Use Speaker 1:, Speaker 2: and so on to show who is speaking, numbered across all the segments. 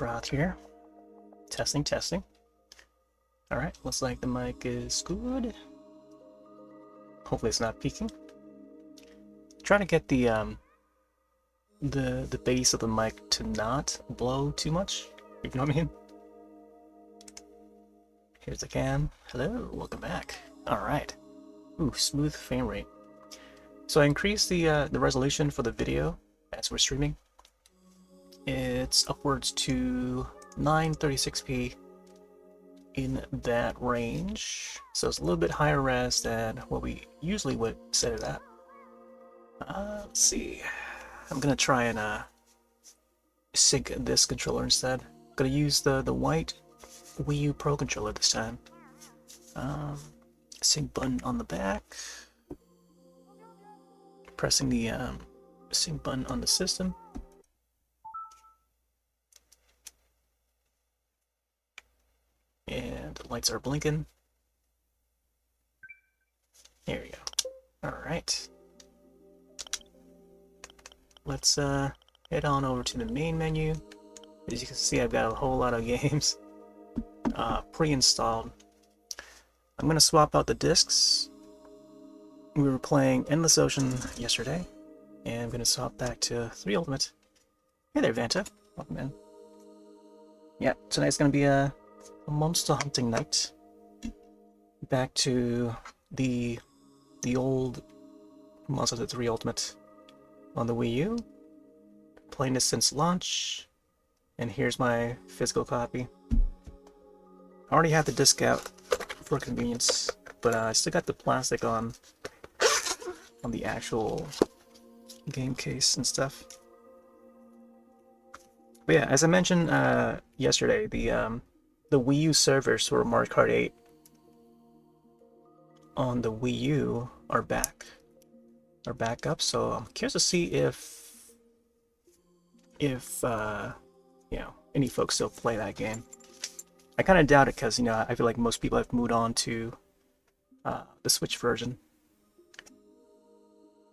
Speaker 1: Trout here. Testing, testing. Alright, looks like the mic is good. Hopefully it's not peaking. Try to get the base of the mic to not blow too much, if you know what I mean. Here's the cam. Hello, welcome back. Alright. Ooh, smooth frame rate. So I increased the resolution for the video as we're streaming. It's upwards to 936p in that range. So it's a little bit higher res than what we usually would set it at. Let's see. I'm gonna try and sync this controller instead. I'm gonna use the white Wii U Pro controller this time. Sync button on the back. Pressing the sync button on the system. And the lights are blinking. There we go. Alright. Let's head on over to the main menu. As you can see, I've got a whole lot of games pre-installed. I'm going to swap out the discs. We were playing Endless Ocean yesterday, and I'm going to swap back to 3 Ultimate. Hey there, Vanta. Welcome in. Yeah, tonight's going to be a monster hunting night. Back to the old Monster Hunter 3 Ultimate on the Wii U. Playing this since launch, and here's my physical copy. I already have the disc out for convenience, but I still got the plastic on the actual game case and stuff. But yeah, as I mentioned yesterday, the Wii U servers for Mario Kart 8 on the Wii U are back up. So I'm curious to see if you know, any folks still play that game. I kind of doubt it because, you know, I feel like most people have moved on to the Switch version.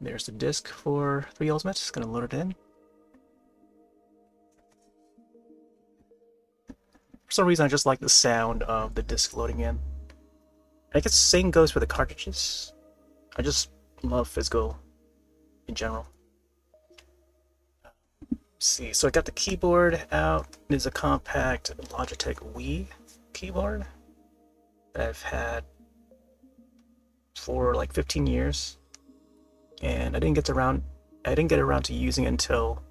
Speaker 1: There's the disc for 3 Ultimate. Just gonna load it in. For some reason, I just like the sound of the disc loading in. I guess the same goes for the cartridges. I just love physical in general. Let's see, so I got the keyboard out. There's a compact Logitech Wii keyboard that I've had for like 15 years, and I didn't get around to using it until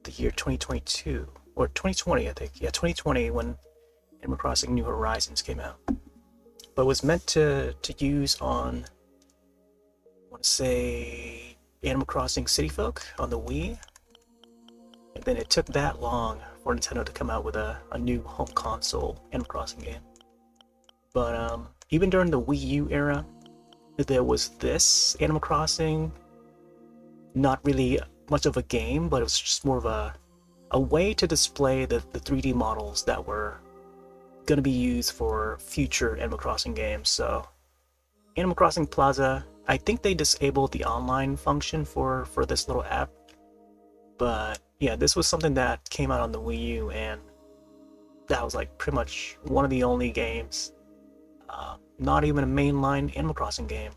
Speaker 1: the year 2022 or 2020, I think. Yeah, 2020, when Animal Crossing New Horizons came out. But it was meant to use on, I want to say, Animal Crossing City Folk on the Wii. And then it took that long for Nintendo to come out with a new home console Animal Crossing game. But even during the Wii U era, there was this Animal Crossing. Not really much of a game, but it was just more of a way to display the 3D models that were going to be used for future Animal Crossing games. So Animal Crossing Plaza, I think they disabled the online function for this little app. But yeah, this was something that came out on the Wii U, and that was like pretty much one of the only games, not even a mainline Animal Crossing game,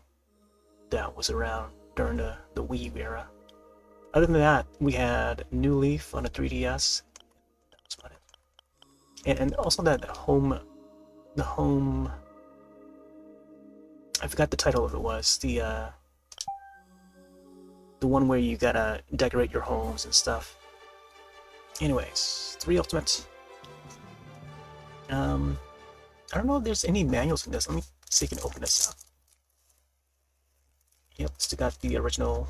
Speaker 1: that was around during the Wii U era. Other than that, we had New Leaf on a 3DS. That was about it. And also the home, I forgot the title of it was, the one where you gotta decorate your homes and stuff. Anyways, 3 Ultimate. I don't know if there's any manuals in this. Let me see if I can open this up. Yep, still got the original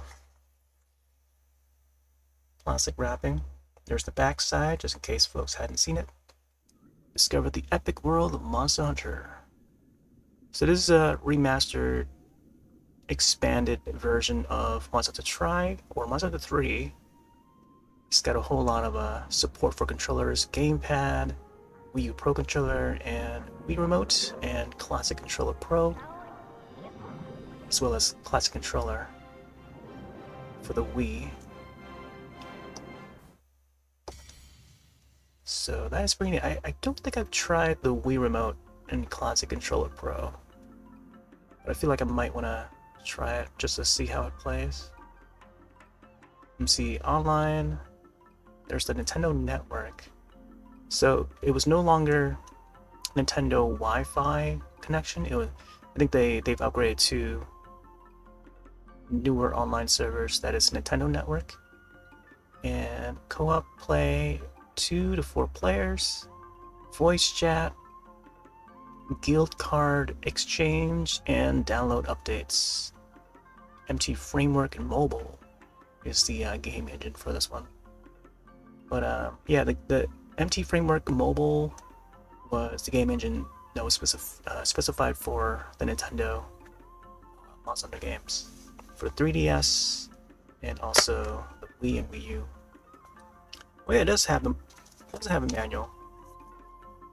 Speaker 1: plastic wrapping. There's the back side, just in case folks hadn't seen it. Discover the epic world of Monster Hunter. So this is a remastered, expanded version of Monster Hunter Tri, or Monster Hunter 3. It's got a whole lot of support for controllers, gamepad, Wii U Pro controller, and Wii Remote, and Classic Controller Pro, as well as Classic Controller for the Wii. So that is pretty neat. I don't think I've tried the Wii Remote in Classic Controller Pro, but I feel like I might want to try it just to see how it plays. Let me see, online, there's the Nintendo Network. So it was no longer Nintendo Wi-Fi connection. It was, I think they've upgraded to newer online servers that is Nintendo Network. And co-op play 2 to 4 players, voice chat, guild card exchange, and download updates. MT Framework and mobile is the game engine for this one. But yeah, the MT Framework mobile was the game engine that was specified for the Nintendo Monster Hunter games for 3DS and also the Wii and Wii U. Oh yeah, it does have a manual.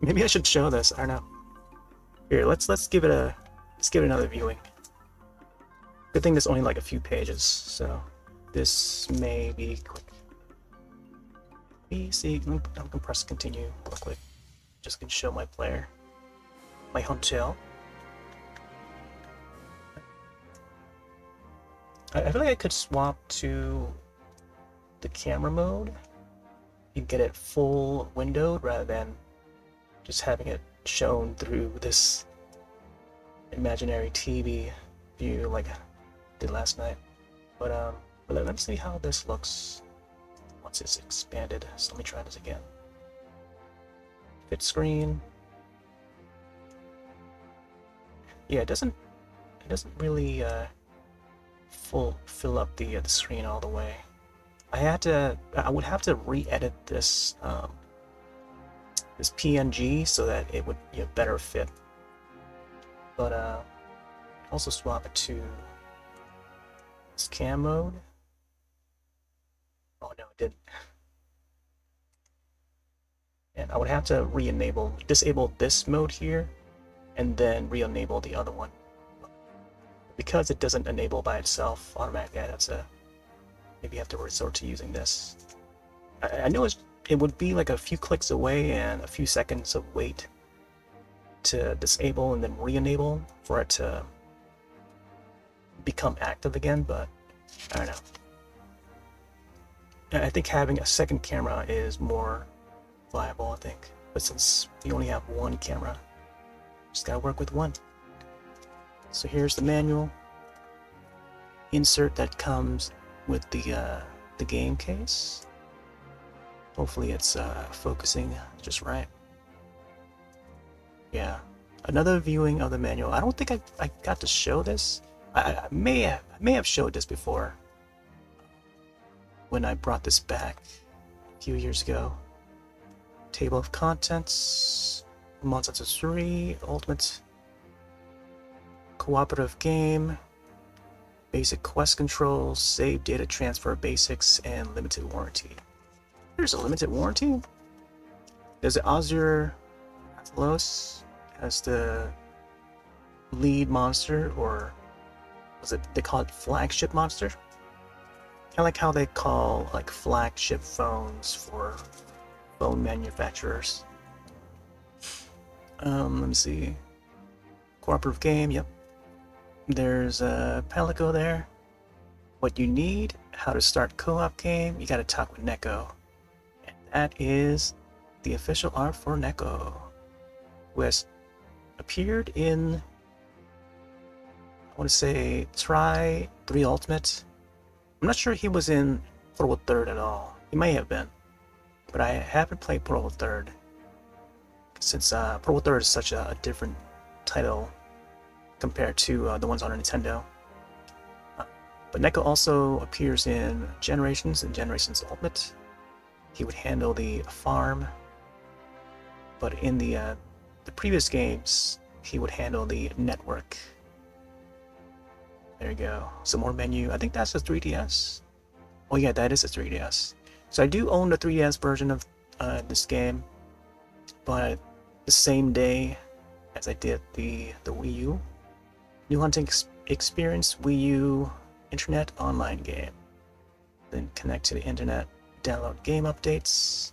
Speaker 1: Maybe I should show this. I don't know. Here, let's give it another viewing. Good thing there's only like a few pages, so this may be quick. Let me see. I'm gonna press continue real quick. Just can show my player, my hotel. I feel like I could swap to the camera mode and get it full windowed rather than just having it shown through this imaginary TV view like I did last night. But let's see how this looks once it's expanded. So let me try this again. Fit screen. Yeah, it doesn't really fill up the screen all the way. I would have to re-edit this this PNG so that it would better fit. But also swap it to this cam mode. Oh no, it didn't. And I would have to disable this mode here, and then re-enable the other one. Because it doesn't enable by itself automatically, maybe you have to resort to using this. I know it would be like a few clicks away and a few seconds of wait to disable and then re-enable for it to become active again, but I don't know. I think having a second camera is more viable, I think. But since we only have one camera, just gotta work with one. So here's the manual. Insert that comes with the game case. Hopefully it's focusing just right. Yeah, another viewing of the manual. I don't think I got to show this. I may have showed this before when I brought this back a few years ago. Table of contents, Monster Hunter 3, Ultimate Cooperative Game, Basic Quest Controls, Save Data Transfer Basics, and Limited Warranty. There's a limited warranty? There's the Azure Atlas as the lead monster, or was it, they call it flagship monster? Kind of like how they call like flagship phones for phone manufacturers. Let me see. Cooperative game, yep. There's a Pelico there. What you need, how to start co-op game, you gotta talk with Neko. And that is the official art for Neko, who has appeared in, I want to say, Try 3 Ultimate. I'm not sure he was in Trovo 3rd at all. He may have been, but I haven't played Trovo 3rd since Trovo 3rd is such a different title compared to the ones on Nintendo. But Neko also appears in Generations and Generations Ultimate. He would handle the farm, but in the previous games, he would handle the network. There you go. Some more menu. I think that's a 3DS. Oh yeah, that is a 3DS. So I do own the 3DS version of this game, but the same day as I did the Wii U. New Hunting Experience Wii U Internet Online game. Then connect to the internet, download game updates.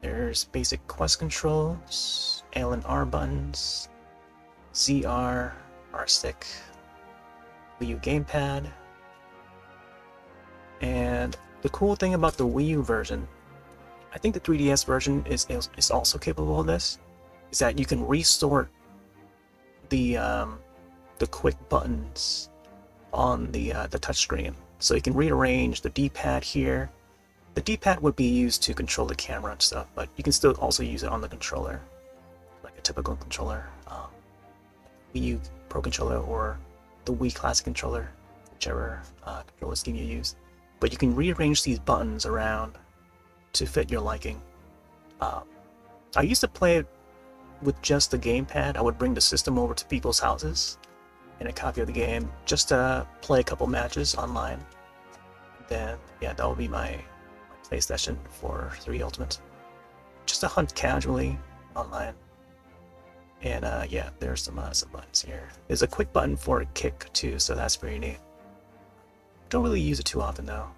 Speaker 1: There's basic quest controls, L and R buttons, ZR, R stick, Wii U gamepad, and the cool thing about the Wii U version, I think the 3DS version is also capable of this, is that you can resort the quick buttons on the touchscreen. So you can rearrange the D-pad here. The D-pad would be used to control the camera and stuff, but you can still also use it on the controller, like a typical controller, Wii U Pro controller or the Wii Classic controller, whichever controller scheme you use. But you can rearrange these buttons around to fit your liking. I used to play it with just the gamepad. I would bring the system over to people's houses and a copy of the game just to play a couple matches online. Then, yeah, that would be my play session for 3 Ultimate. Just to hunt casually online. And yeah, there's some buttons here. There's a quick button for a kick too, so that's pretty neat. Don't really use it too often though.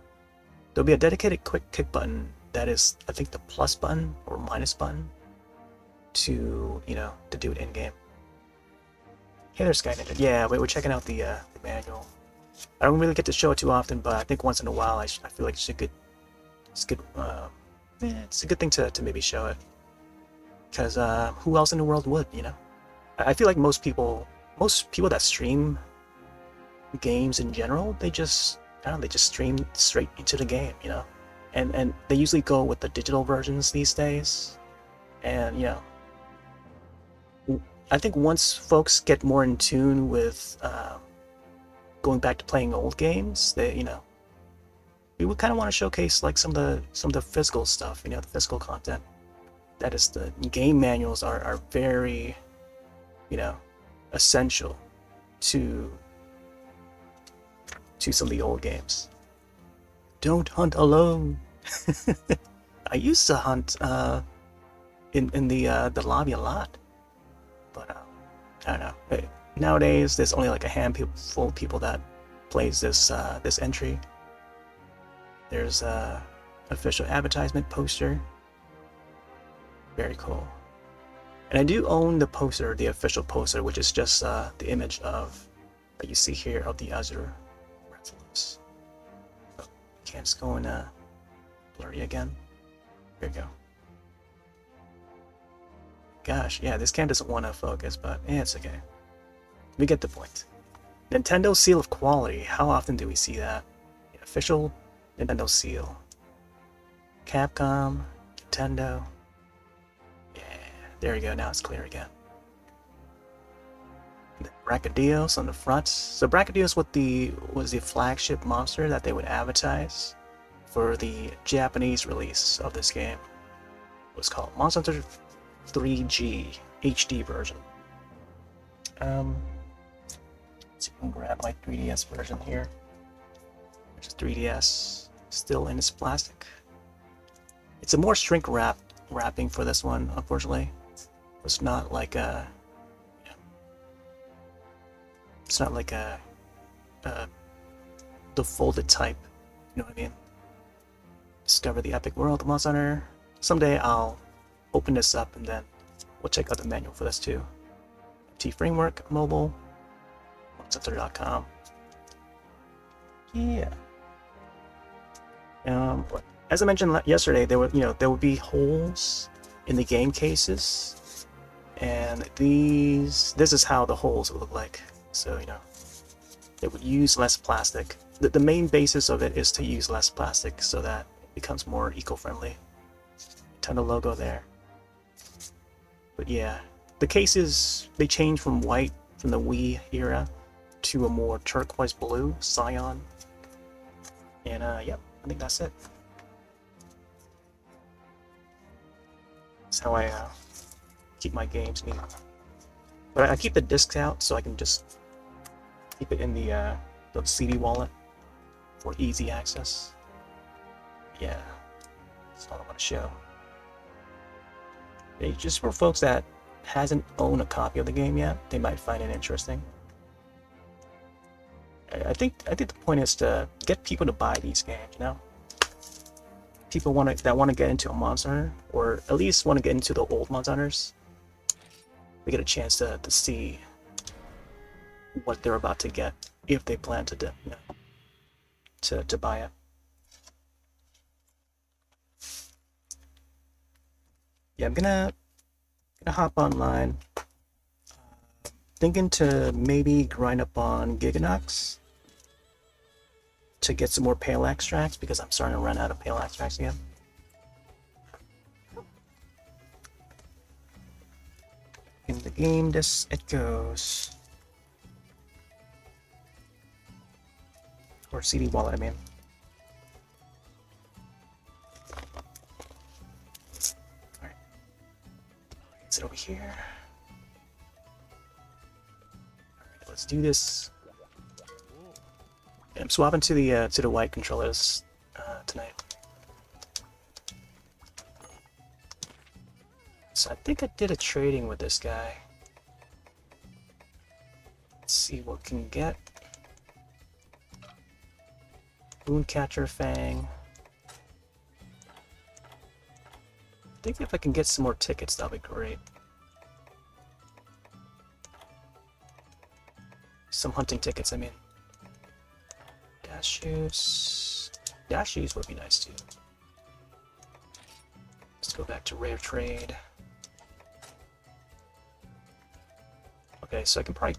Speaker 1: There'll be a dedicated quick kick button that is, I think, the plus button or minus button to, you know, to do it in game. Hey there, Sky Ninja. Yeah, we're checking out the manual. I don't really get to show it too often, but I think once in a while I feel like it's a good thing to maybe show it. Because who else in the world would, you know? I feel like most people that stream games in general, they just stream straight into the game, you know? And they usually go with the digital versions these days. And, you know, I think once folks get more in tune with going back to playing old games, they, you know, we would kind of want to showcase like some of the physical stuff, you know, the physical content. That is, the game manuals are very, you know, essential to some of the old games. Don't hunt alone. I used to hunt in the lobby a lot, but I don't know. Nowadays, there's only like a handful of people that plays this entry. There's a official advertisement poster. Very cool. And I do own the poster, the official poster, which is just the image of that you see here of the Azure Rathalos. Oh, can't just go in blurry again. There you go. Gosh, yeah, this cam doesn't want to focus, but it's okay. We get the point. Nintendo seal of quality. How often do we see that? The official Nintendo seal. Capcom, Nintendo. Yeah, there you go. Now it's clear again. The Brachydios on the front. So Brachydios was the flagship monster that they would advertise for the Japanese release of this game. It was called Monster Hunter 3G HD version. Let's see if I can grab my 3DS version here. Which is 3DS, still in its plastic. It's a more shrink wrapping for this one, unfortunately. It's not like a. It's not like the folded type. You know what I mean? Discover the epic world of Monster Hunter. Someday I'll open this up and then we'll check out the manual for this too. T Framework Mobile. Monsterhunter.com. Yeah. As I mentioned yesterday, there would be holes in the game cases, and this is how the holes would look like. So, you know, they would use less plastic. The main basis of it is to use less plastic so that it becomes more eco-friendly. Nintendo logo there. But yeah, the cases, they change from white from the Wii era to a more turquoise blue, cyan. And yep, I think that's it. That's how I keep my games neat. But I keep the discs out so I can just keep it in the CD wallet for easy access. Yeah, that's all I want to show. Just for folks that hasn't owned a copy of the game yet, they might find it interesting. I think the point is to get people to buy these games, you know? people that want to get into a Monster Hunter, or at least want to get into the old Monster Hunters, we get a chance to see what they're about to get if they plan to to buy it. Yeah, I'm gonna hop online. Thinking to maybe grind up on Giganox to get some more pale extracts because I'm starting to run out of pale extracts again. In the game, this it goes. Or CD wallet, I mean. Alright. Is it over here? Alright, let's do this. I'm swapping to the white controllers tonight. So I think I did a trading with this guy. Let's see what we can get. Boomcatcher Fang. I think if I can get some more tickets, that'll be great. Some hunting tickets, I mean. Dash shoes. Dash shoes would be nice too. Let's go back to rare trade. Okay, so I can probably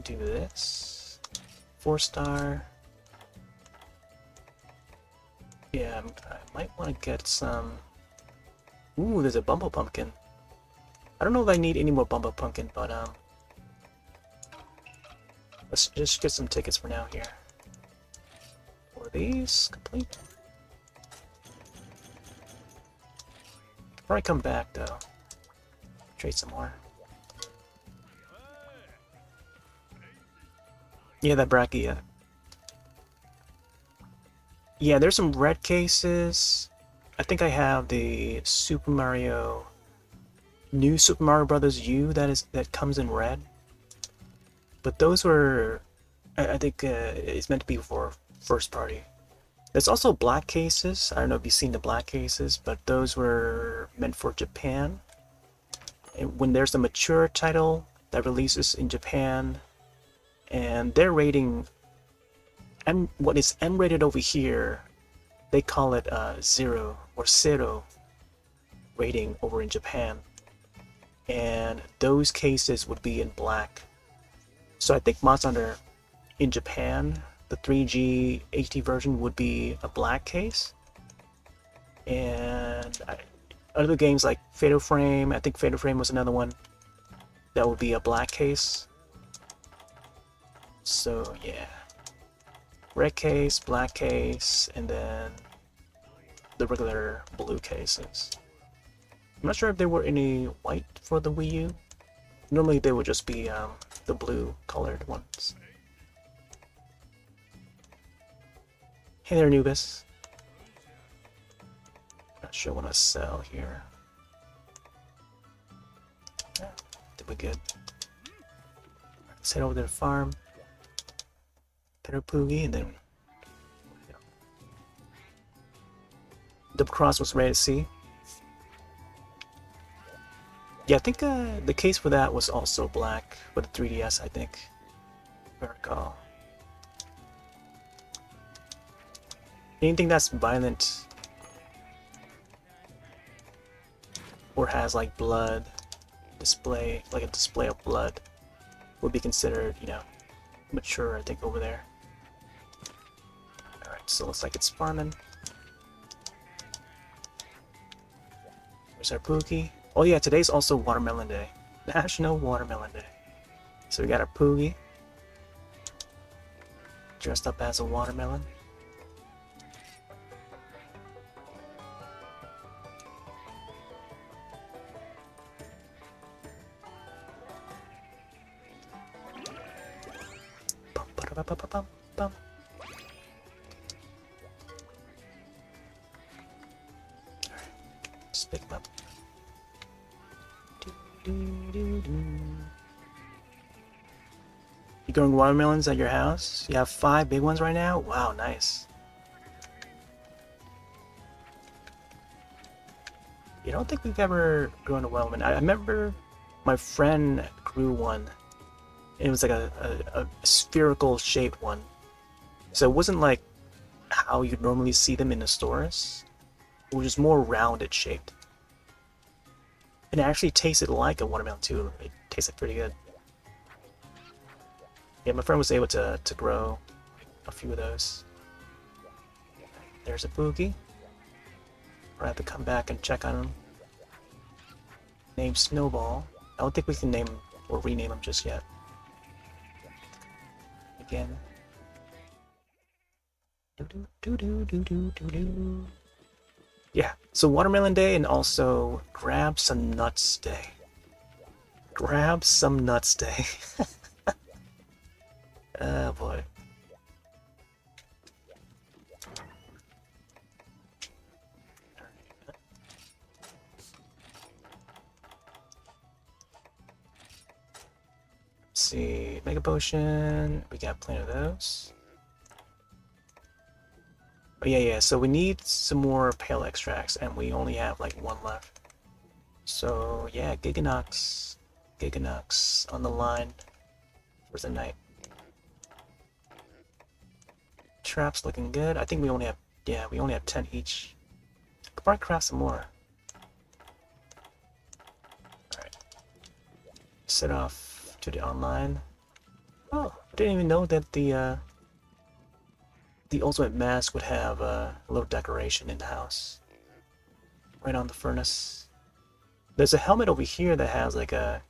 Speaker 1: do this. 4-star. Yeah, I might want to get some. Ooh, there's a Bumble Pumpkin. I don't know if I need any more Bumble Pumpkin, but let's just get some tickets for now here. For these complete. Probably come back though. Trade some more. Yeah, that bracket, yeah. Yeah, there's some red cases. I think I have the Super Mario, new Super Mario Brothers U that comes in red. But those were, I think it's meant to be for first party. There's also black cases. I don't know if you've seen the black cases, but those were meant for Japan. And when there's a mature title that releases in Japan, and their rating, and what is M-rated over here, they call it 0 or zero rating over in Japan. And those cases would be in black. So I think Monster Hunter in Japan, the 3G HD version would be a black case. And other games like Fatal Frame, I think Fatal Frame was another one that would be a black case. So yeah, red case, black case, and then the regular blue cases. I'm not sure if there were any white for the Wii U. Normally they would just be the blue colored ones. Hey there, Anubis. Not sure what I sell here. Yeah, did we good. Let's head over to the farm. Peter Poogie, and then Double Cross was ready to see. Yeah, I think the case for that was also black for the 3DS, I think. If I recall. Anything that's violent or has like blood display, like a display of blood, would be considered, you know, mature, I think, over there. Alright, so looks like it's farming. There's our Poogie. Oh yeah, today's also Watermelon Day. National Watermelon Day. So we got our Poogie. Dressed up as a watermelon. Bum, bum. Just pick them up. You growing watermelons at your house? You have 5 big ones right now? Wow, nice. I don't think we've ever grown a watermelon. I remember my friend grew one. It was like a spherical shaped one. So it wasn't like how you'd normally see them in the stores. It was just more rounded shaped. And it actually tasted like a watermelon too. It tasted pretty good. Yeah, my friend was able to grow a few of those. There's a boogie. I have to come back and check on him. Name Snowball. I don't think we can name him or rename him just yet. Again. Yeah, so Watermelon Day and also Grab Some Nuts Day. Grab Some Nuts Day. Oh boy. Let's see, Mega Potion. We got plenty of those. Oh yeah, so we need some more Pale Extracts, and we only have like one left. So yeah, Giganox on the line for the night. Traps looking good. I think we only have, yeah, we only have 10 each. Could probably craft some more. Alright. Set off to the online. Oh, I didn't even know that the ultimate mask would have a little decoration in the house. Right on the furnace. There's a helmet over here that has like a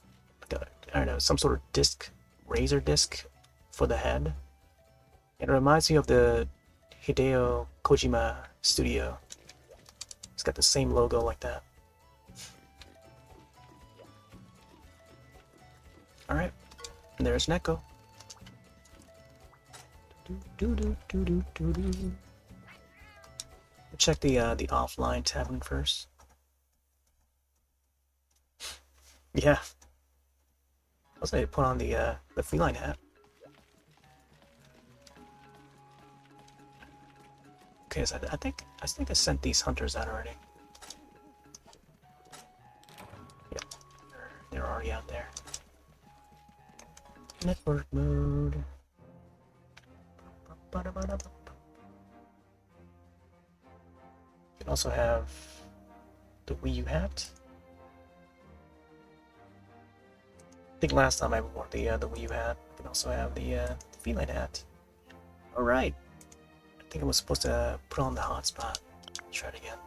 Speaker 1: I don't know, some sort of disc, razor disc for the head. It reminds me of the Hideo Kojima studio. It's got the same logo like that. Alright, and there's Neko. Check the offline tavern first. Yeah. I was going to put on the feline hat. Okay, so I think I sent these hunters out already. Yep, they're already out there. Network mode. You can also have the Wii U hat. I think last time I wore the Wii U hat. You can also have the feline hat. All right. I think I was supposed to put on the hotspot. Try it again.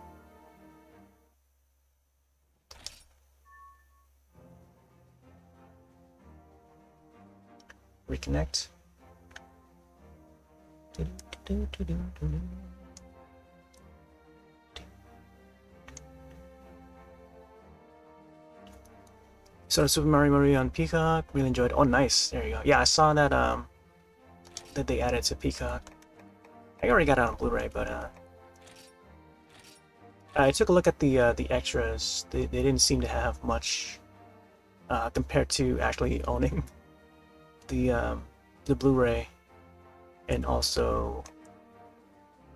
Speaker 1: Reconnect. So Super Mario Mario on Peacock, really enjoyed. Oh, nice. There you go. Yeah, I saw that that they added to Peacock. I already got it on Blu-ray, but I took a look at the extras. They didn't seem to have much compared to actually owning the Blu-ray. And also,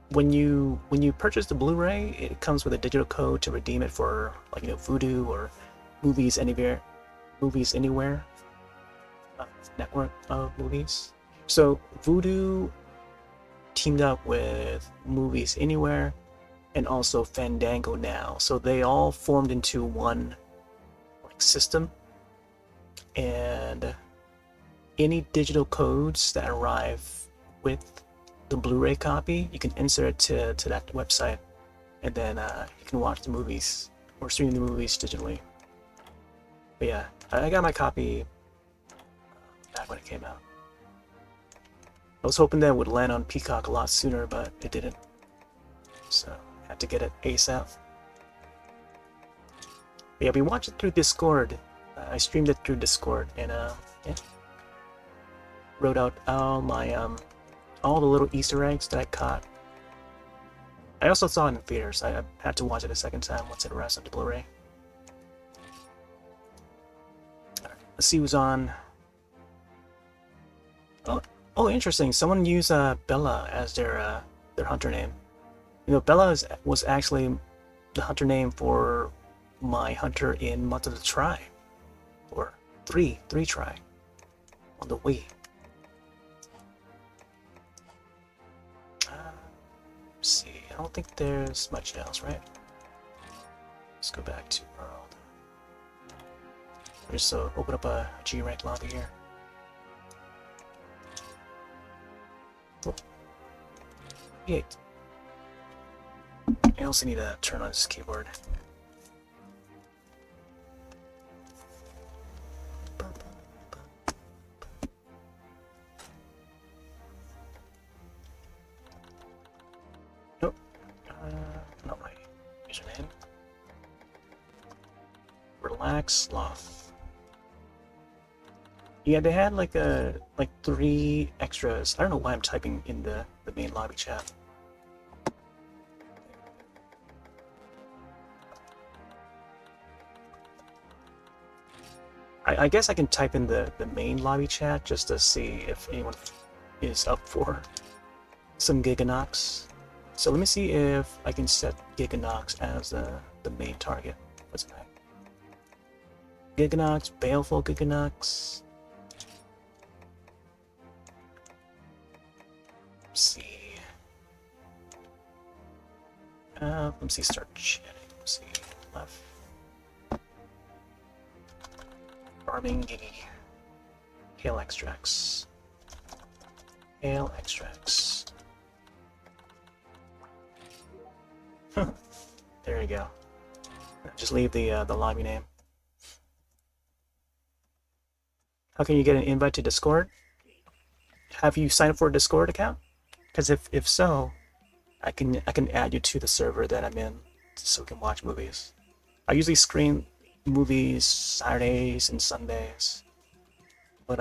Speaker 1: when you purchase the Blu-ray, it comes with a digital code to redeem it for, like, you know, Vudu or Movies Anywhere, network of movies. So Vudu teamed up with Movies Anywhere and also Fandango now, so they all formed into one, like, system. And any digital codes that arrive with the Blu-ray copy, you can insert it to that website, and then you can watch the movies or stream the movies digitally. But yeah, I got my copy back when it came out. I was hoping that it would land on Peacock a lot sooner, but it didn't. So I had to get it ASAP. But yeah, we watched it through Discord. I streamed it through Discord, and yeah, wrote out all my all the little Easter eggs that I caught. I also saw it in theaters. I had to watch it a second time once it arrived on the Blu-ray. Right, let's see who's on. Oh, interesting. Someone used Bella as their hunter name. You know, Bella was actually the hunter name for my hunter in Month of the Try, or three try on the Wii. Let's see, I don't think there's much else, right? Let's go back to World. Just open up a G rank lobby here. Oh. 8. I also need to turn on this keyboard. Nope. Not my username. Relax Sloth. Yeah, they had like 3 extras. I don't know why I'm typing in the main lobby chat. I guess I can type in the main lobby chat just to see if anyone is up for some Giganox. So let me see if I can set Giganox as the main target. What's that? Giganox, Baleful Giganox. Let's see. Let me see, start chatting. Let's see, left. Farming Giggy. Hail extracts. Hail extracts. There you go. Just leave the lobby name. How can you get an invite to Discord? Have you signed up for a Discord account? Because if so, I can add you to the server that I'm in so we can watch movies. I usually screen movies Saturdays and Sundays. But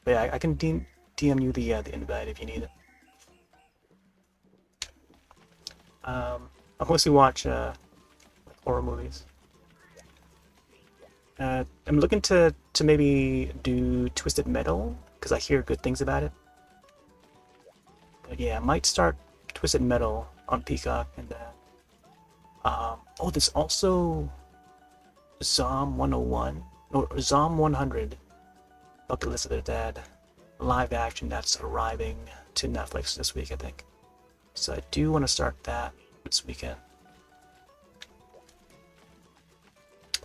Speaker 1: yeah, I can DM you the invite if you need it. I mostly watch horror movies. I'm looking to maybe do Twisted Metal because I hear good things about it. But yeah, I might start Twisted Metal on Peacock, and then oh, there's also Zom 101 or Zom 100. Bucket List of the Dead live action that's arriving to Netflix this week, I think. So I do want to start that this weekend.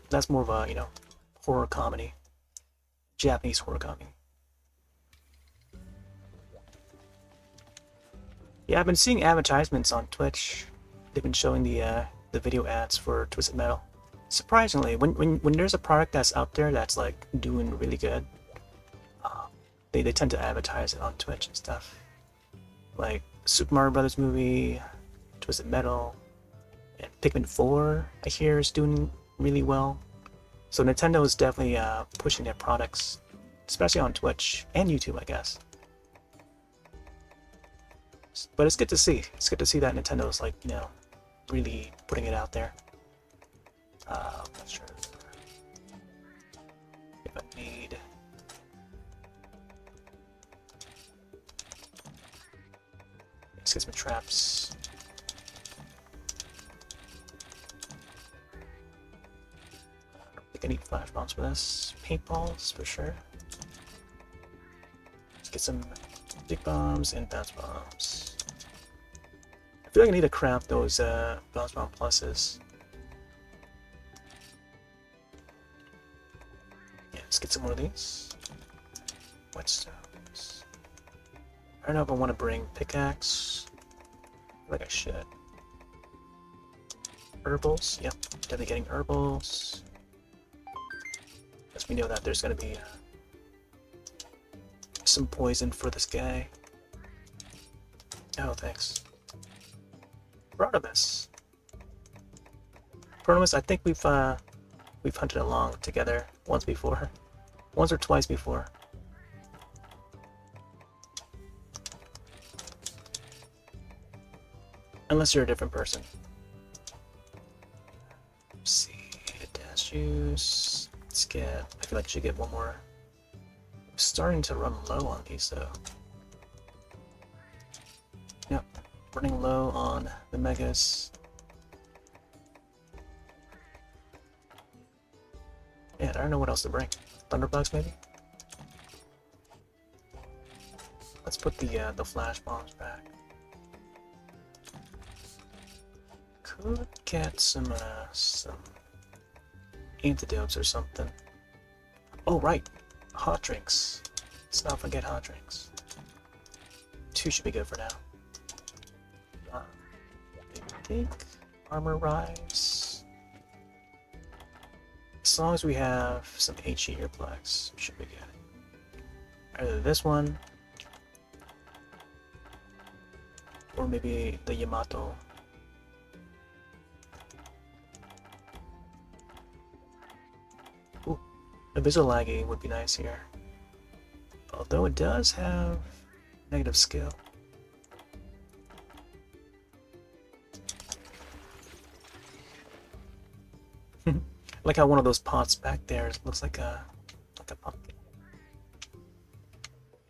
Speaker 1: That's more of a, horror comedy. Japanese horror comedy. Yeah, I've been seeing advertisements on Twitch. They've been showing the video ads for Twisted Metal. Surprisingly, when there's a product that's out there that's like doing really good, they tend to advertise it on Twitch and stuff. Like Super Mario Brothers movie, Twisted Metal, and Pikmin 4, I hear, is doing really well. So Nintendo is definitely pushing their products, especially on Twitch and YouTube, I guess. But it's good to see. It's good to see that Nintendo's like, really putting it out there. I'm not sure if I need. Let's get some traps. I think I need flash bombs for this. Paintballs for sure. Let's get some big bombs and bounce bombs. I feel like I need to craft those bounce bomb pluses. Yeah, let's get some more of these. Whetstones. I don't know if I want to bring pickaxe. I feel like I should. Herbals. Yep, definitely getting herbals. Because we know that there's going to be some poison for this guy. Oh, thanks. Protomus. Protomus, I think we've hunted along together once or twice before. Unless you're a different person. Let's see, dash juice. Let's get. I feel like I should get one more. I'm starting to run low on these though. Yep, running low on the megas. Man, I don't know what else to bring. Thunderbugs, maybe? Let's put the flash bombs back. Could get some antidotes or something. Oh, right. Hot drinks. Let's not forget hot drinks. 2 should be good for now. I think armor rise. As long as we have some HE earplugs, we should be good. Either this one, or maybe the Yamato. Ooh, a visual laggy would be nice here. Although it does have negative skill. Like how one of those pots back there looks like a pumpkin.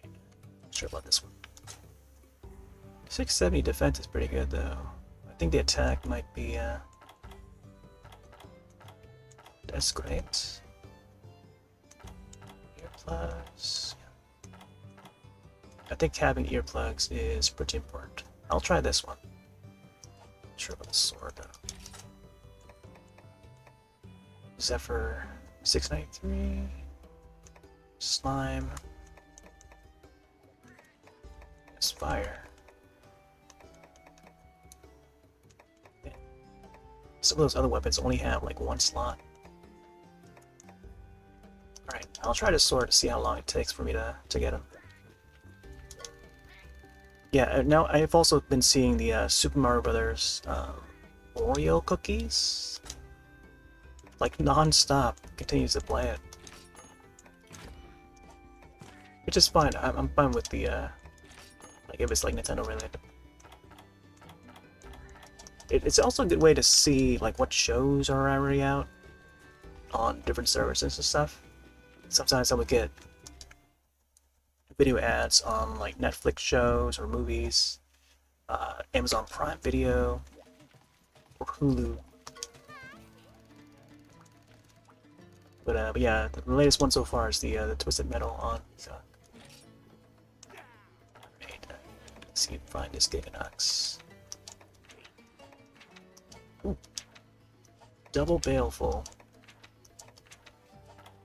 Speaker 1: Not sure about this one. 670 defense is pretty good though. I think the attack might be that's great. Earplugs. I think having earplugs is pretty important. I'll try this one. Not sure about the sword though. Zephyr 693. Slime. Aspire. Yeah. Some of those other weapons only have like 1 slot. Alright, I'll try the sword to see how long it takes for me to get them. Yeah, now I've also been seeing the Super Mario Brothers Oreo cookies. Like non-stop, continues to play it. Which is fine, I'm fine with the, like if it's like Nintendo related. It's also a good way to see like what shows are already out on different services and stuff. Sometimes I would get video ads on like Netflix shows or movies, Amazon Prime Video, or Hulu. But yeah, the latest one so far is the Twisted Metal on. Right, let's see if we find this Giganox. Ooh, double baleful.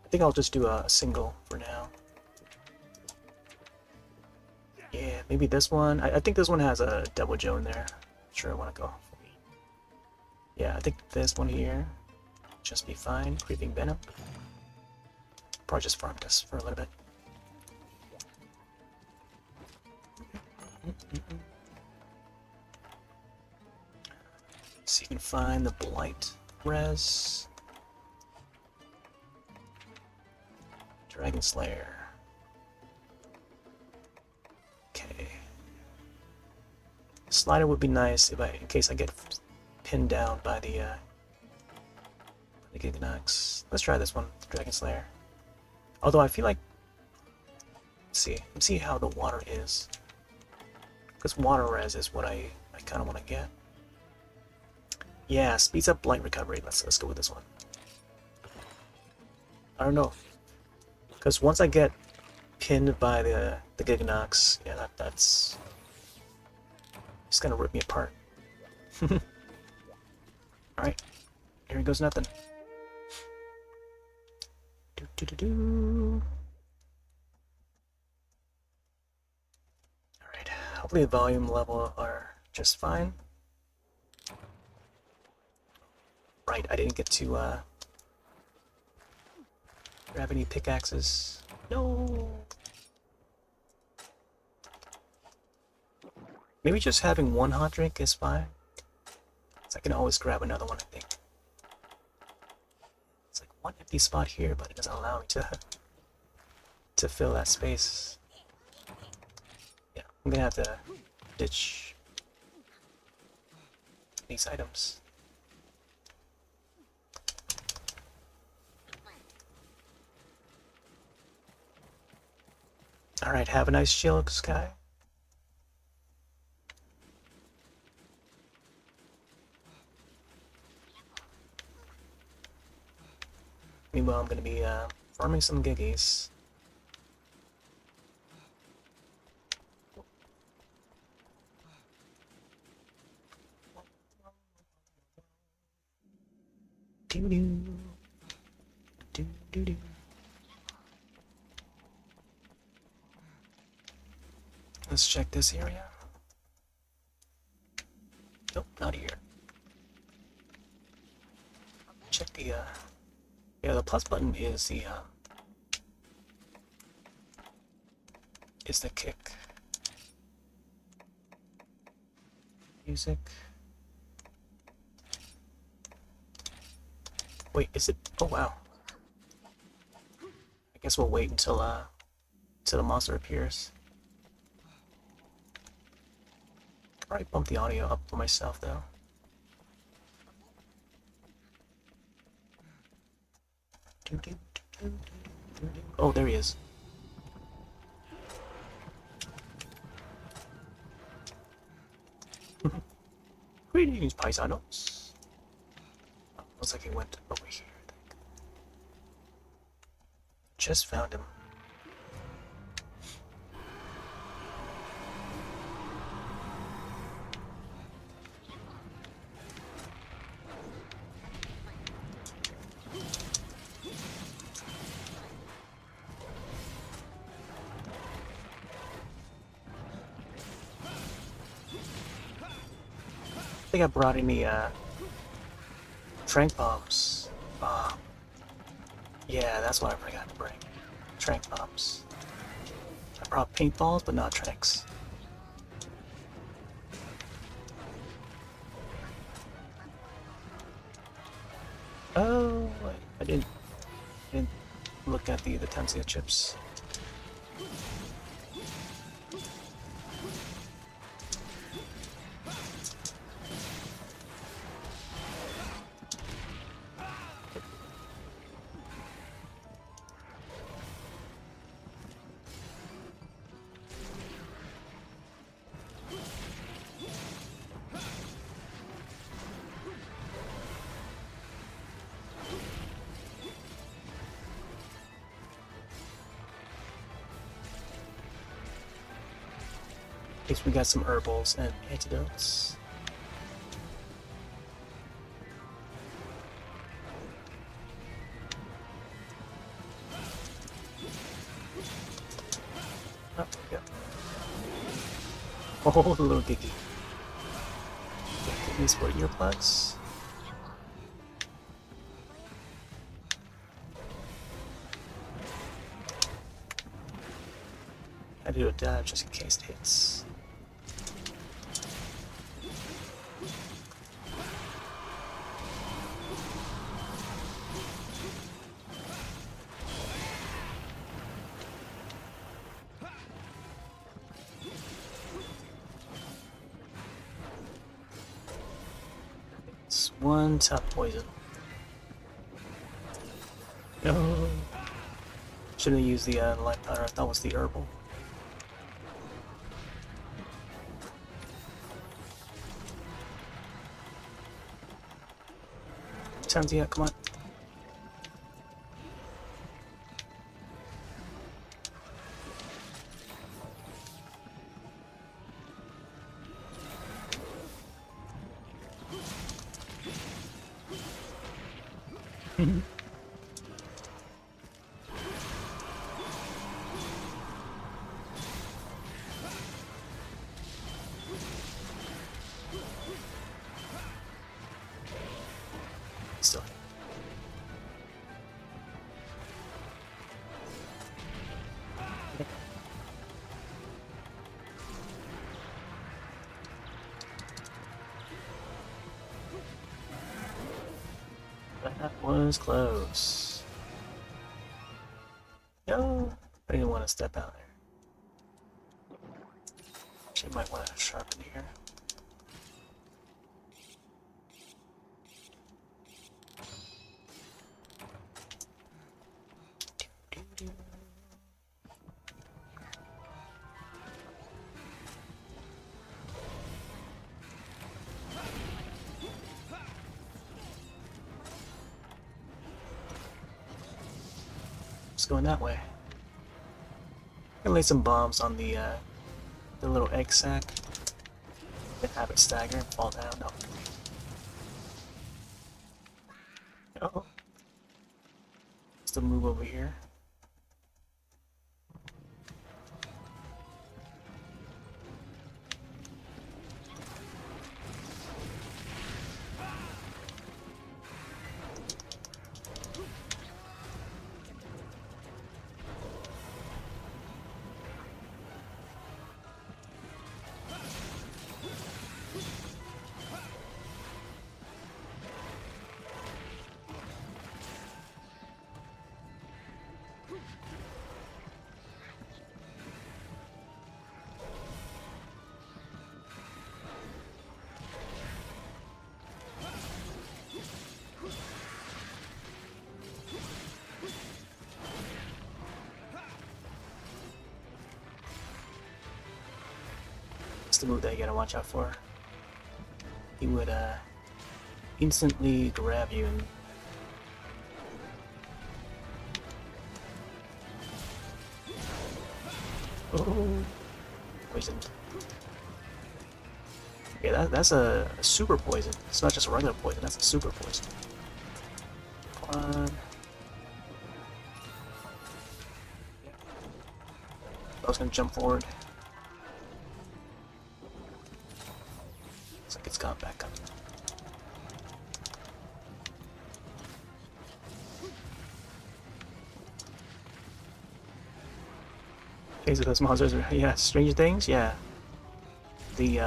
Speaker 1: I think I'll just do a single for now. Yeah, maybe this one. I think this one has a double Joe in there. Sure, I want to go. Yeah, I think this one here just be fine. Creeping Venom. Probably just farm this for a little bit. See if you can find the Blight res. Dragon Slayer. Okay. Slider would be nice if in case I get pinned down by the Giganox. Let's try this one, Dragon Slayer. Although I feel like, let's see how the water is. Because water res is what I kind of want to get. Yeah, speeds up blight recovery. Let's go with this one. I don't know, because once I get pinned by the Giganox, yeah, that's just gonna rip me apart. All right, here goes nothing. Alright, hopefully the volume level are just fine. Right, I didn't get to grab any pickaxes. No! Maybe just having 1 hot drink is fine. So I can always grab another one, I think. It's like 1 empty spot here, but it doesn't allow me to fill that space. Yeah, I'm gonna have to ditch these items. Alright, have a nice chill, Sky. Meanwhile, I'm gonna be farming some giggies. Doo doo. Doo doo doo. Let's check this area. Nope, not here. Check the yeah, the plus button is the kick. Music. Wait, is it? Oh wow. I guess we'll wait until the monster appears. Probably bump the audio up for myself though. Oh, there he is. Greetings, paisanos. Oh, looks like he went over here, I think. Just found him. I think I brought any trank bombs. Yeah, that's what I forgot to bring. Trank bombs. I brought paintballs, but not tranks. Oh, I didn't look at the Tanzia chips. At least we got some herbals and antidotes. Oh, there we go. Oh, the little giggy. Get these for earplugs. I do a dive just in case it hits. It's one tough poison. No. Shouldn't have used the life powder. I thought it was the herbal. Tanzia, come on. Still. That was close. No, I didn't want to step out there. She might want to sharpen here. it's going that way. I'm gonna lay some bombs on the little egg sack. Then have it stagger and fall down. No. Oh. Let's move over here. The move that you gotta watch out for. He would instantly grab you and poison. Yeah, that's a super poison. It's not just a regular poison, that's a super poison. Come on. Yeah. I was gonna jump forward. It's gone back up. These are those monsters. Yeah, Stranger Things. Yeah, the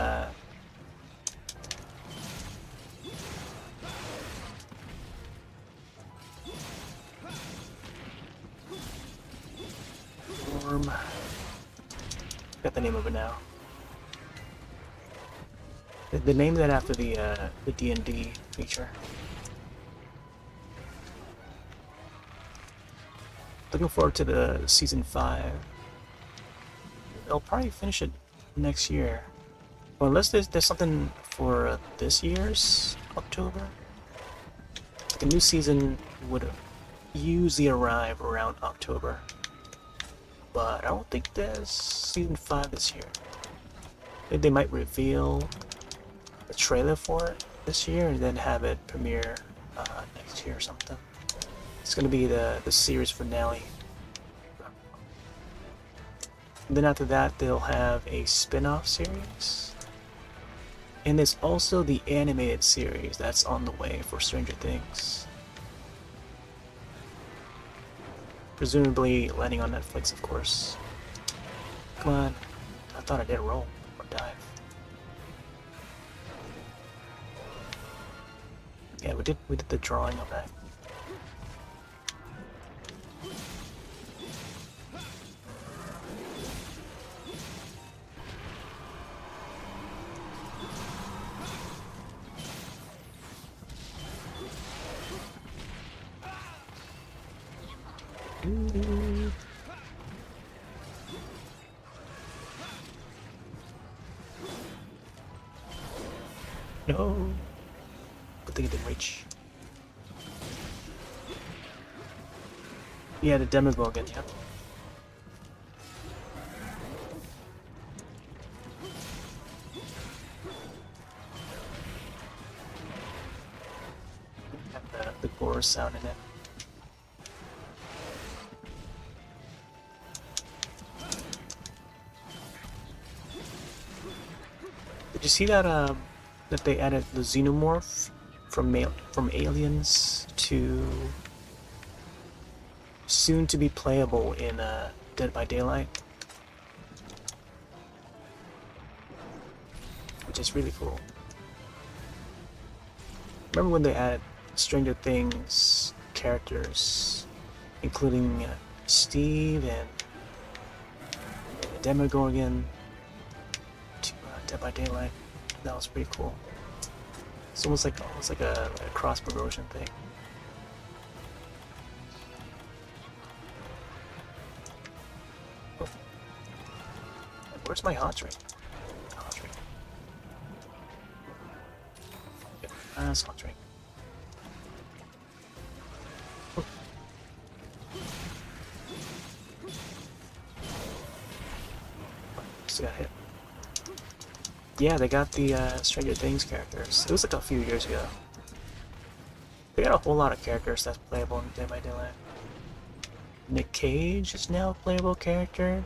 Speaker 1: worm. Got the name of it now. They named that after the D&D feature. Looking forward to the season 5. They'll probably finish it next year, well, unless there's something for this year's October. Like a new season would usually arrive around October, but I don't think there's season 5 this year. Maybe they might reveal a trailer for it this year and then have it premiere next year or something. It's gonna be the series finale. And then after that they'll have a spin-off series. And there's also the animated series that's on the way for Stranger Things. Presumably landing on Netflix, of course. Come on. I thought I did roll or dive. Yeah, we did the drawing of that. No. Good thing it didn't reach. Yeah, the Demogorgon, yeah. Have the gore sound in it. Did you see that that they added the xenomorph from Aliens to soon to be playable in Dead by Daylight, which is really cool. Remember when they added Stranger Things characters, including Steve and the Demogorgon, to Dead by Daylight? That was pretty cool. It's almost like a cross promotion thing. Oh. Where's my hot drink? Hot drink. Yeah, that's hot drink. Oh. just got hit. Yeah, they got the Stranger Things characters. It was like a few years ago. They got a whole lot of characters that's playable in Dead by Daylight. Nick Cage is now a playable character.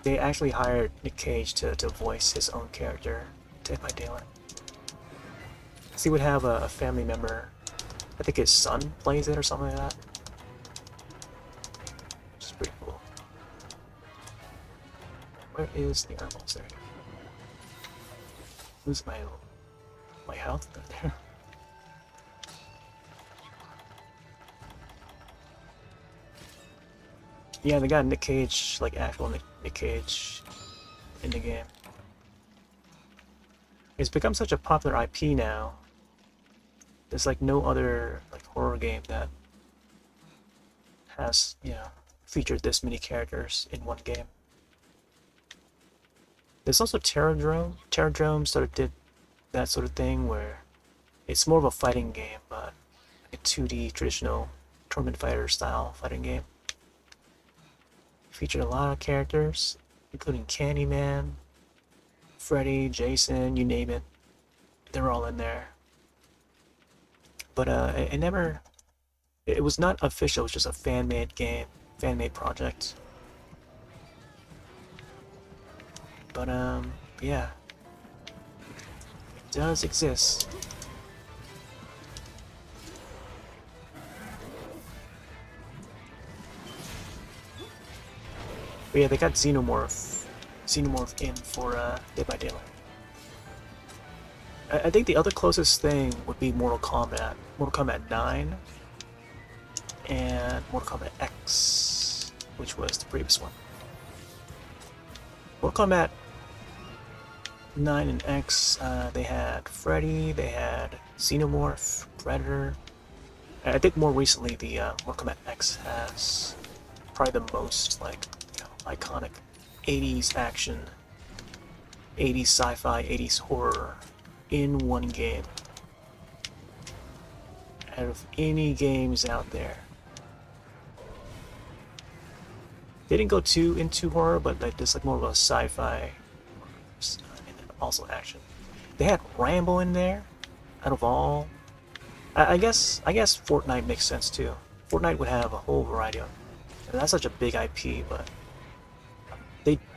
Speaker 1: They actually hired Nick Cage to voice his own character, Dead by Daylight. So he would have a family member, I think his son plays it or something like that. Which is pretty cool. Where is the animals? There you go. Lose my health there. Yeah, they got Nick Cage, like actual Nick Cage in the game. It's become such a popular IP now. There's like no other like horror game that has, you know, featured this many characters in one game. There's also Terradrome. Terradrome sort of did that sort of thing where it's more of a fighting game, but a 2D traditional tournament fighter style fighting game. Featured a lot of characters, including Candyman, Freddy, Jason, you name it. They're all in there. But it was not official, it was just a fan-made game, fan-made project. But yeah, it does exist. But yeah, they got Xenomorph in for Dead by Daylight. I think the other closest thing would be Mortal Kombat 9, and Mortal Kombat X, which was the previous one. Mortal Kombat 9 and X, they had Freddy, they had Xenomorph, Predator. I think more recently the Mortal Kombat X has probably the most like, you know, iconic 80s action, 80s sci-fi, 80s horror in one game. Out of any games out there. They didn't go too into horror, but like just like more of a sci-fi and also action. They had Rambo in there. Out of all, I guess Fortnite makes sense too. Fortnite would have a whole variety of. And that's such a big IP, but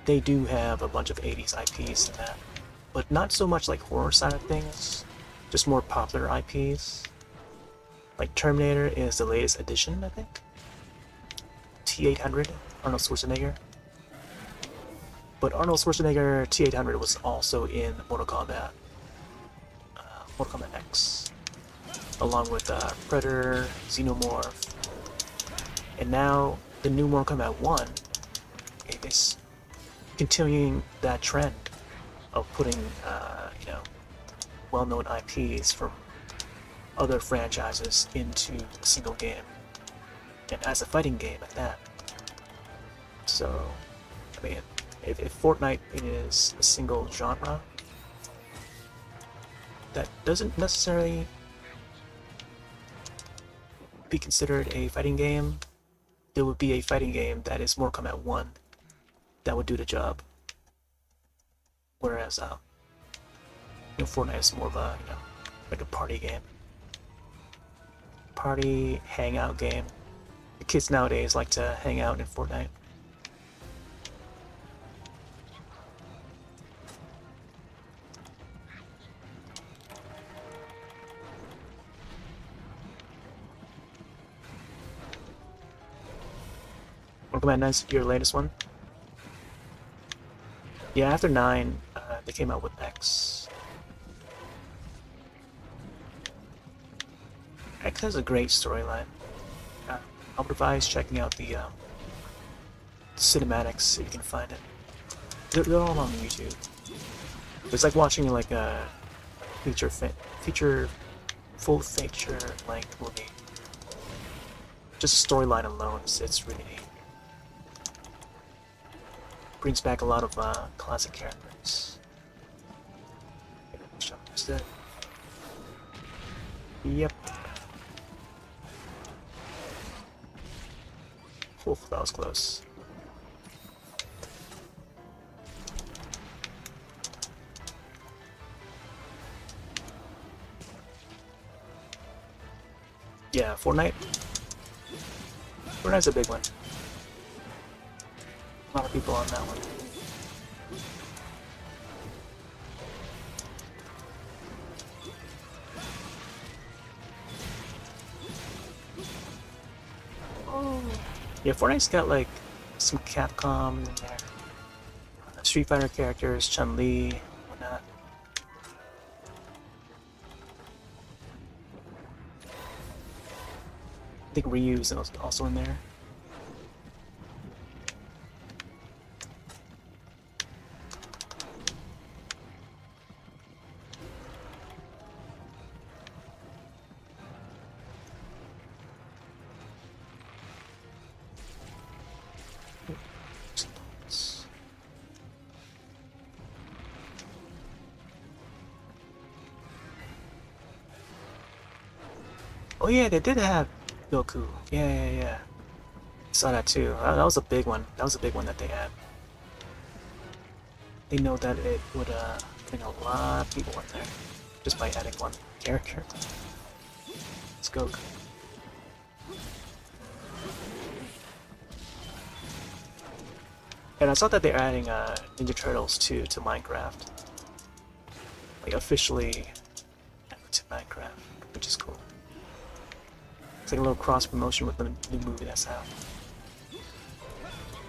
Speaker 1: they do have a bunch of 80s IPs in that, but not so much like horror side of things. Just more popular IPs. Like Terminator is the latest edition, I think. T-800, Arnold Schwarzenegger. But Arnold Schwarzenegger T-800 was also in Mortal Kombat X, along with Predator, Xenomorph, and now the new Mortal Kombat 1 is continuing that trend of putting, you know, well-known IPs from other franchises into a single game, and as a fighting game at that. So, I mean, if Fortnite is a single genre, that doesn't necessarily be considered a fighting game. There would be a fighting game that is Mortal Kombat 1 that would do the job. Whereas, you know, Fortnite is more of a, you know, like a party game. Party, hangout game. The kids nowadays like to hang out in Fortnite. Mortal Kombat 9's your latest one? Yeah, after 9, they came out with X. X has a great storyline. I would advise checking out the cinematics if you can find it. They're all on YouTube. It's like watching like a full feature length movie. Just the storyline alone, it's really neat. Brings back a lot of classic characters. Is that? Yep. Oof, that was close. Yeah, Fortnite. Fortnite's a big one. A lot of people on that one. Oh. Yeah, Fortnite's got like some Capcom in there. Street Fighter characters, Chun-Li, whatnot. I think Ryu's also in there. Oh yeah, they did have Goku. Yeah. Saw that too. That was a big one. That was a big one that they had. They know that it would bring a lot of people in there just by adding one character. It's Goku. And I saw that they're adding Ninja Turtles to Minecraft. Like officially to Minecraft, which is cool. It's like a little cross promotion with the new movie that's out.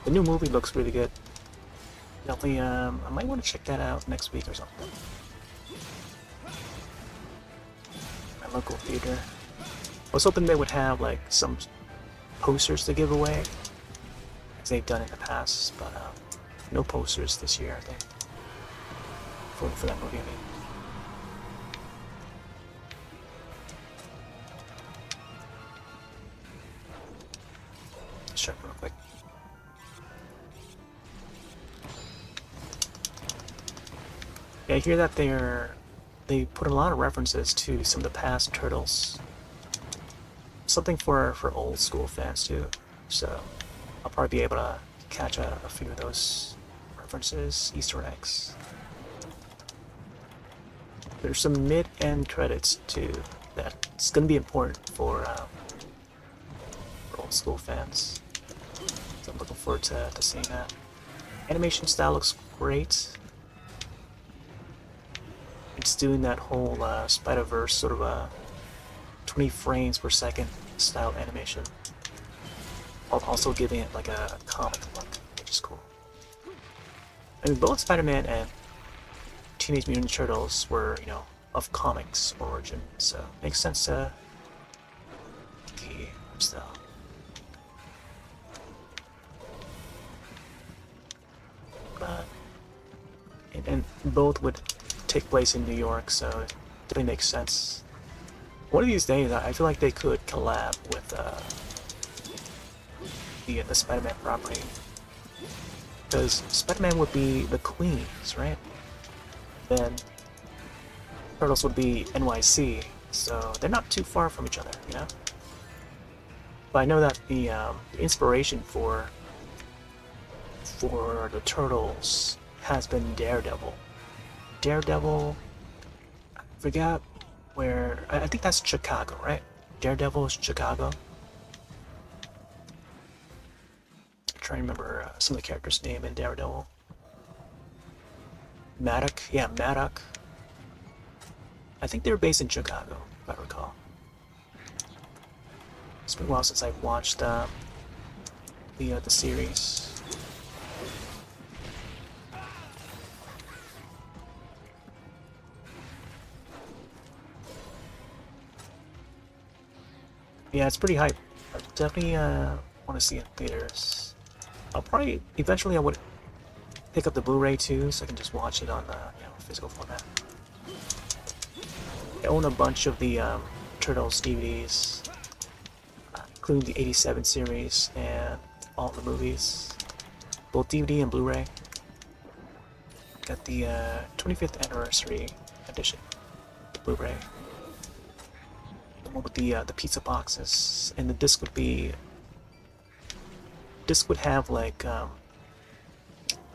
Speaker 1: The new movie looks really good. Definitely, I might want to check that out next week or something. My local theater. I was hoping they would have like some posters to give away, as they've done in the past, but no posters this year, I think. For that movie, I mean. Let's check real quick. Yeah, I hear that they put a lot of references to some of the past Turtles. Something for old school fans too. So I'll probably be able to catch a few of those references, Easter eggs. There's some mid-end credits too that it's gonna be important for old school fans. So I'm looking forward to seeing that. Animation style looks great. It's doing that whole Spider-Verse sort of a 20 frames per second style animation, while also giving it like a comic look, which is cool. I mean, both Spider-Man and Teenage Mutant Ninja Turtles were, you know, of comics origin, so it makes sense to keep style. But and both would take place in New York, so it definitely makes sense. One of these days, I feel like they could collab with the Spider-Man property, because Spider-Man would be the Queens, right? Then Turtles would be NYC, so they're not too far from each other, you know. But I know that the inspiration for the Turtles has been Daredevil. Daredevil, I forgot where, I think that's Chicago, right? Daredevil is Chicago. I'm trying to remember some of the characters' name in Daredevil. Maddock, yeah, Maddock. I think they were based in Chicago, if I recall. It's been a while since I've watched the series. Yeah, it's pretty hype. I definitely want to see it in theaters. I'll probably eventually I would pick up the Blu-ray too, so I can just watch it on physical format. I own a bunch of the Turtles DVDs, including the '87 series and all the movies, both DVD and Blu-ray. Got the 25th anniversary edition, the Blu-ray. With the pizza boxes, and the disc would have like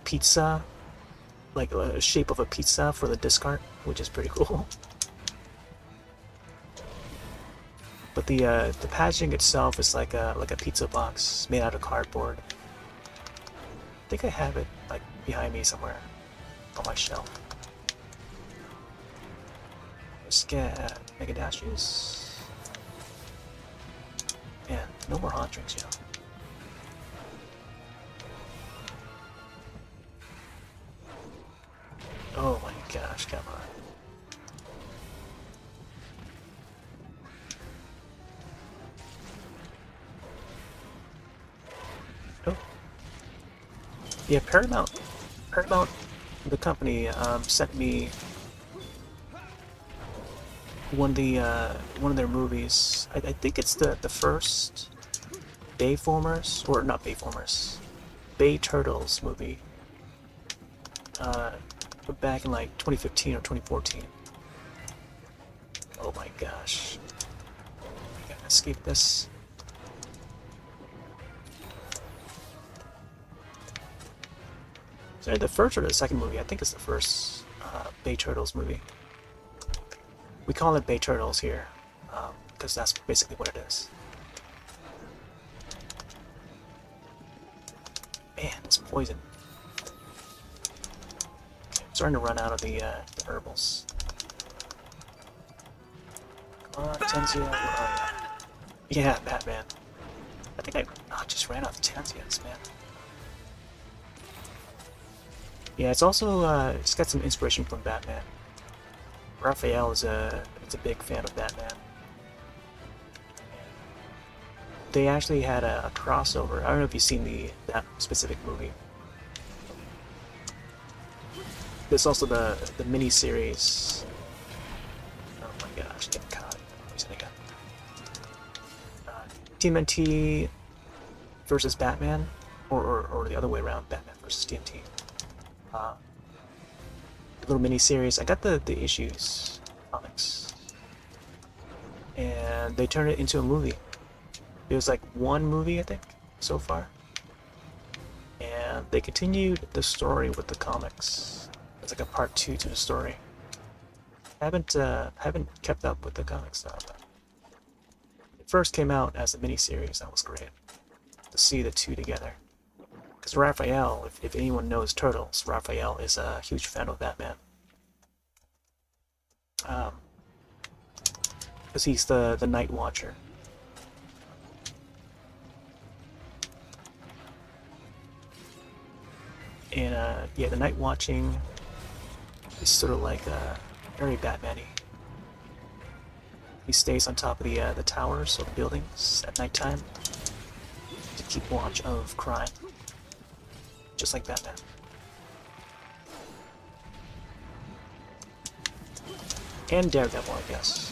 Speaker 1: pizza, like a shape of a pizza for the disc art, which is pretty cool. But the packaging itself is like a pizza box made out of cardboard. I think I have it like behind me somewhere on my shelf. Let's get Mega Dashes. Yeah, no more hot drinks, you know. Oh my gosh, come on. Oh. Yeah, Paramount, the company, sent me one of their movies. I think it's the first Bayformers, or not Bayformers, Bay Turtles movie. Back in like 2015 or 2014. Oh my gosh. I gotta escape this. Sorry, the first or the second movie? I think it's the first Bay Turtles movie. We call it Bay Turtles here, because that's basically what it is. Man, it's poison. Starting to run out of the herbals. Come on, Tenzia. Where are you? Yeah, Batman. I think I just ran out of Tenzias, man. Yeah, it's also it's got some inspiration from Batman. Raphael is a big fan of Batman. They actually had a crossover. I don't know if you've seen that specific movie. There's also the mini-series. Oh my gosh, getting caught. TMNT versus Batman, or the other way around, Batman versus TMT. The little mini-series. I got the issues comics, and they turned it into a movie. It was like one movie, I think, so far, and they continued the story with the comics. It's like a part 2 to the story. I haven't kept up with the comics though. But it first came out as a miniseries. That was great to see the two together. Because Raphael, if anyone knows Turtles, Raphael is a huge fan of Batman. Because he's the Night Watcher. And yeah, the night watching is sort of like very Batman-y. He stays on top of the towers or the buildings at nighttime to keep watch of crime, just like Batman. And Daredevil, I guess.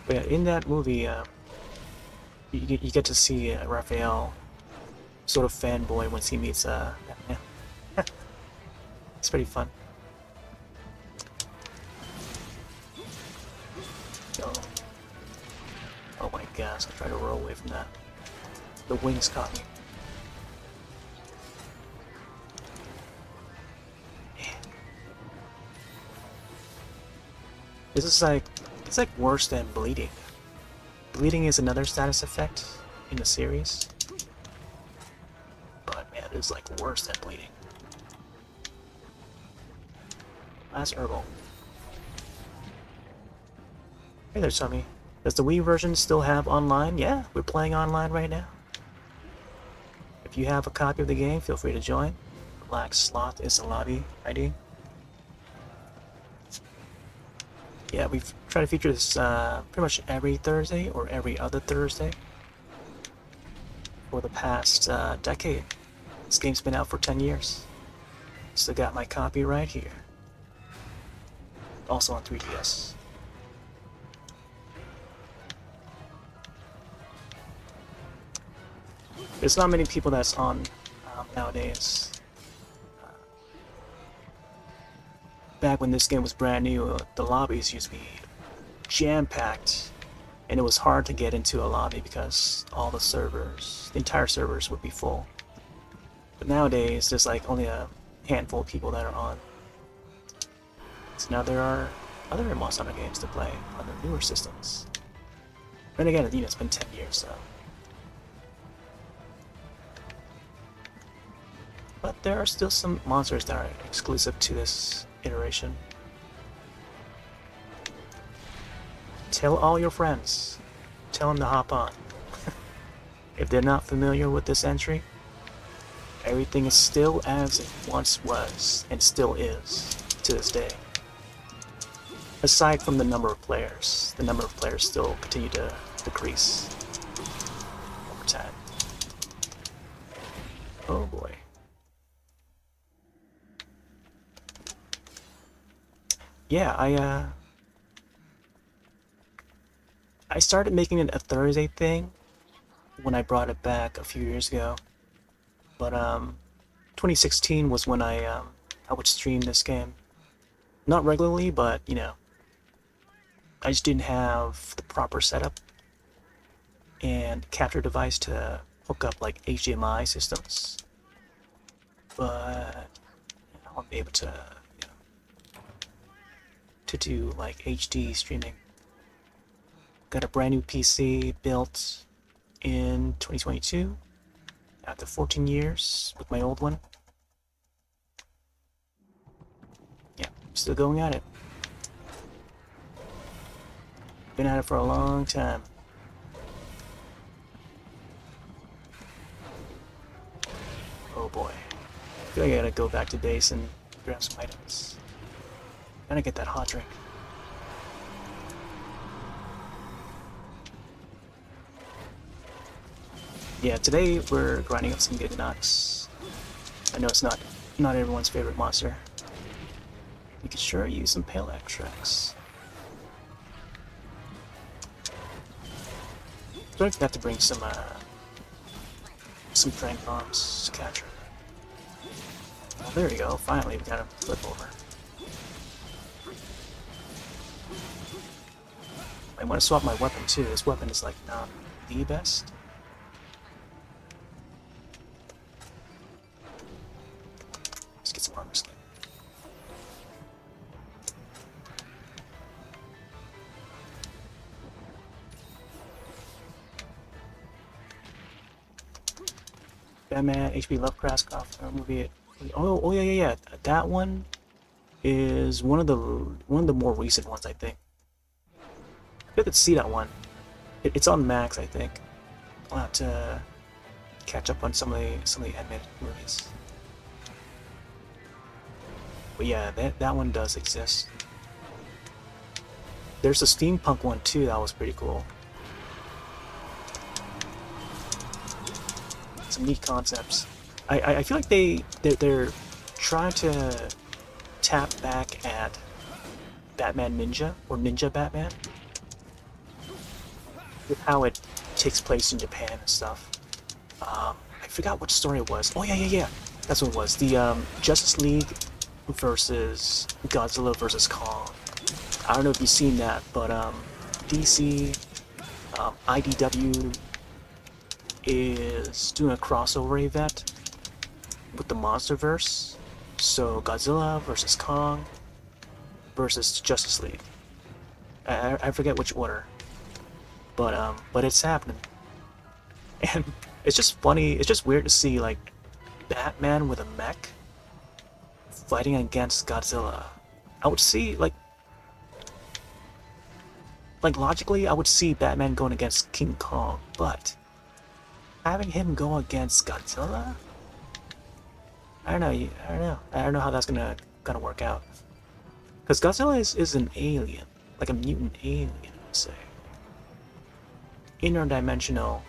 Speaker 1: But yeah, in that movie, you get to see Raphael sort of fanboy once he meets Batman. It's pretty fun. Oh. Oh my gosh, I tried to roll away from that. The wings caught me. Man. This is like, it's like worse than bleeding. Bleeding is another status effect in the series. But man, it's like worse than bleeding. Last herbal. Hey there, Tommy. Does the Wii version still have online? Yeah, we're playing online right now. If you have a copy of the game, feel free to join. Black Sloth is the lobby ID. Yeah, we've tried to feature this pretty much every Thursday or every other Thursday for the past decade. This game's been out for 10 years. Still got my copy right here. Also on 3DS. There's not many people that's on nowadays. Back when this game was brand new, the lobbies used to be jam-packed, and it was hard to get into a lobby because all the servers, the entire servers would be full. But nowadays, there's like only a handful of people that are on. So now there are other Monster Hunter games to play on the newer systems. And again, it's been 10 years, so. But there are still some monsters that are exclusive to this iteration. Tell all your friends. Tell them to hop on. If they're not familiar with this entry, everything is still as it once was, and still is, to this day. Aside from the number of players still continue to decrease over time. Oh boy. Yeah, I started making it a Thursday thing when I brought it back a few years ago. But 2016 was when I would stream this game. Not regularly, but I just didn't have the proper setup and capture device to hook up like HDMI systems. But I'll be able to do like HD streaming. Got a brand new PC built in 2022 after 14 years with my old one. Yeah, still going at it. Been at it for a long time. Oh boy. I feel like I gotta go back to base and grab some items. Gotta get that hot drink. Yeah, today we're grinding up some Giganox. I know it's not everyone's favorite monster. We could sure use some pale extracts. So I have to bring some prank bombs to capture. Well, there we go. Finally, we got him flip over. I want to swap my weapon too. This weapon is like not the best. Let's get some armor skin. Batman, H.P. Lovecraft movie. Oh yeah. That one is one of the more recent ones, I think. I could see that one. It's on Max, I think. I'll have to catch up on some of the animated movies. But yeah, that one does exist. There's a steampunk one too that was pretty cool. Some neat concepts. I feel like they're trying to tap back at Batman Ninja or Ninja Batman, with how it takes place in Japan and stuff. I forgot what story it was. Oh yeah. That's what it was. The Justice League versus Godzilla versus Kong. I don't know if you've seen that, but DC, IDW is doing a crossover event with the MonsterVerse. So Godzilla versus Kong versus Justice League. I forget which order. But it's happening. And it's just funny, it's just weird to see like Batman with a mech fighting against Godzilla. I would see like logically I would see Batman going against King Kong, but having him go against Godzilla? I don't know how that's gonna work out. Because Godzilla is an alien, like a mutant alien, I would say. Interdimensional.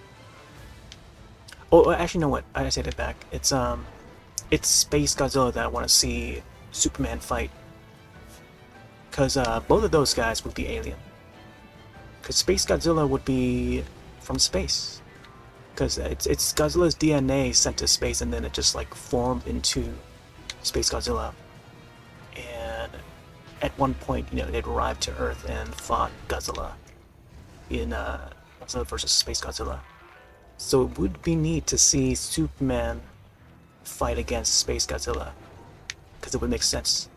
Speaker 1: Oh, actually, you know what? I take it back. It's Space Godzilla that I want to see Superman fight. Because both of those guys would be alien. Because Space Godzilla would be from space. Because it's Godzilla's DNA sent to space, and then it just like formed into Space Godzilla. And at one point, they'd arrived to Earth and fought Godzilla in Godzilla versus Space Godzilla. So it would be neat to see Superman fight against Space Godzilla, because it would make sense.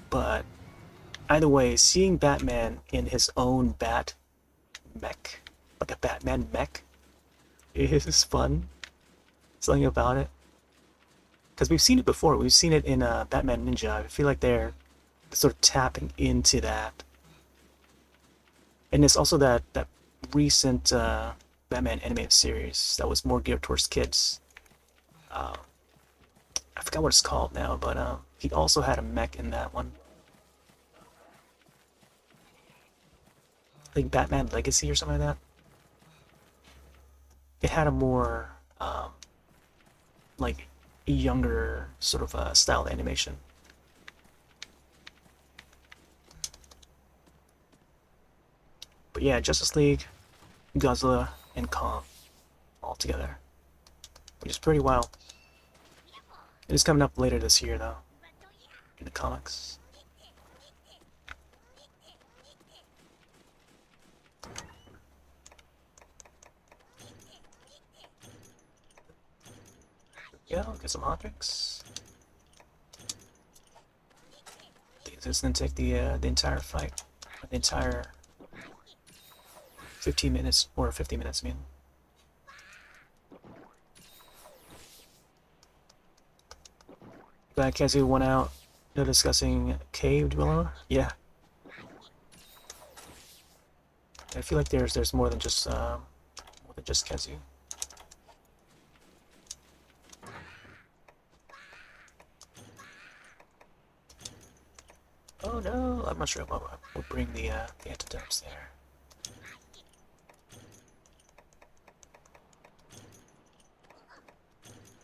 Speaker 1: But either way, seeing Batman in his own bat mech, like a Batman mech, is fun. Something about it. Because we've seen it before. We've seen it in Batman Ninja. I feel like they're sort of tapping into that. And it's also that recent Batman animated series that was more geared towards kids. I forgot what it's called now, but he also had a mech in that one. I think Batman Legacy or something like that. It had a more like a younger sort of style animation. But yeah, Justice League, Godzilla, and Kong all together, which is pretty wild. It is coming up later this year, though, in the comics. Yeah, I'll get some hot drinks. This is gonna take the entire fight, the entire 15 minutes, or 50 minutes, I mean. But Kazu went out, they're discussing Cave Dweller? Yeah. I feel like there's more than just Kazu. Oh no, I'm not sure what we'll bring the antidotes there.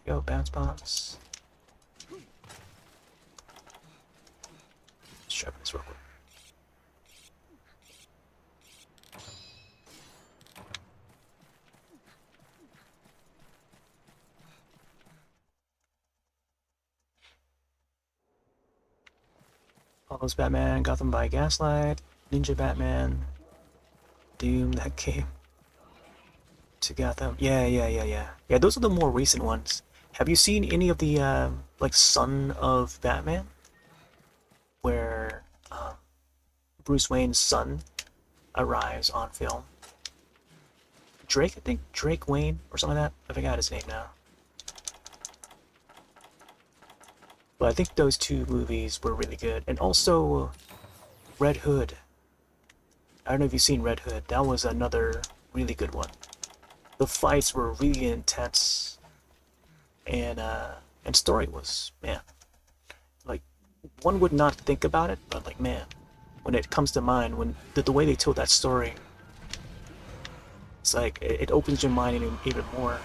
Speaker 1: Yo, bounce bombs. Let's sharpen this real quick. Follows Batman, Gotham by Gaslight, Ninja Batman, Doom, that game. To Gotham. Yeah. Yeah, those are the more recent ones. Have you seen any of the, like, Son of Batman? Where, Bruce Wayne's son arrives on film. Drake, I think? Drake Wayne, or something like that? I forgot his name now. But I think those two movies were really good. And also, Red Hood. I don't know if you've seen Red Hood. That was another really good one. The fights were really intense. And story was, man. Like, one would not think about it, but like, man, when it comes to mind, when the way they told that story, it's like, it opens your mind even more.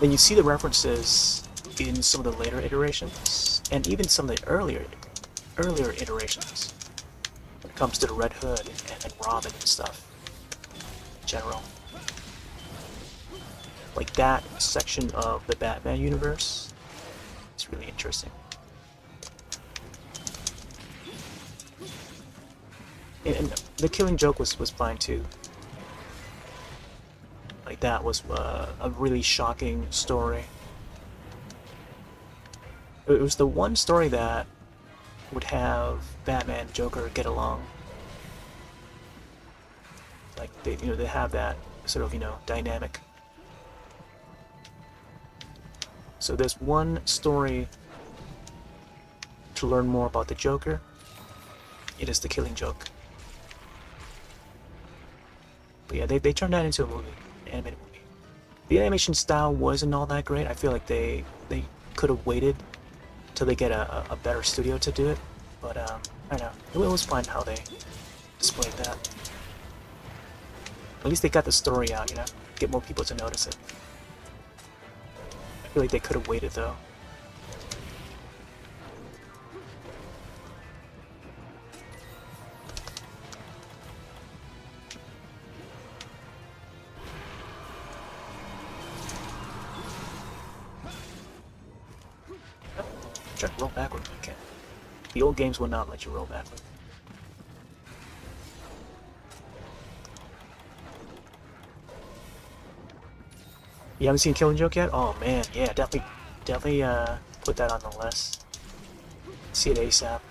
Speaker 1: Then you see the references in some of the later iterations, and even some of the earlier iterations, when it comes to the Red Hood and Robin and stuff in general. Like, that section of the Batman universe is really interesting. And the Killing Joke was fine too. Like, that was a really shocking story. It was the one story that would have Batman and Joker get along. Like, they have that sort of, dynamic. So there's one story to learn more about the Joker. It is the Killing Joke. But yeah, they turned that into a movie, an animated movie. The animation style wasn't all that great. I feel like they could have waited till they get a better studio to do it. But I don't know. It was fine how they displayed that. At least they got the story out, get more people to notice it. I feel like they could have waited though. Try to roll backward if you can. The old games will not let you roll backward. You haven't seen Killing Joke yet? Oh man, yeah, definitely put that on the list. See it ASAP.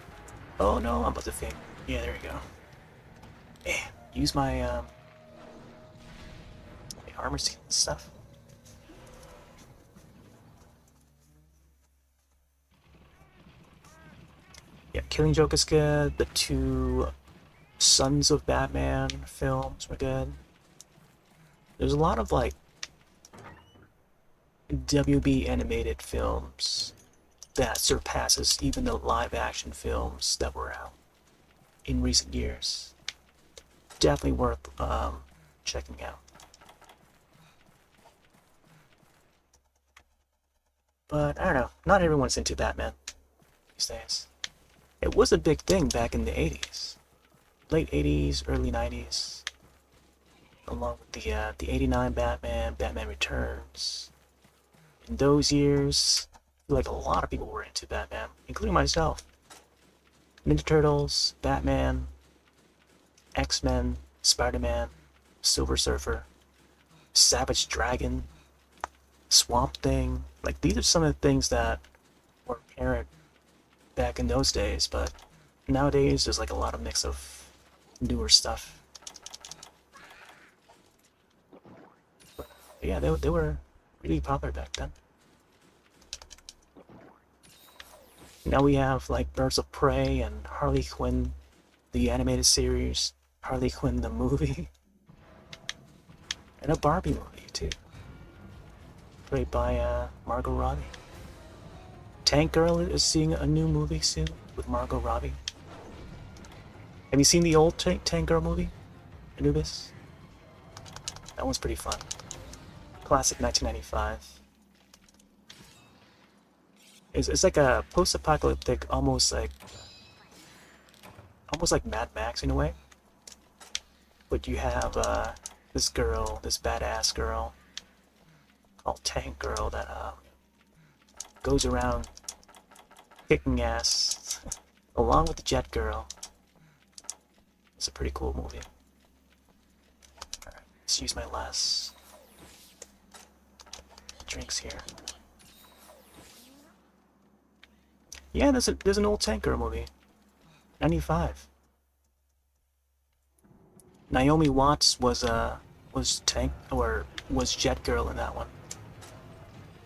Speaker 1: Oh no, I'm about to faint. Yeah, there you go. Use my armor skin and stuff. Yeah, Killing Joke is good. The two Sons of Batman films were good. There's a lot of like WB animated films that surpasses even the live action films that were out in recent years. Definitely worth checking out. But I don't know, not everyone's into Batman these days. It was a big thing back in the 80s. Late 80s, early 90s. Along with the 89 Batman, Batman Returns. In those years, I feel like a lot of people were into Batman, including myself. Ninja Turtles, Batman, X-Men, Spider-Man, Silver Surfer, Savage Dragon, Swamp Thing. Like, these are some of the things that were apparent back in those days, but nowadays there's like a lot of mix of newer stuff. But yeah, they were really popular back then. Now we have like Birds of Prey and Harley Quinn, the animated series, Harley Quinn the movie, and a Barbie movie too, played by Margot Robbie. Tank Girl is seeing a new movie soon with Margot Robbie. Have you seen the old Tank Girl movie, Anubis? That one's pretty fun. Classic 1995. It's like a post-apocalyptic, almost like Mad Max in a way. But you have this girl, this badass girl called Tank Girl that goes around kicking ass along with the Jet Girl. It's a pretty cool movie. Alright, let's use my last drinks here. Yeah, there's an old Tank Girl movie. 95. Naomi Watts was Jet Girl in that one.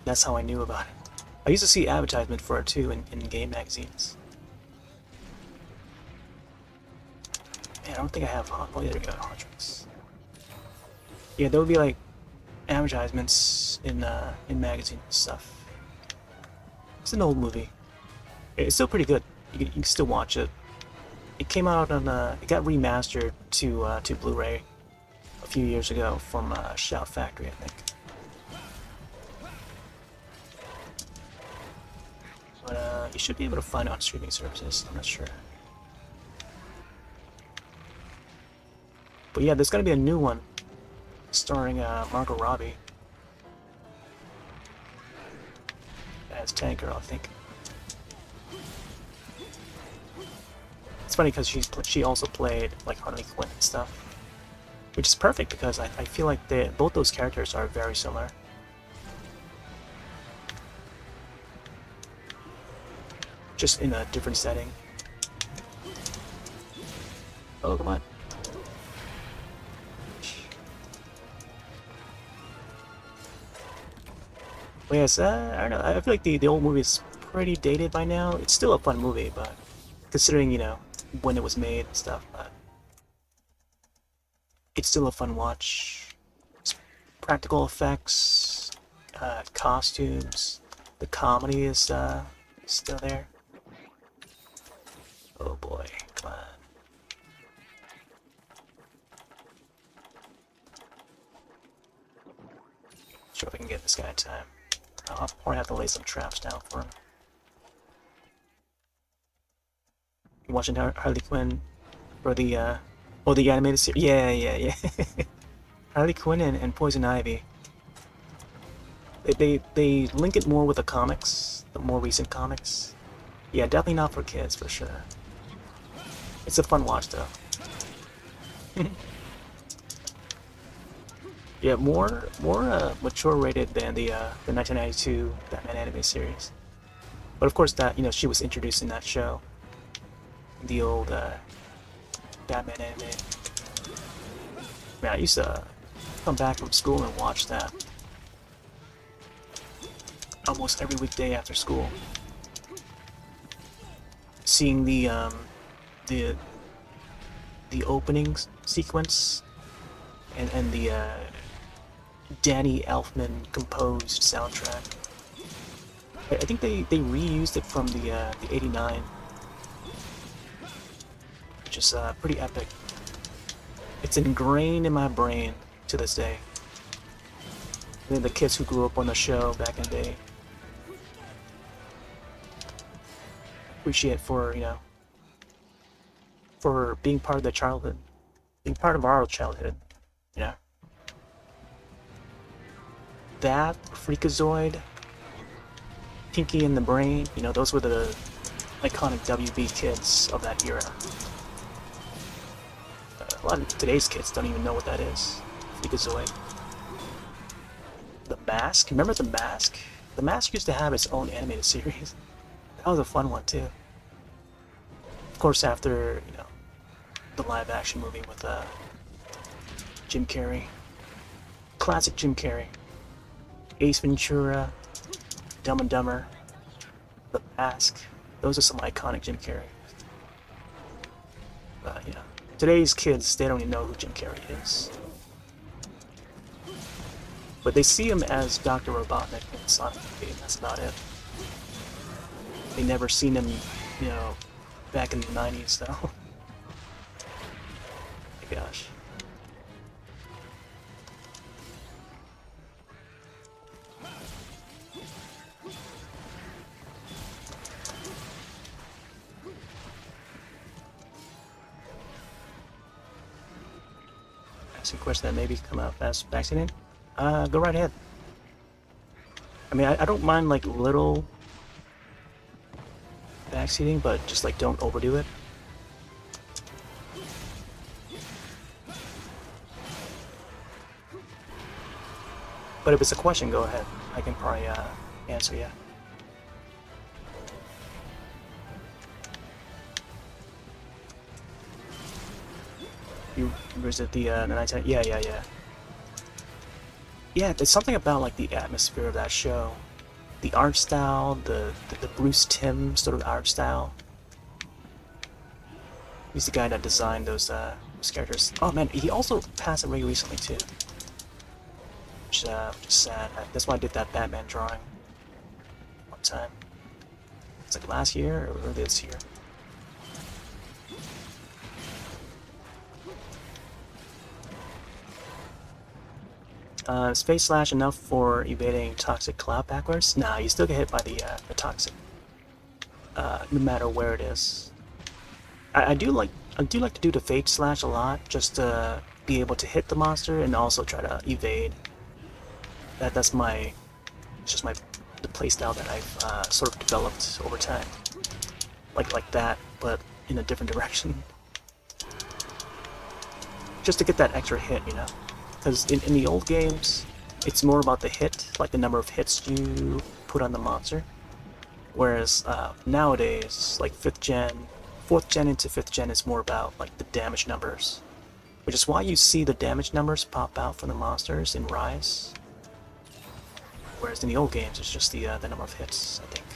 Speaker 1: That's how I knew about it. I used to see advertisement for it too in game magazines. Man, I don't think I have hot. Oh, there we go, hot drinks. Yeah, there would be like advertisements in magazines and stuff. It's an old movie. It's still pretty good. You can still watch it. It came out on it got remastered to Blu-ray a few years ago from Shout Factory, I think. But you should be able to find it on streaming services. I'm not sure. But yeah, there's gonna be a new one starring Margot Robbie as Tank Girl, I think. It's funny because she also played like Harley Quinn and stuff, which is perfect because I feel like both those characters are very similar. Just in a different setting. Oh, come on. But yes, I don't know. I feel like the old movie is pretty dated by now. It's still a fun movie, but considering, you know, when it was made and stuff, but it's still a fun watch. It's practical effects, costumes, the comedy is still there. Oh boy, come on. Sure if I can get this guy in time. I'll probably have to lay some traps down for him. You watching Harley Quinn for the the animated series? Yeah. Harley Quinn and Poison Ivy. They link it more with the comics, the more recent comics. Yeah, definitely not for kids for sure. It's a fun watch though. Yeah, more mature rated than the 1992 Batman anime series. But of course, that she was introduced in that show, the old Batman anime. Man, I used to come back from school and watch that almost every weekday after school. Seeing the the opening sequence and the Danny Elfman composed soundtrack. I think they reused it from the '89, which is pretty epic. It's ingrained in my brain to this day. And then the kids who grew up on the show back in the day appreciate for being part of their childhood, being part of our childhood, you know. That, Freakazoid, Pinky and the Brain, those were the iconic WB kids of that era. A lot of today's kids don't even know what that is. Freakazoid. The Mask? Remember The Mask? The Mask used to have its own animated series. That was a fun one too. Of course, after, the live action movie with Jim Carrey. Classic Jim Carrey. Ace Ventura, Dumb and Dumber, The Mask. Those are some iconic Jim Carrey. But, today's kids, they don't even know who Jim Carrey is. But they see him as Dr. Robotnik in Sonic the Hedgehog, that's about it. They never seen him, back in the 90s, though. My gosh. Ask a question that maybe come out fast vaccinated. Go right ahead. I mean, I don't mind like little vaccinating, but just like don't overdo it. But if it's a question, go ahead. I can probably answer you. You visit the 19... Yeah. Yeah, there's something about like the atmosphere of that show. The art style, the Bruce Timm sort of art style. He's the guy that designed those characters. Oh man, he also passed away recently too. Which is sad. That's why I did that Batman drawing one time. It's like last year or earlier this year. Space slash enough for evading toxic cloud backwards? Nah, you still get hit by the toxic, no matter where it is. I do like to do the fade slash a lot, just to be able to hit the monster and also try to evade. That's just the playstyle that I've sort of developed over time, like that, but in a different direction, just to get that extra hit, Because in the old games, it's more about the hit, like the number of hits you put on the monster. Whereas nowadays, like 4th gen into 5th gen is more about like the damage numbers. Which is why you see the damage numbers pop out from the monsters in Rise. Whereas in the old games, it's just the number of hits, I think.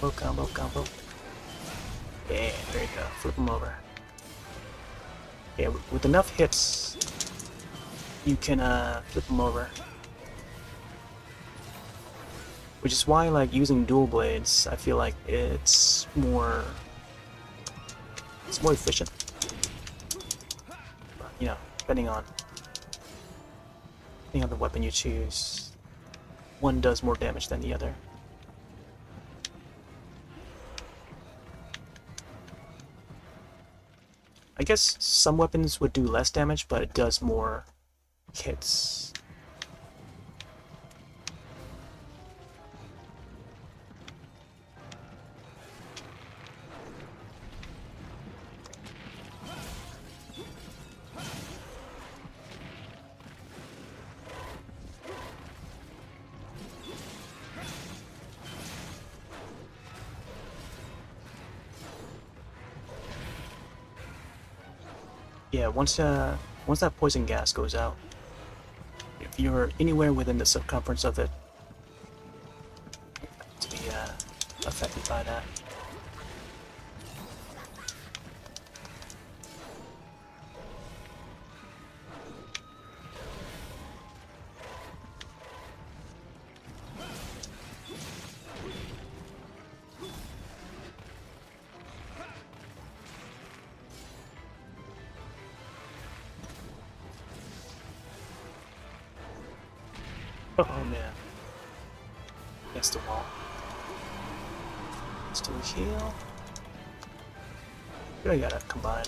Speaker 1: Oh, combo. Yeah, there you go. Flip them over. Yeah, with enough hits, you can flip them over. Which is why, like, using dual blades, I feel like it's more efficient. But, depending on the weapon you choose, one does more damage than the other. I guess some weapons would do less damage, but it does more hits. Yeah, once that poison gas goes out, if you're anywhere within the circumference of it, to be affected by that. Oh man. Against the wall. Let's do a heal. I gotta combine.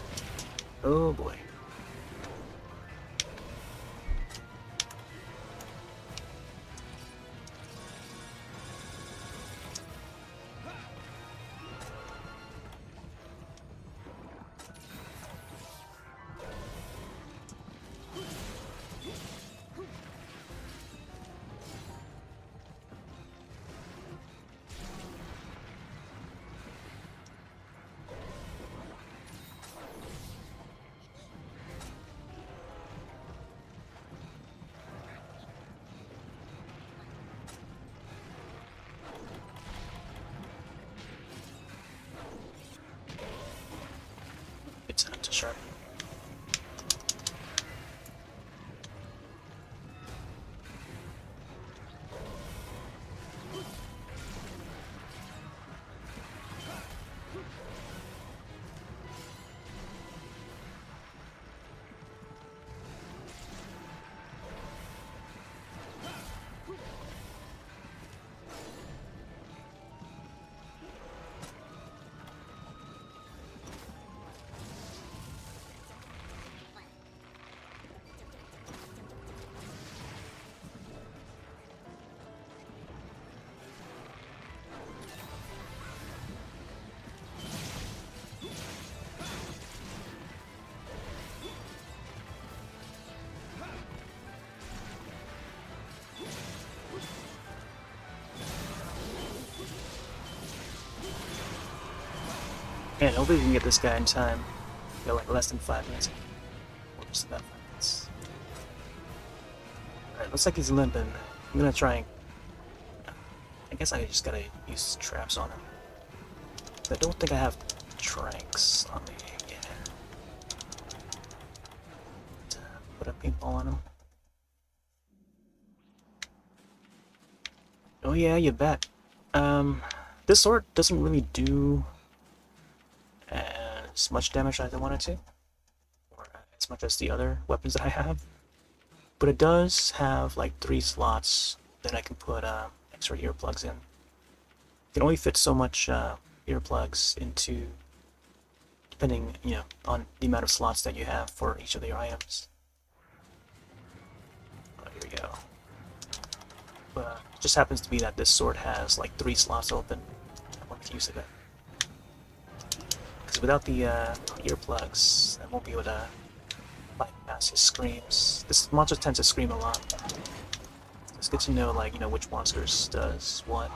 Speaker 1: Oh boy. It's time to sharpen. Man, hopefully we can get this guy in time. We got like less than 5 minutes. Or just about 5 minutes. Alright, looks like he's limping. I'm gonna try and... I guess I just gotta use traps on him. I don't think I have tranks on me yet. Put a paintball on him. Oh yeah, you bet. This sword doesn't really do as much damage as I wanted to, or as much as the other weapons that I have. But it does have like 3 slots that I can put extra earplugs in. You can only fit so much earplugs into, depending, you know, on the amount of slots that you have for each of your items. Oh, here we go. But it just happens to be that this sword has like 3 slots open. I want to use it. Because without the earplugs, I won't be able to bypass his screams. This monster tends to scream a lot. So it's good to know, like, you know, which monsters does what,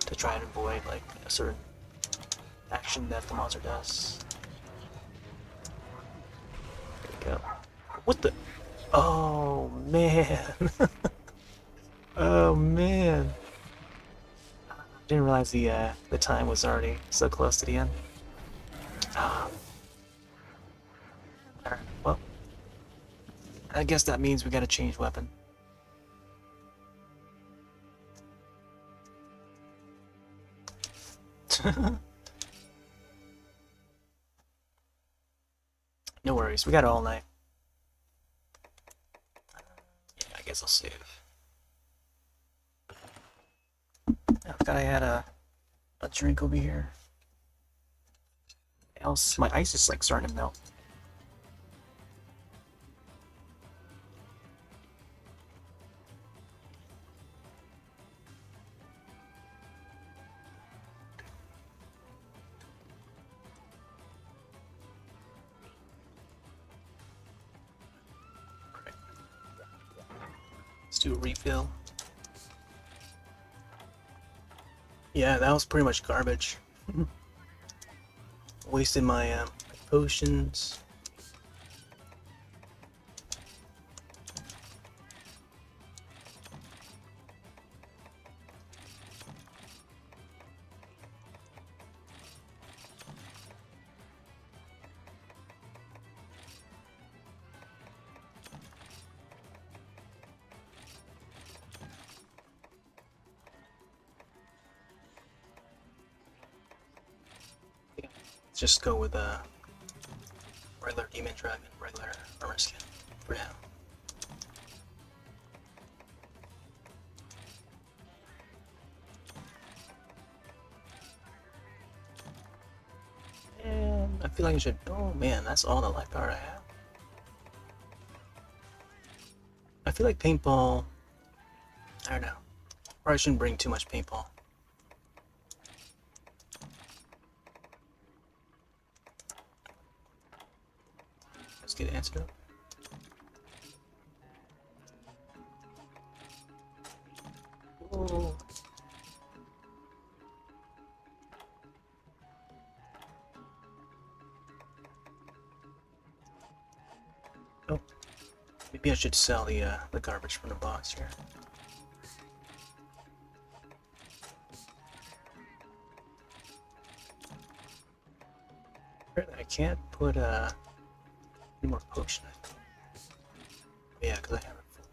Speaker 1: to try and avoid like a certain action that the monster does. There we go. What the? Oh man! Oh man! I didn't realize the time was already so close to the end. Ah. Alright, well, I guess that means we gotta change weapon. No worries, we got all night. Yeah, I guess I'll save. I forgot I had a drink over here. Else, my ice is like starting to melt. Let's do a refill. Yeah, that was pretty much garbage. Wasted my potions. just go with a regular demon dragon, regular armor skin for now. And I feel like I should. Oh man, that's all the life power I have. I feel like paintball. I don't know. Or I shouldn't bring too much paintball. Let's get antidote. Whoa. Oh, maybe I should sell the garbage from the box here. I can't put any more potion. Yeah, because I have it full.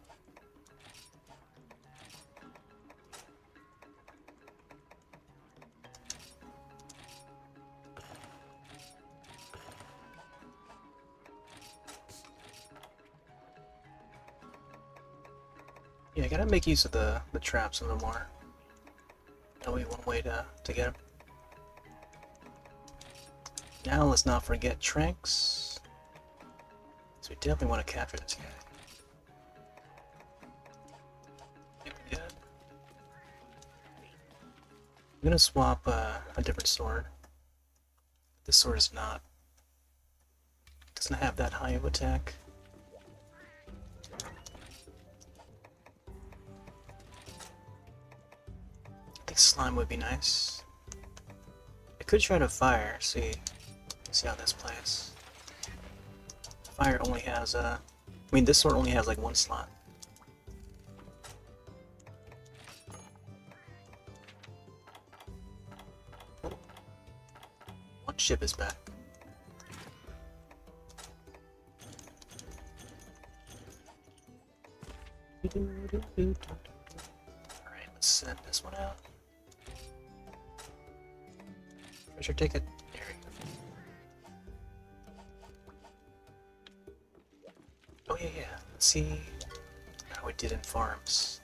Speaker 1: Yeah, I gotta make use of the traps a little more. That'll be one way to get them. Now let's not forget Tranks. So we definitely want to capture this guy. Yeah, we did. I'm gonna swap a different sword. This sword is not doesn't have that high of attack. I think slime would be nice. I could try to fire, see how this plays. Fire only has I mean this sword only has like one slot. One ship is back. Alright, let's send this one out. Treasure ticket. There we go. Oh yeah, yeah. Let's see how it did in farms.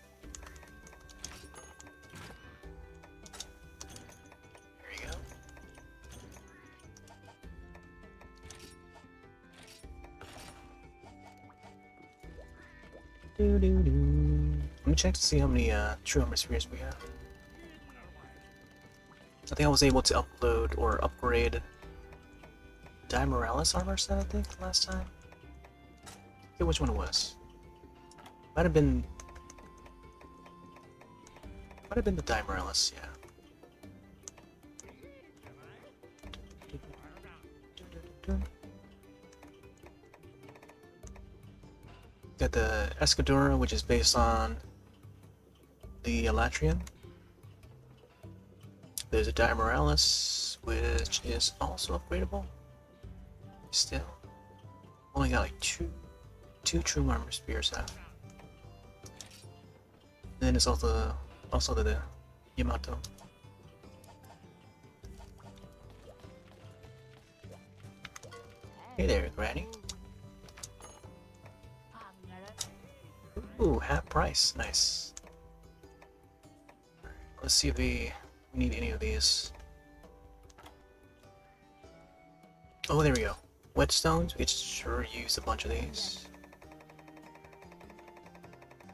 Speaker 1: There you go. Let me check to see how many true armor spheres we have. I think I was able to upload or upgrade Di Morales armor set, I think, last time. I forget which one it was. Might have been the Di Morales, yeah. Got the Escadora, which is based on the Elatrian. There's a Di Morales, which is also upgradable. Still, only got like two true armor spears left. Then there's also the Yamato. Hey there, Granny. Ooh, half price, nice. Let's see if we need any of these. Oh, there we go. Whetstones, we could sure use a bunch of these.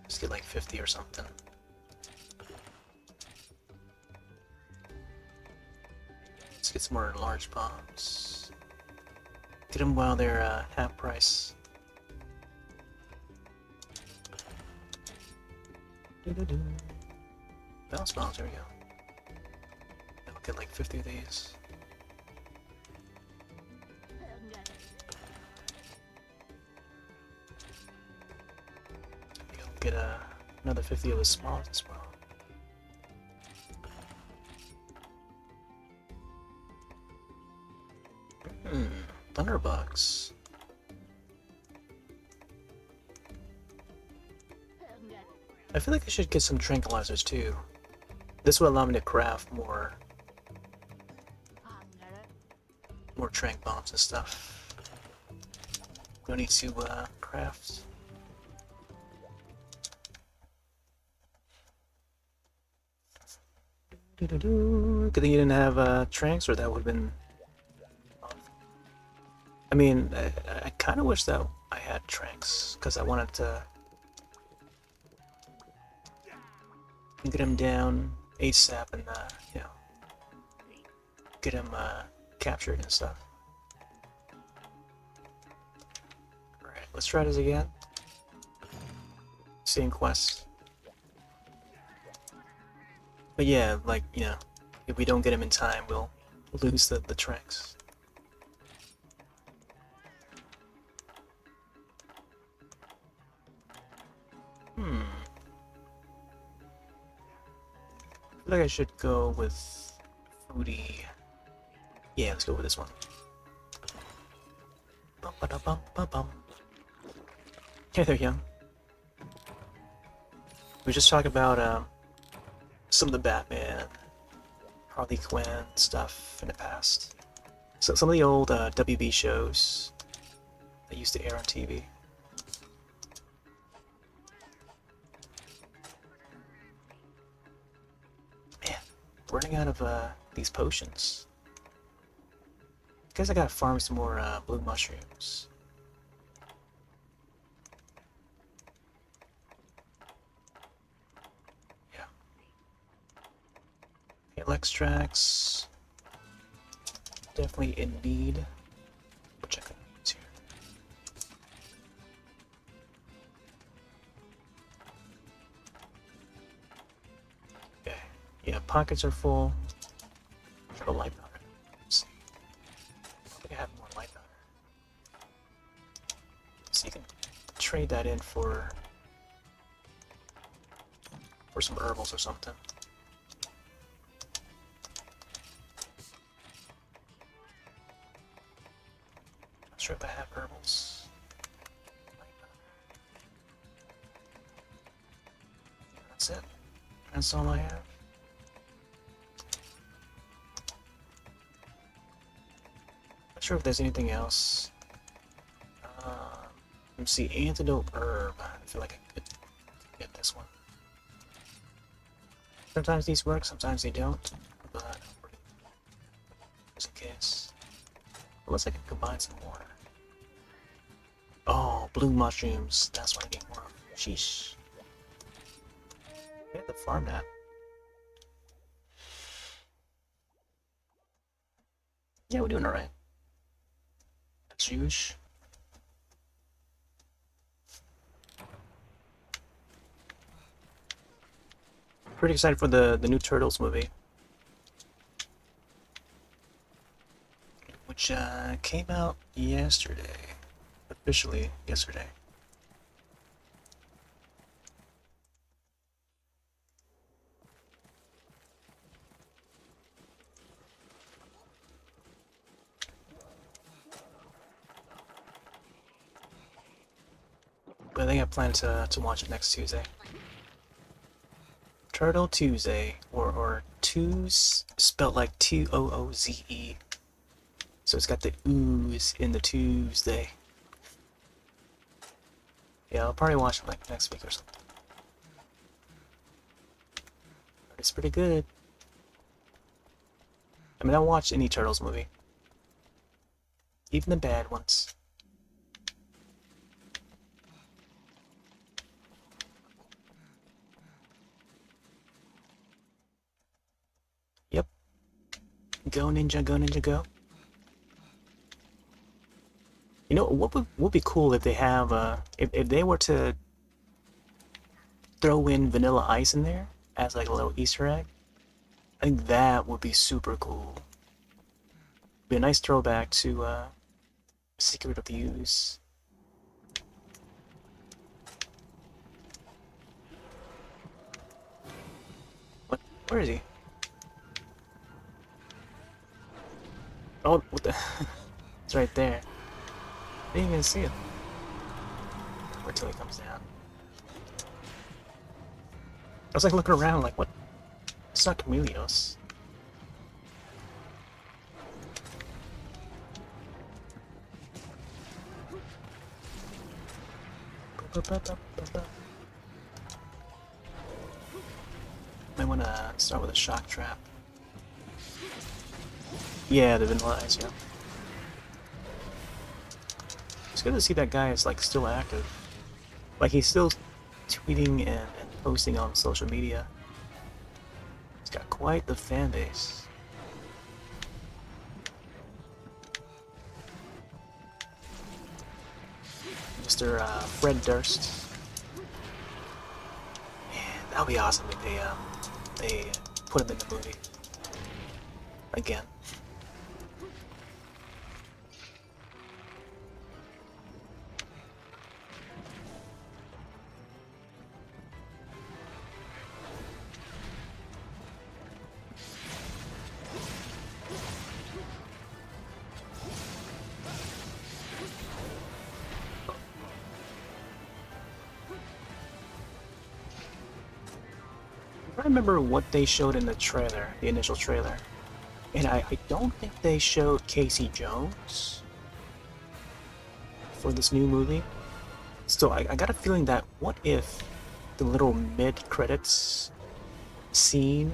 Speaker 1: Let's get like 50 or something. Let's get some more large bombs. Get them while they're half price. Bounce bombs, there we go. I'll get like 50 of these. Get another 50 of the smalls as well. Thunderbugs. I feel like I should get some tranquilizers too. This will allow me to craft more more trank bombs and stuff. No need to craft. Good thing you didn't have tranks, or that would have been. I mean, I kind of wish that I had tranks because I wanted to get him down ASAP and you know, get him captured and stuff. All right, let's try this again. Same quest. But yeah, like, you know, if we don't get him in time, we'll lose the tranks. I feel like I should go with Foodie. Yeah, let's go with this one. Bum, ba, bum, ba, bum. Hey there, young. We just talked about some of the Batman, Harley Quinn stuff in the past. So some of the old WB shows that used to air on TV. Man, running out of these potions. Guess I gotta farm some more blue mushrooms. Yeah. Hail extracts. Definitely in need. We'll check it here. Okay. Yeah, pockets are full. Try to light powder. Let's see. I think I have more light powder. So you can trade that in for some herbals or something. Not sure if I have herbals. That's it. That's all I have. Not sure if there's anything else. Let's see, antidote herb. I feel like I could get this one. Sometimes these work, sometimes they don't, but just in case. Unless I can combine some more. Oh, blue mushrooms. That's what I need more of. Sheesh. I have to farm that. Yeah, we're doing alright. That's huge. Pretty excited for the new Turtles movie, which came out yesterday, officially yesterday. But I think I plan to watch it next Tuesday. Turtle Tuesday, or twos spelled like Tooze. So it's got the ooze in the Tuesday. Yeah, I'll probably watch it like next week or something. But it's pretty good. I mean, I'll watch any Turtles movie. Even the bad ones. Yep. Go ninja, go ninja, go. You know, what would be cool if they have if they were to throw in Vanilla Ice in there as like a little Easter egg. I think that would be super cool. Be a nice throwback to Secret of the Ooze. What? Where is he? Oh, what the? It's right there. I didn't even see it. Wait till he comes down. I was like looking around, like, what? It's not Chameleos. Might want to start with a shock trap. Yeah, the vanilla ice, yeah. It's good to see that guy is like still active. Like he's still tweeting and posting on social media. He's got quite the fan base. Mr. Fred Durst. Man, that would be awesome if they put him in the movie again. I remember what they showed in the trailer, the initial trailer, and I don't think they showed Casey Jones for this new movie. So I got a feeling that what if the little mid-credits scene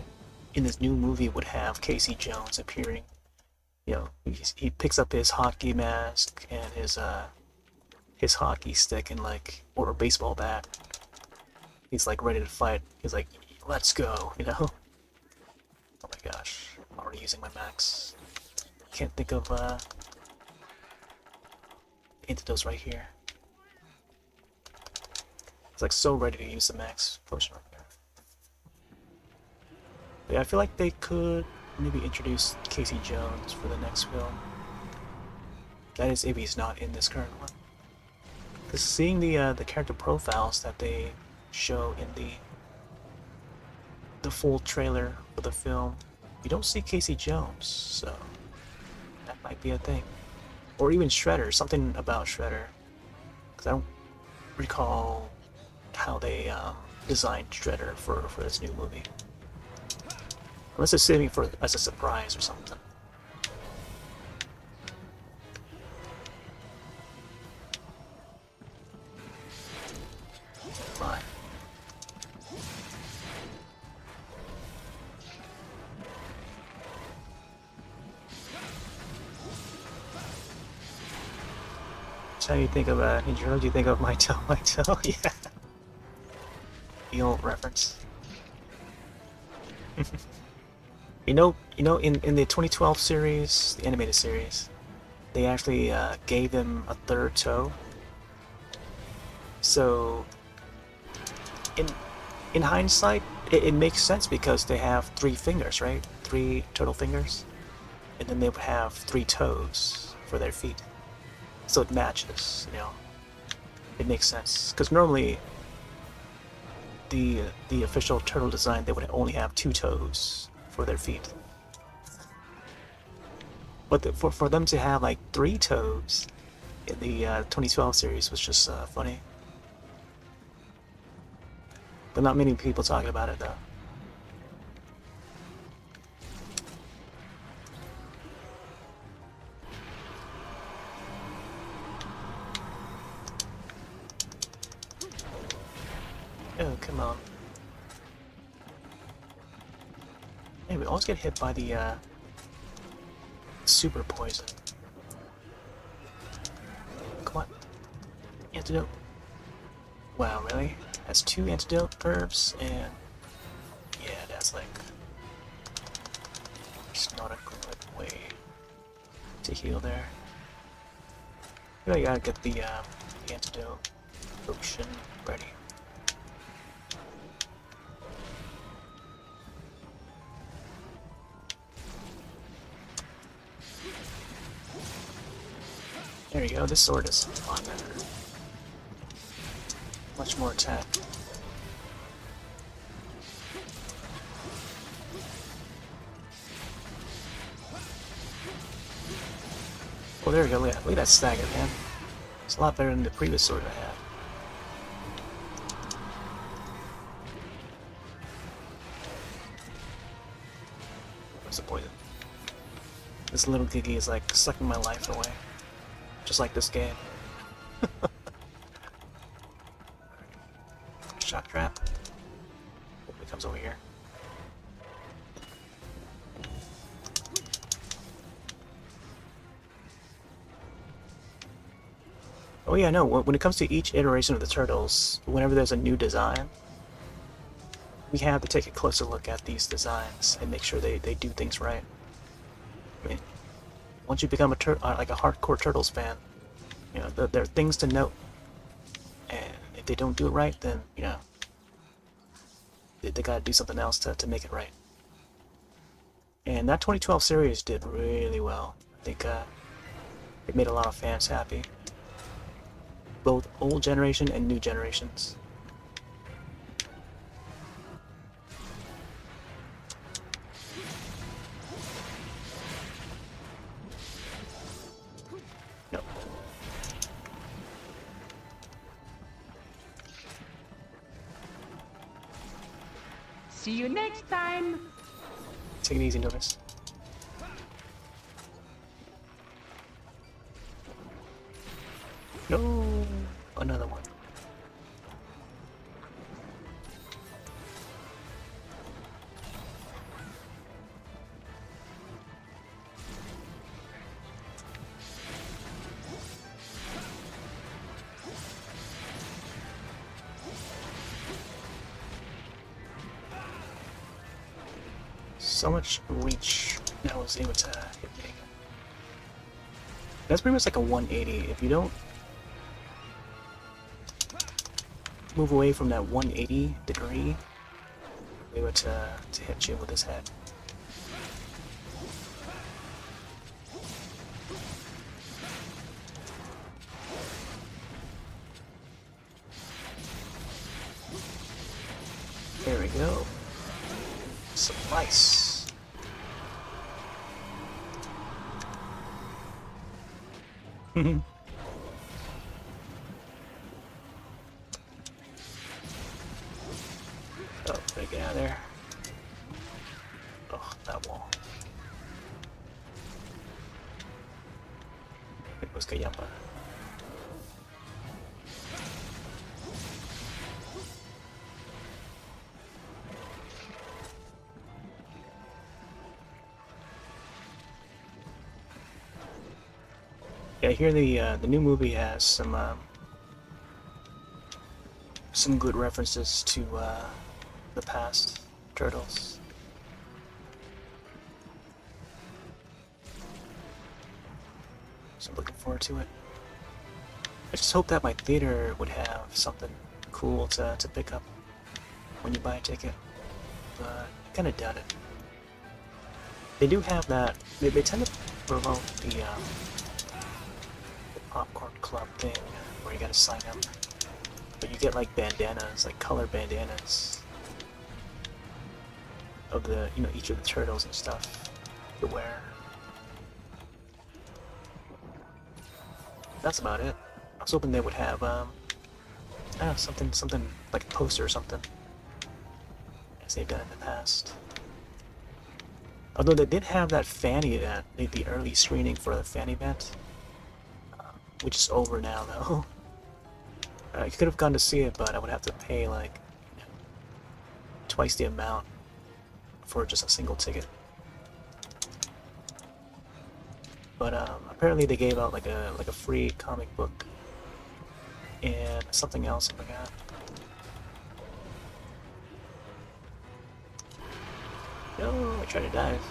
Speaker 1: in this new movie would have Casey Jones appearing. You know, he picks up his hockey mask and his hockey stick and like, or a baseball bat. He's like ready to fight. He's like, let's go, you know? Oh my gosh, I'm already using my max. Can't think of antidotes right here. It's like so ready to use the max potion right there. But yeah, I feel like they could maybe introduce Casey Jones for the next film. That is if he's not in this current one. Because seeing the character profiles that they show in the full trailer for the film, you don't see Casey Jones, so that might be a thing. Or even Shredder, something about Shredder. Because I don't recall how they designed Shredder for this new movie. Unless it's saving for as a surprise or something. Fine. How do you think of Indra? What do you think of my toe? My toe? Yeah. The old reference. You know, in the 2012 series, the animated series, they actually gave him a third toe. So, in hindsight, it makes sense because they have 3 fingers, right? 3 total fingers, and then they would have 3 toes for their feet. So it matches, you know. It makes sense because normally the official turtle design, they would only have 2 toes for their feet. But for them to have like 3 toes in the 2012 series was just funny. But not many people talking about it though. Oh, come on. Hey, we always get hit by the super poison. Come on. Antidote. Wow, really? That's 2 antidote herbs, and yeah, that's like, it's not a good way to heal there. You know, you gotta get the antidote potion ready. There you go, this sword is a lot better. Much more attack. Oh, there we go, look at that stagger, man. It's a lot better than the previous sword I had. What's the poison? This little Giggy is like sucking my life away. Just like this game. shock trap. Hopefully it comes over here. Oh yeah, no, when it comes to each iteration of the turtles, whenever there's a new design, we have to take a closer look at these designs and make sure they do things right. I mean, once you become like a hardcore Turtles fan, you know, there are things to note. And if they don't do it right, then, you know, they gotta do something else to make it right. And that 2012 series did really well. I think it made a lot of fans happy. Both old generation and new generations. Nope.
Speaker 2: See you next time.
Speaker 1: Take it easy, Notice. No, another one. So much reach that I was able to hit me. That's pretty much like a 180. If you don't move away from that 180 degree, we were to hit you with his head. There we go. Slice. Oh, gotta get out of there. Oh, that wall. It was Kayamba. Yeah, I hear the new movie has some good references to the past Turtles. So I'm looking forward to it. I just hope that my theater would have something cool to pick up when you buy a ticket, but I kind of doubt it. They do have that. They tend to promote the popcorn club thing where you gotta sign up, but you get like bandanas, like color bandanas of the, you know, each of the turtles and stuff to wear. That's about it. I was hoping they would have I don't know, something like a poster or something, as they've done in the past. Although they did have that fan event, the early screening for the fan event, which is over now though. I could have gone to see it, but I would have to pay like, you know, twice the amount for just a single ticket. But apparently they gave out like a free comic book and something else I forgot. No, I tried to dive.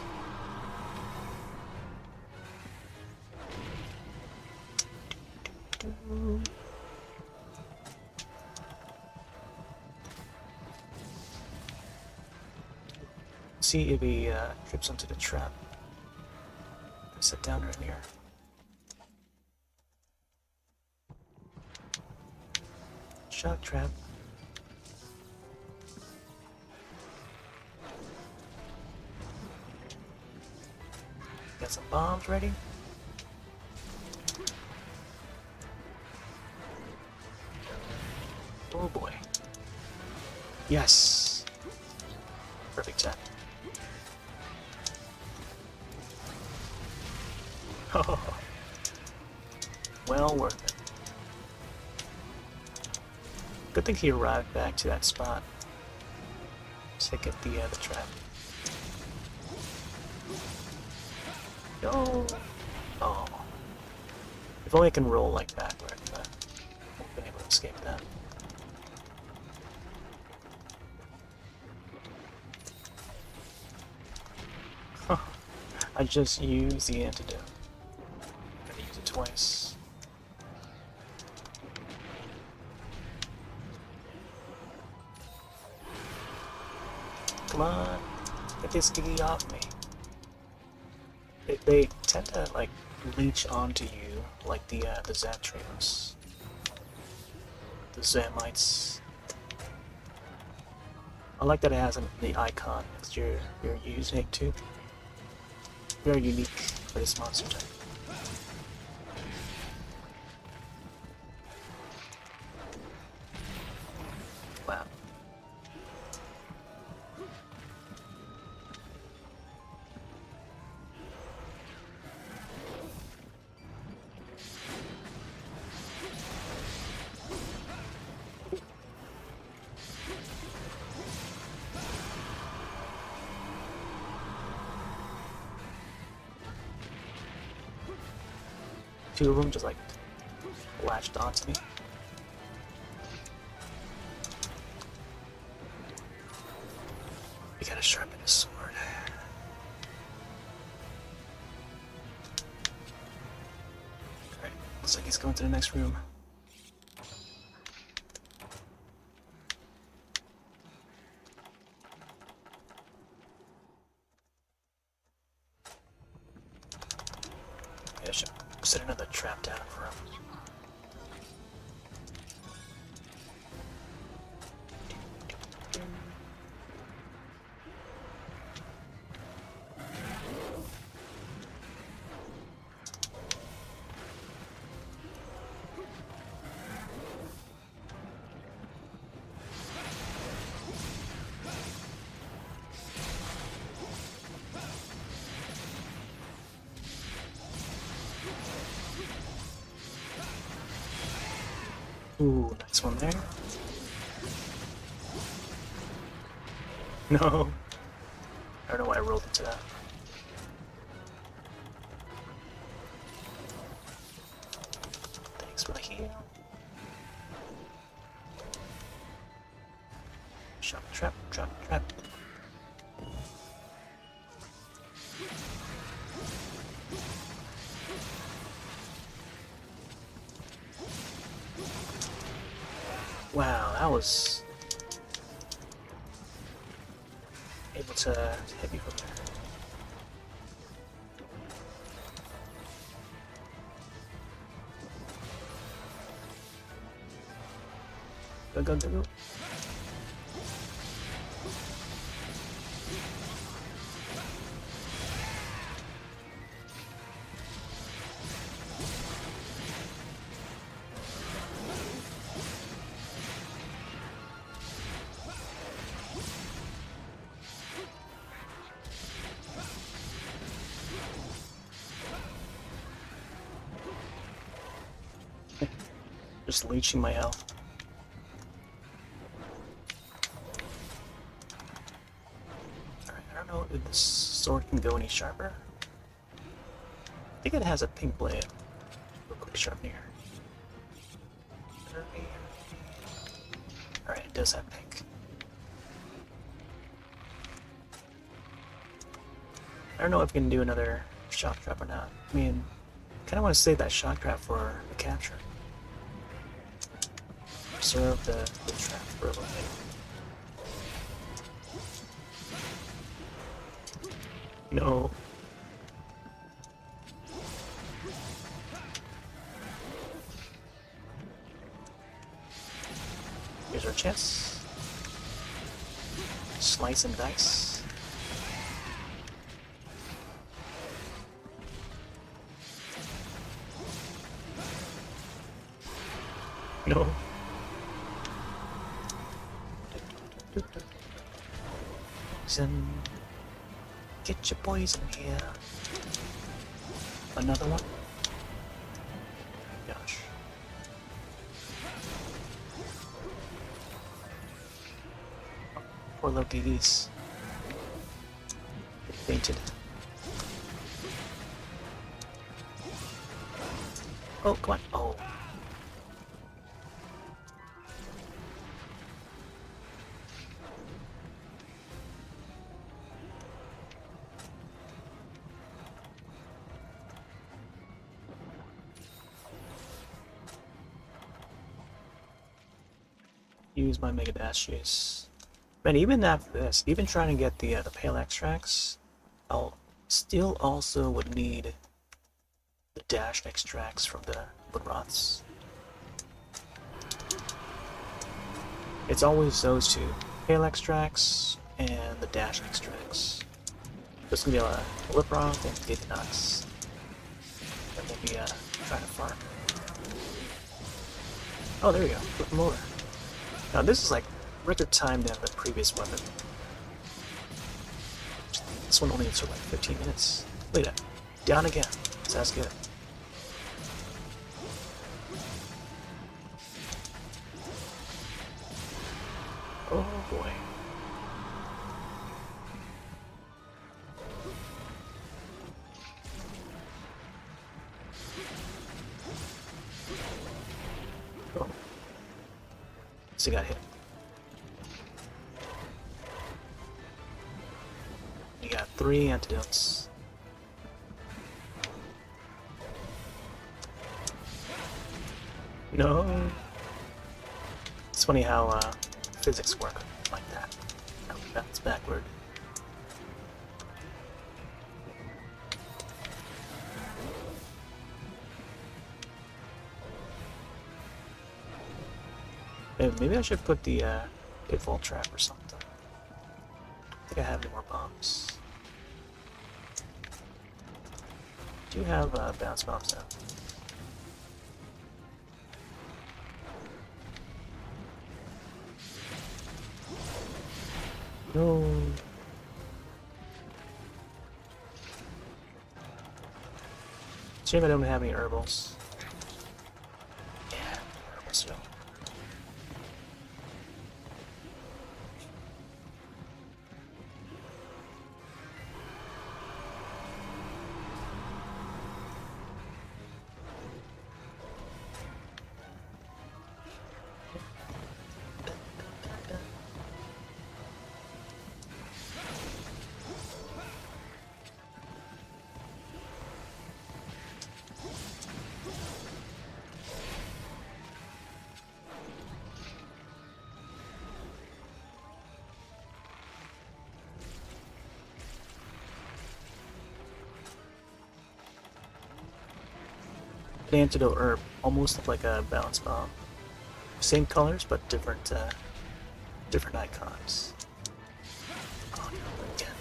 Speaker 1: See if he trips onto the trap. Sit down right here. Shock trap. Got some bombs ready. Oh boy. Yes. Perfect time. Oh, well worth it. Good thing he arrived back to that spot to get the trap. No! Oh. If only I can roll like backward, but I won't be able to escape that. Huh. I just used the antidote. Gotta use it twice. Come on, get this diggy off me. They tend to like leech onto you like the Zaptrios, the Zamites. I like that it has the icon next to your using too. Very unique for this monster type. Wow. Two of them just like latched onto me. We gotta sharpen his sword. Alright, looks like he's going to the next room. Yeah, I should set another trap down for him. Ooh, nice one there. No. I don't know why I rolled into that. Thanks for the heal. Trap, trap, trap, trap. Wow, that was able to hit me from there. Go, go, go, go. Just leeching my health. Alright, I don't know if this sword can go any sharper. I think it has a pink blade. Real quick sharpen here. Alright, it does have pink. I don't know if we can do another shock trap or not. I mean, kinda wanna save that shock trap for the capture. Preserve the trap for a little bit. No. Here's our chest. Slice and dice. No. Poison. Get your poison here. Another one? Gosh. Poor little geese. They fainted. Oh, come on. Oh. Use my Mega Dash use. Man, even after this, even trying to get the pale extracts, I'll still also would need the dash extracts from the Woodroths. It's always those two, pale extracts and the dash extracts. There's gonna be a Woodroth and Giganuts. And we'll be trying to farm. Oh, there we go. Flip them over. Now this is like record time than the previous weapon. This one only took like 15 minutes. Look at that. Down again. Sounds good. Oh boy. Oh. So got hit. You got 3 antidotes. No. It's funny how physics work like that. That's backward. Hey, maybe I should put the pitfall trap or something. I think I have any more bombs. Do you have bounce bombs now? No. Shame I don't have any herbals. Yeah, herbals though. The antidote herb almost looked like a balance bomb. Same colors, but different different icons. Oh no, again.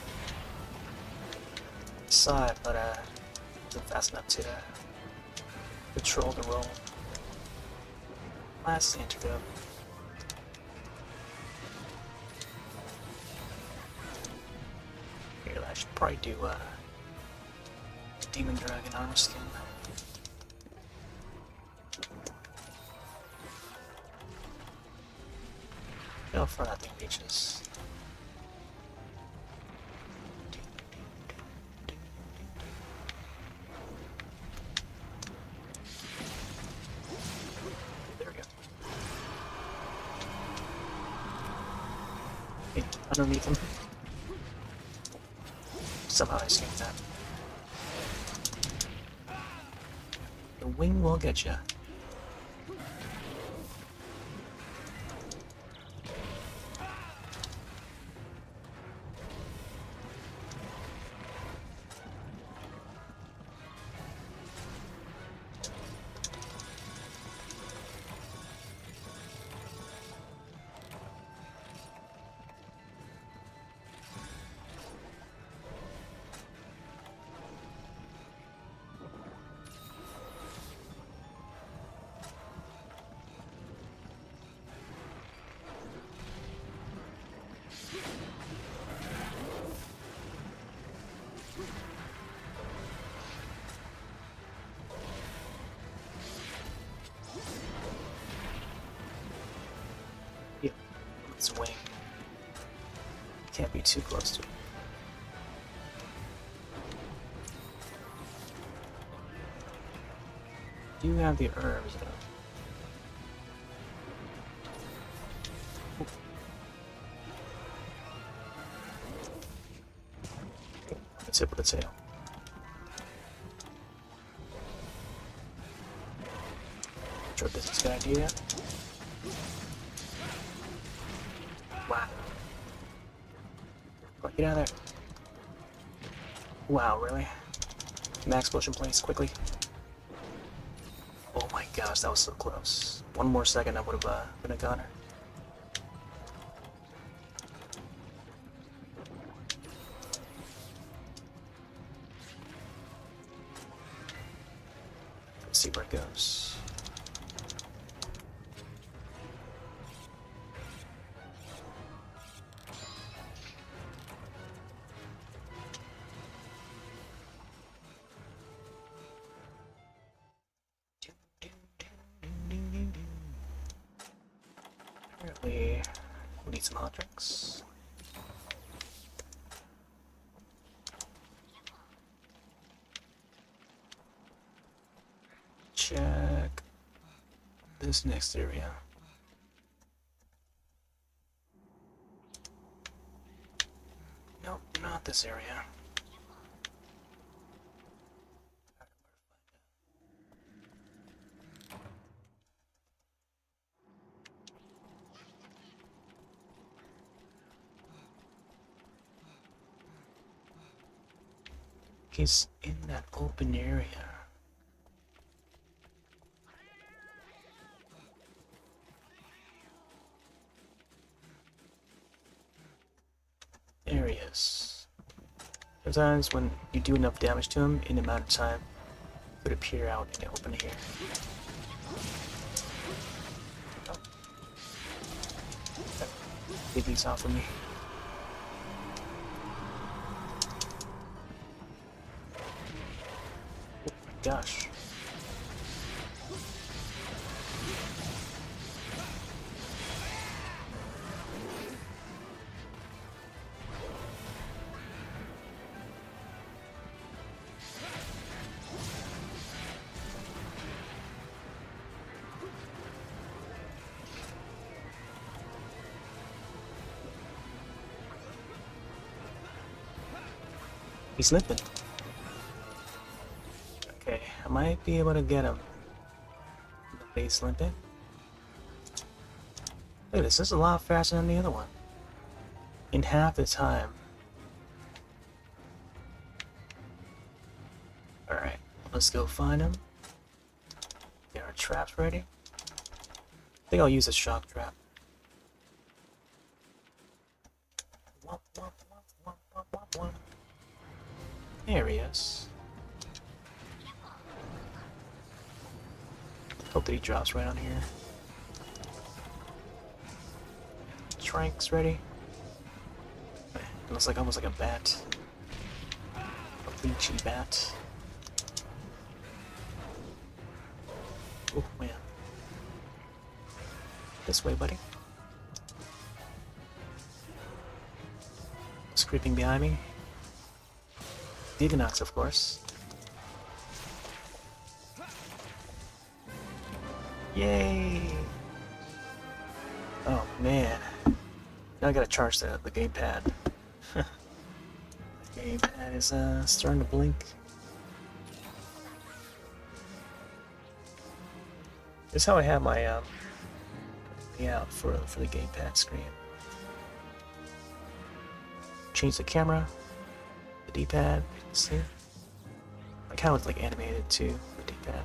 Speaker 1: Saw it, but wasn't fast enough to control the roll. Last antidote. Here, I should probably do Demon Dragon armor skin. How far that thing reaches. There we go. Okay, underneath him. Somehow I escaped that. The wing will get ya. Yep, it's wing. can't be too close to it. Do have the herbs though. Tip of the tail. Sure, this is a good idea. Wow. Get out of there. Wow, really? Max potion place, quickly. Oh my gosh, that was so close. One more second, I would have been a goner. Let's see where it goes. Apparently, we need some hot drinks. Check this next area. Nope, not this area. He's in that open area. There he is. Sometimes when you do enough damage to him in a amount of time, it would appear out in the open here. Oh. Get these off of me. Gosh. He's limping. Okay, I might be able to get him. But he's limping. Look at this, this is a lot faster than the other one. In half the time. Alright, let's go find him. Get our traps ready. I think I'll use a shock trap. Womp, womp, womp, womp, womp, womp, womp. There he is. Hope that he drops right on here. Tranks ready. It looks like almost like a bat. A lychee bat. Oh man. This way, buddy. It's creeping behind me. Diganox, of course. Yay! Oh man. Now I gotta charge the gamepad. The gamepad is starting to blink. This is how I have my layout for the gamepad screen. Change the camera, the D-pad, you can see. Like how it's like animated too, the D-pad.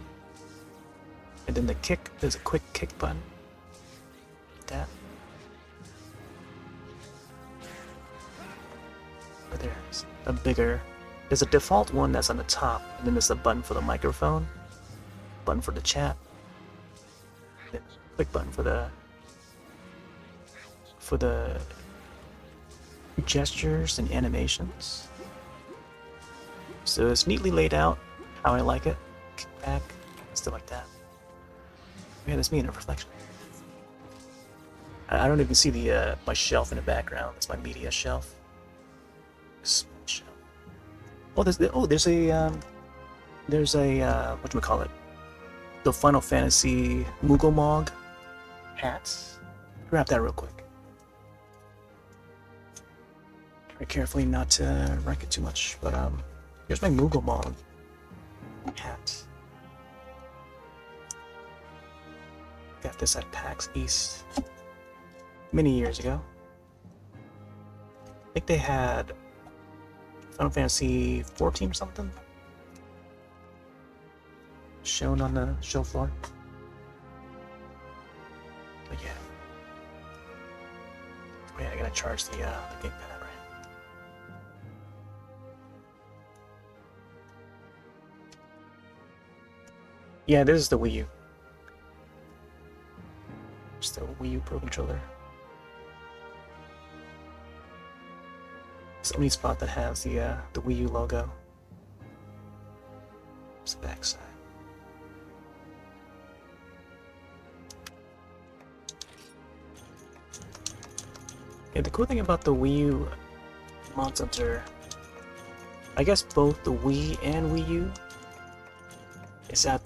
Speaker 1: And then the kick, there's a quick kick button. That. But there's a bigger, there's a default one that's on the top, and then there's a button for the microphone, button for the chat, then a quick button for the gestures and animations. So it's neatly laid out, how I like it. Kick back, stuff like that. Yeah, that's me in a reflection. I don't even see the my shelf in the background. That's my media shelf. Oh, there's a what do we call it? The Final Fantasy Moogle Mog hats. Grab that real quick. Very carefully not to rank it too much, but here's my Moogle Mog hat. Got this at PAX East many years ago. I think they had Final Fantasy 14 or something shown on the show floor. But yeah. Oh yeah, I gotta charge the gamepad, right? Yeah, this is the Wii U. It's the Wii U Pro Controller. It's the only spot that has the Wii U logo. It's the back side. Yeah, the cool thing about the Wii U Mod Center, I guess both the Wii and Wii U, is that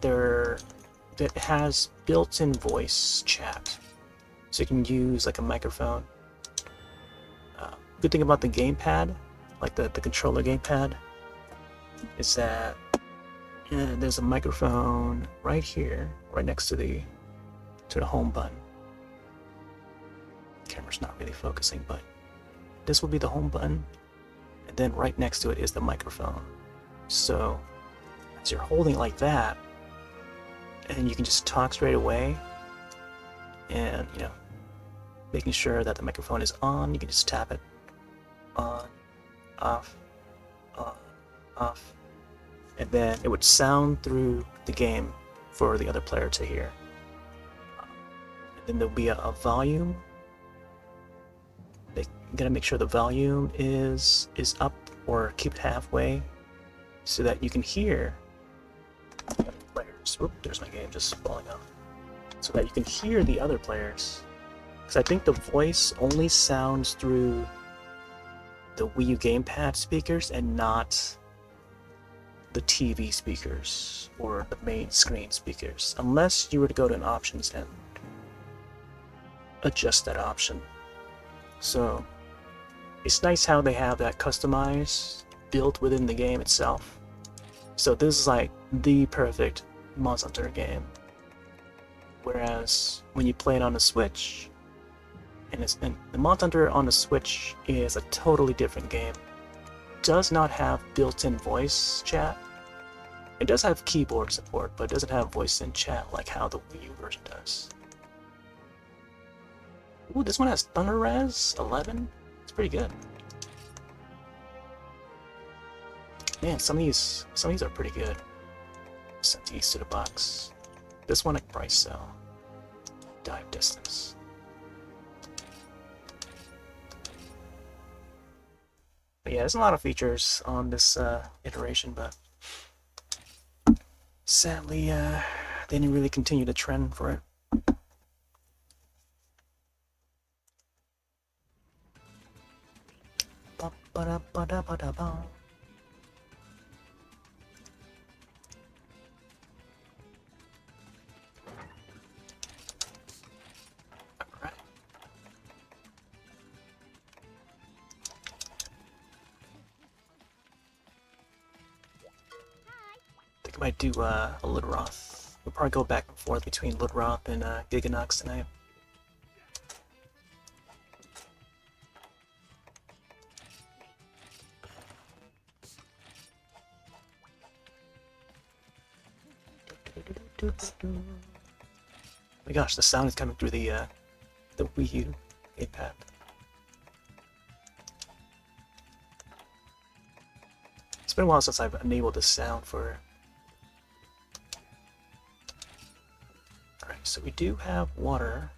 Speaker 1: it has built-in voice chat, so you can use like a microphone. Good thing about the gamepad, like the controller gamepad, is that there's a microphone right here, right next to the home button. Camera's not really focusing, but this will be the home button, and then right next to it is the microphone. So as you're holding it like that, and you can just talk straight away, and making sure that the microphone is on, you can just tap it on, off, and then it would sound through the game for the other player to hear. And then there'll be a volume. You gotta make sure the volume is up or keep it halfway so that you can hear the other players. Oop, there's my game just falling off. So that you can hear the other players. Because I think the voice only sounds through the Wii U gamepad speakers and not the TV speakers or the main screen speakers, unless you were to go to an options and adjust that option. So it's nice how they have that customized built within the game itself. So this is like the perfect Monster Hunter game. Whereas when you play it on the Switch, and the Monster Hunter on the Switch is a totally different game. Does not have built-in voice chat. It does have keyboard support, but it doesn't have voice in chat like how the Wii U version does. Ooh, this one has Thunder Res 11. It's pretty good. Man, some of these are pretty good. Sent these to the box. This one I can price sell. Dive distance. But yeah, there's a lot of features on this iteration, but sadly, they didn't really continue the trend for it. Alright. I think I might do a Lidroth. We'll probably go back and forth between Lidroth and Giganox tonight. Oh my gosh, the sound is coming through the Wii U gamepad. It's been a while since I've enabled this sound for. Alright, so we do have water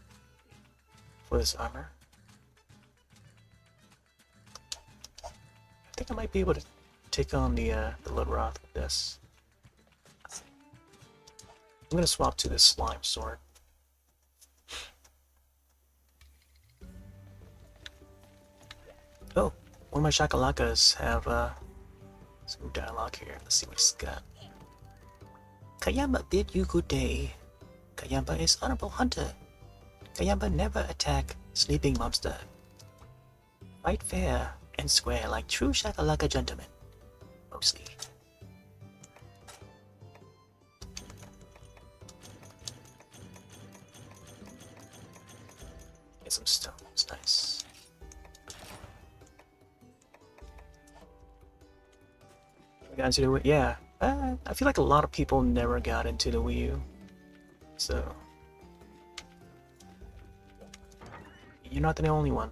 Speaker 1: for this armor. I think I might be able to take on the Lidroth with this. I'm gonna swap to this slime sword. Oh, one of my shakalakas have Some dialogue here. Let's see what he's got. Kayamba bid you good day. Kayamba is honorable hunter. Kayamba never attack sleeping monster. Fight fair and square like true shakalaka gentlemen. Mostly. Get some stones, nice. We got into the Wii, yeah. I feel like a lot of people never got into the Wii U. So you're not the only one.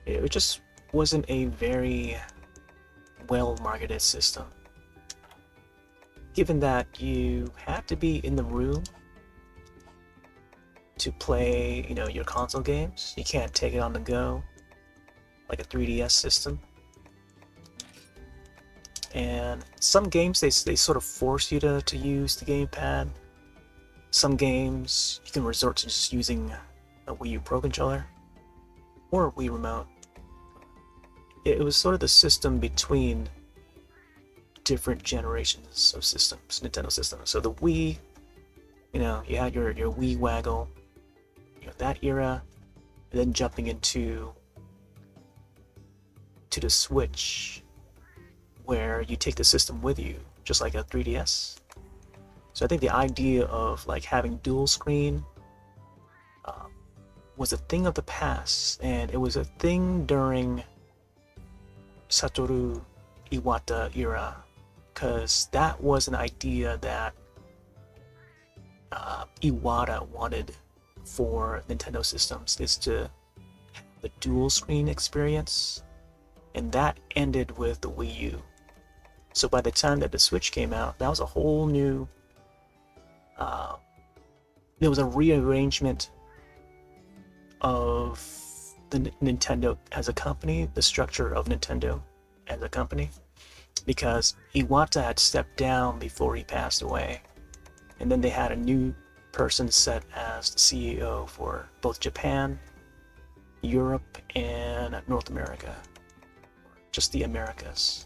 Speaker 1: It just wasn't a very well marketed system. Given that you had to be in the room to play, you know, your console games, you can't take it on the go like a 3DS system. And some games they sort of force you to use the gamepad. Some games you can resort to just using a Wii U Pro controller or a Wii remote. It was sort of the system between different generations of systems, Nintendo systems. So the Wii, you know, you had your Wii Waggle, you know, that era, and then jumping into the Switch, where you take the system with you, just like a 3DS. So I think the idea of like having dual screen was a thing of the past, and it was a thing during Satoru Iwata era, because that was an idea that Iwata wanted for Nintendo systems, is to have the dual screen experience, and that ended with the Wii U. So by the time that the Switch came out, that was a whole new there was a rearrangement of the Nintendo as a company, the structure of Nintendo as a company, because Iwata had stepped down before he passed away, and then they had a new person set as the CEO for both Japan, Europe, and North America, just the Americas.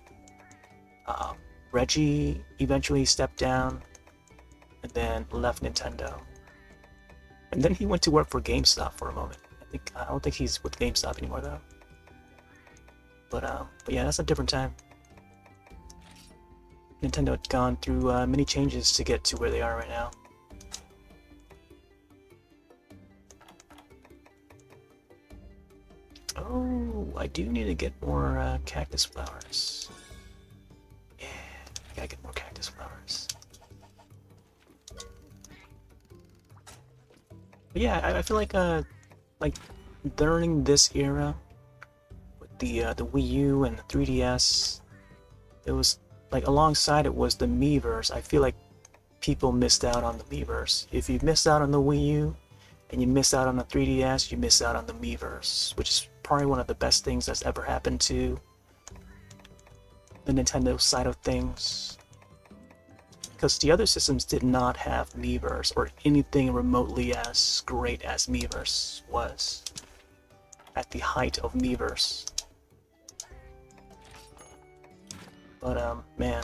Speaker 1: Reggie eventually stepped down and then left Nintendo. And then he went to work for GameStop for a moment. I don't think he's with GameStop anymore though. But yeah, that's a different time. Nintendo had gone through many changes to get to where they are right now. Oh, I do need to get more cactus flowers. Yeah, I gotta get more cactus flowers. But yeah, I feel like during this era, with the Wii U and the 3DS, it was like alongside it was the Miiverse. I feel like people missed out on the Miiverse. If you missed out on the Wii U and you missed out on the 3DS, you missed out on the Miiverse, which is probably one of the best things that's ever happened to the Nintendo side of things. Because the other systems did not have Miiverse or anything remotely as great as Miiverse was at the height of Miiverse. But man,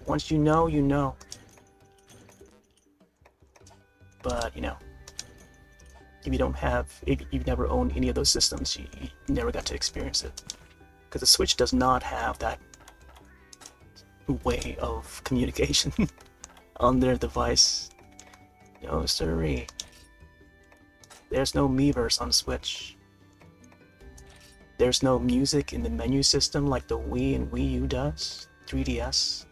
Speaker 1: once you know, you know. But you know, if you don't have, if you've never owned any of those systems, you never got to experience it. Because the Switch does not have that way of communication on their device. No siree. There's no Miiverse on Switch. There's no music in the menu system like the Wii and Wii U does. 3DS.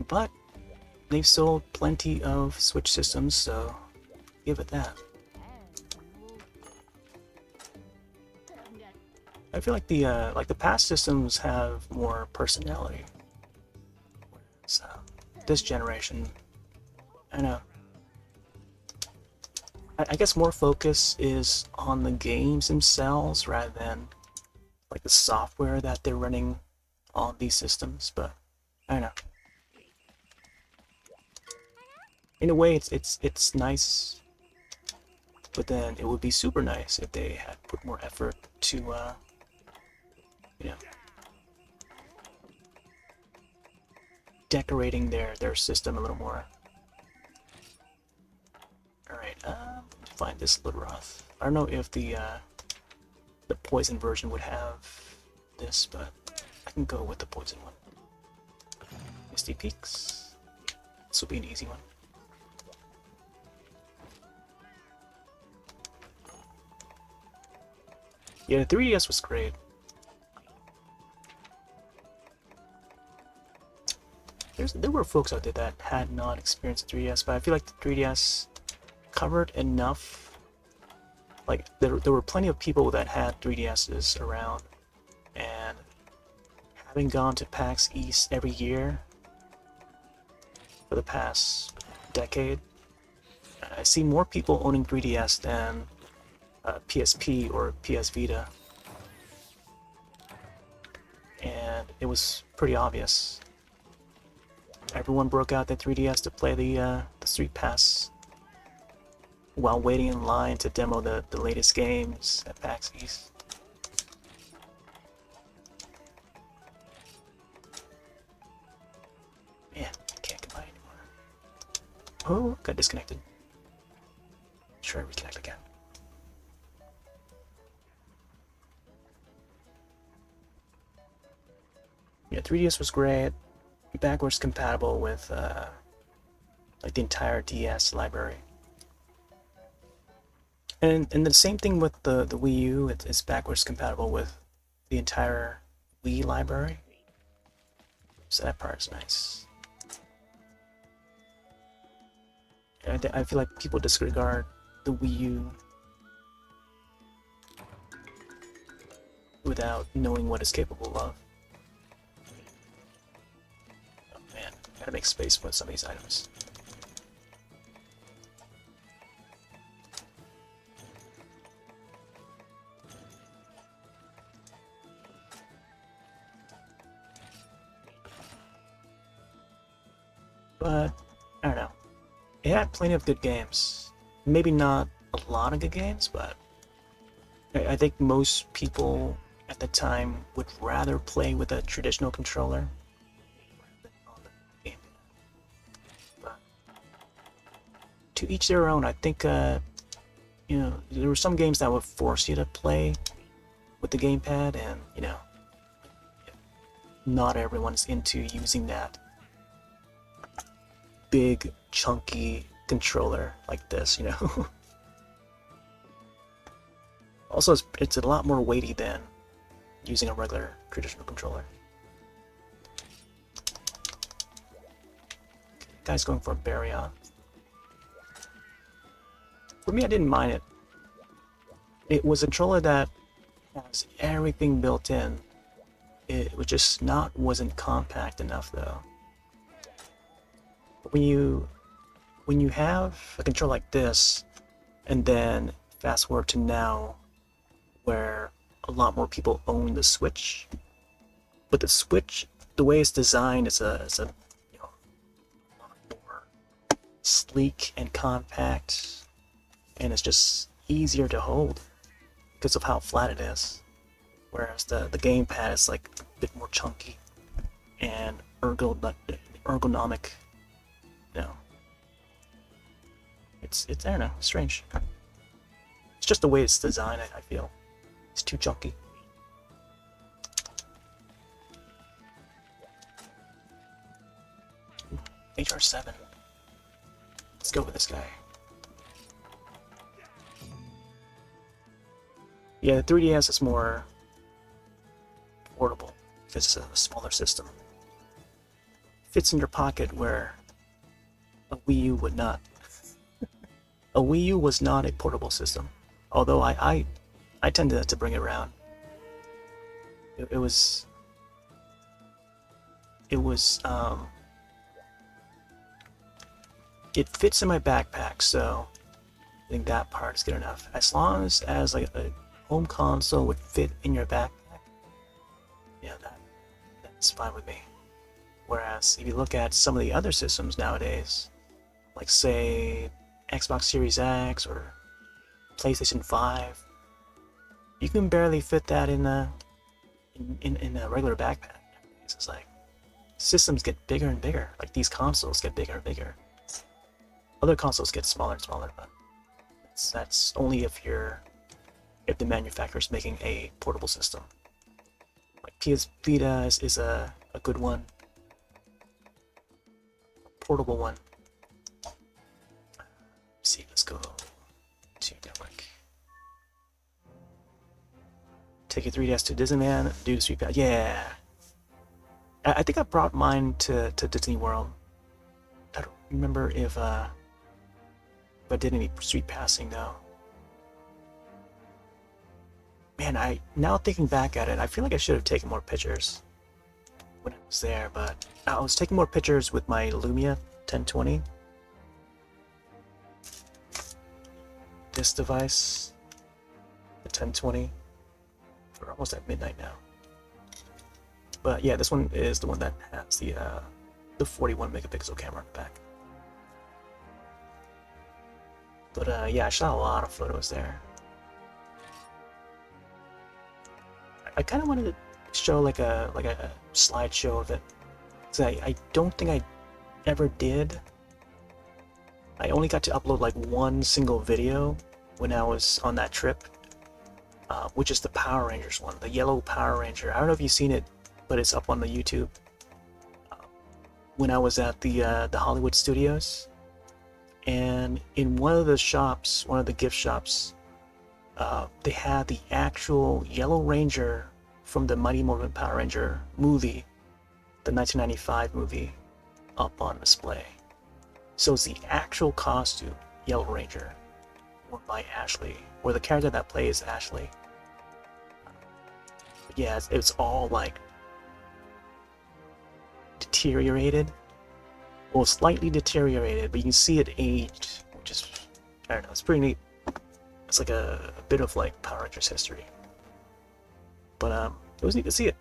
Speaker 1: But they've sold plenty of Switch systems, so give it that. I feel like the past systems have more personality. So this generation, I know. I guess more focus is on the games themselves rather than like the software that they're running on these systems. But I don't know. in a way, it's nice, but then it would be super nice if they had put more effort to, you know, decorating their system a little more. All right, find this little Roth. I don't know if the poison version would have this, but I can go with the poison one. Misty Peaks. This will be an easy one. Yeah, the 3DS was great. There were folks out there that had not experienced the 3DS, but I feel like the 3DS covered enough. Like, there were plenty of people that had 3DSs around, and having gone to PAX East every year for the past decade, I see more people owning 3DS than PSP or PS Vita, and it was pretty obvious. Everyone broke out their 3DS to play the Street Pass while waiting in line to demo the latest games at PAX East. Man, can't combine anymore. Oh, got disconnected. Try to reconnect again. Yeah, 3DS was great. Backwards compatible with like the entire DS library. And the same thing with the Wii U. It's backwards compatible with the entire Wii library. So that part is nice. I feel like people disregard the Wii U without knowing what it's capable of. Oh man, gotta make space for some of these items. But I don't know. It had plenty of good games. Maybe not a lot of good games, but I think most people at the time would rather play with a traditional controller than on the game. But to each their own. I think you know, there were some games that would force you to play with the gamepad, and you know, not everyone's into using that big chunky controller like this, you know. Also, it's a lot more weighty than using a regular traditional controller. Guy's going for a Baryon. For me, I didn't mind it. It was a controller that has everything built in. It was just wasn't compact enough though. But when you have a controller like this, and then fast forward to now, where a lot more people own the Switch, but the Switch, the way it's designed, is a you know, a lot more sleek and compact, and it's just easier to hold because of how flat it is. Whereas the gamepad is like a bit more chunky and ergonomic. You know, it's I don't know, strange. It's just the way it's designed. I feel it's too chunky. Ooh, HR7. Let's go with this guy. Yeah, the 3DS is more portable because it's a smaller system. Fits in your pocket where a Wii U would not. A Wii U was not a portable system, although I tended to bring it around. It was it fits in my backpack, so I think that part is good enough. As long as like a home console would fit in your backpack, yeah, that's fine with me. Whereas if you look at some of the other systems nowadays, like say Xbox Series X or PlayStation 5, you can barely fit that in a regular backpack. It's like systems get bigger and bigger. Like these consoles get bigger and bigger. Other consoles get smaller and smaller, but that's only if the manufacturer's making a portable system. Like PS Vita is a good one, portable one. Let's see, let's go to network. Take your 3DS to Disneyland, do Street Pass. Yeah. I think I brought mine to Disney World. I don't remember if I did any street passing though. Man, now thinking back at it, I feel like I should have taken more pictures when I was there, but I was taking more pictures with my Lumia 1020. This device, the 1020. We're almost at midnight now. But yeah, this one is the one that has the 41 megapixel camera on the back. But yeah, I shot a lot of photos there. I kind of wanted to show like a slideshow of it, because I don't think I ever did. I only got to upload like one single video when I was on that trip, which is the Power Rangers one, the yellow Power Ranger. I don't know if you've seen it, but it's up on the YouTube. When I was at the Hollywood Studios, and in one of the shops, one of the gift shops, they had the actual Yellow Ranger from the Mighty Morphin Power Ranger movie, the 1995 movie, up on display. So it's the actual costume, Yellow Ranger, worn by Ashley, or the character that plays Ashley. But yeah, it's all like deteriorated, well, slightly deteriorated, but you can see it aged, which is, I don't know, it's pretty neat. It's like a bit of like Power Rangers history, but it was neat to see it.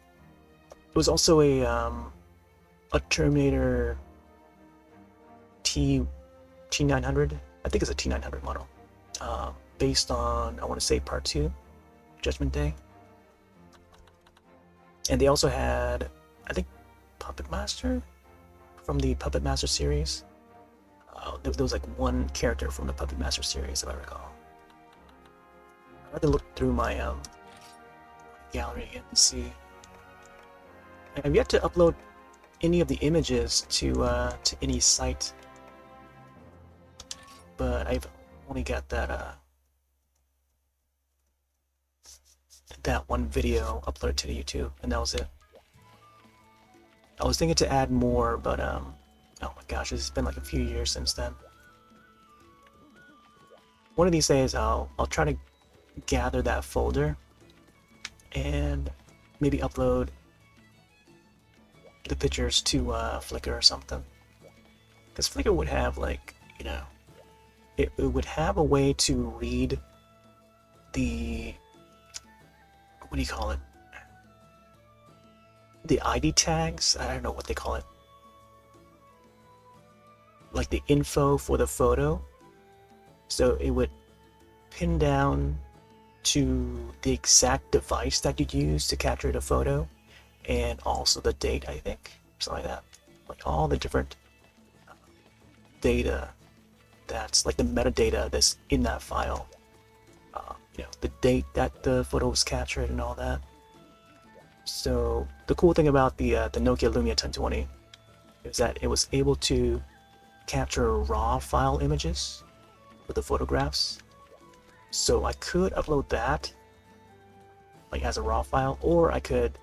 Speaker 1: It was also a Terminator T900. I think it's a T900 model, based on, I want to say, Part 2, Judgment Day. And they also had, I think, Puppet Master from the Puppet Master series. There was like one character from the Puppet Master series, if I recall. I had to look through my gallery again and see. I've yet to upload any of the images to any site, but I've only got that that one video uploaded to the YouTube, and that was it. I was thinking to add more, but oh my gosh, it's been like a few years since then. One of these days, I'll try to gather that folder and maybe upload the pictures to Flickr or something. Because Flickr would have, like, you know, it would have a way to read the, what do you call it? The ID tags? I don't know what they call it. Like the info for the photo. So it would pin down to the exact device that you use to capture the photo, and also the date, I think, something like that. Like all the different data that's like the metadata that's in that file. You know, the date that the photo was captured and all that. So the cool thing about the Nokia Lumia 1020 is that it was able to capture raw file images with the photographs. So I could upload that like as a raw file, or I could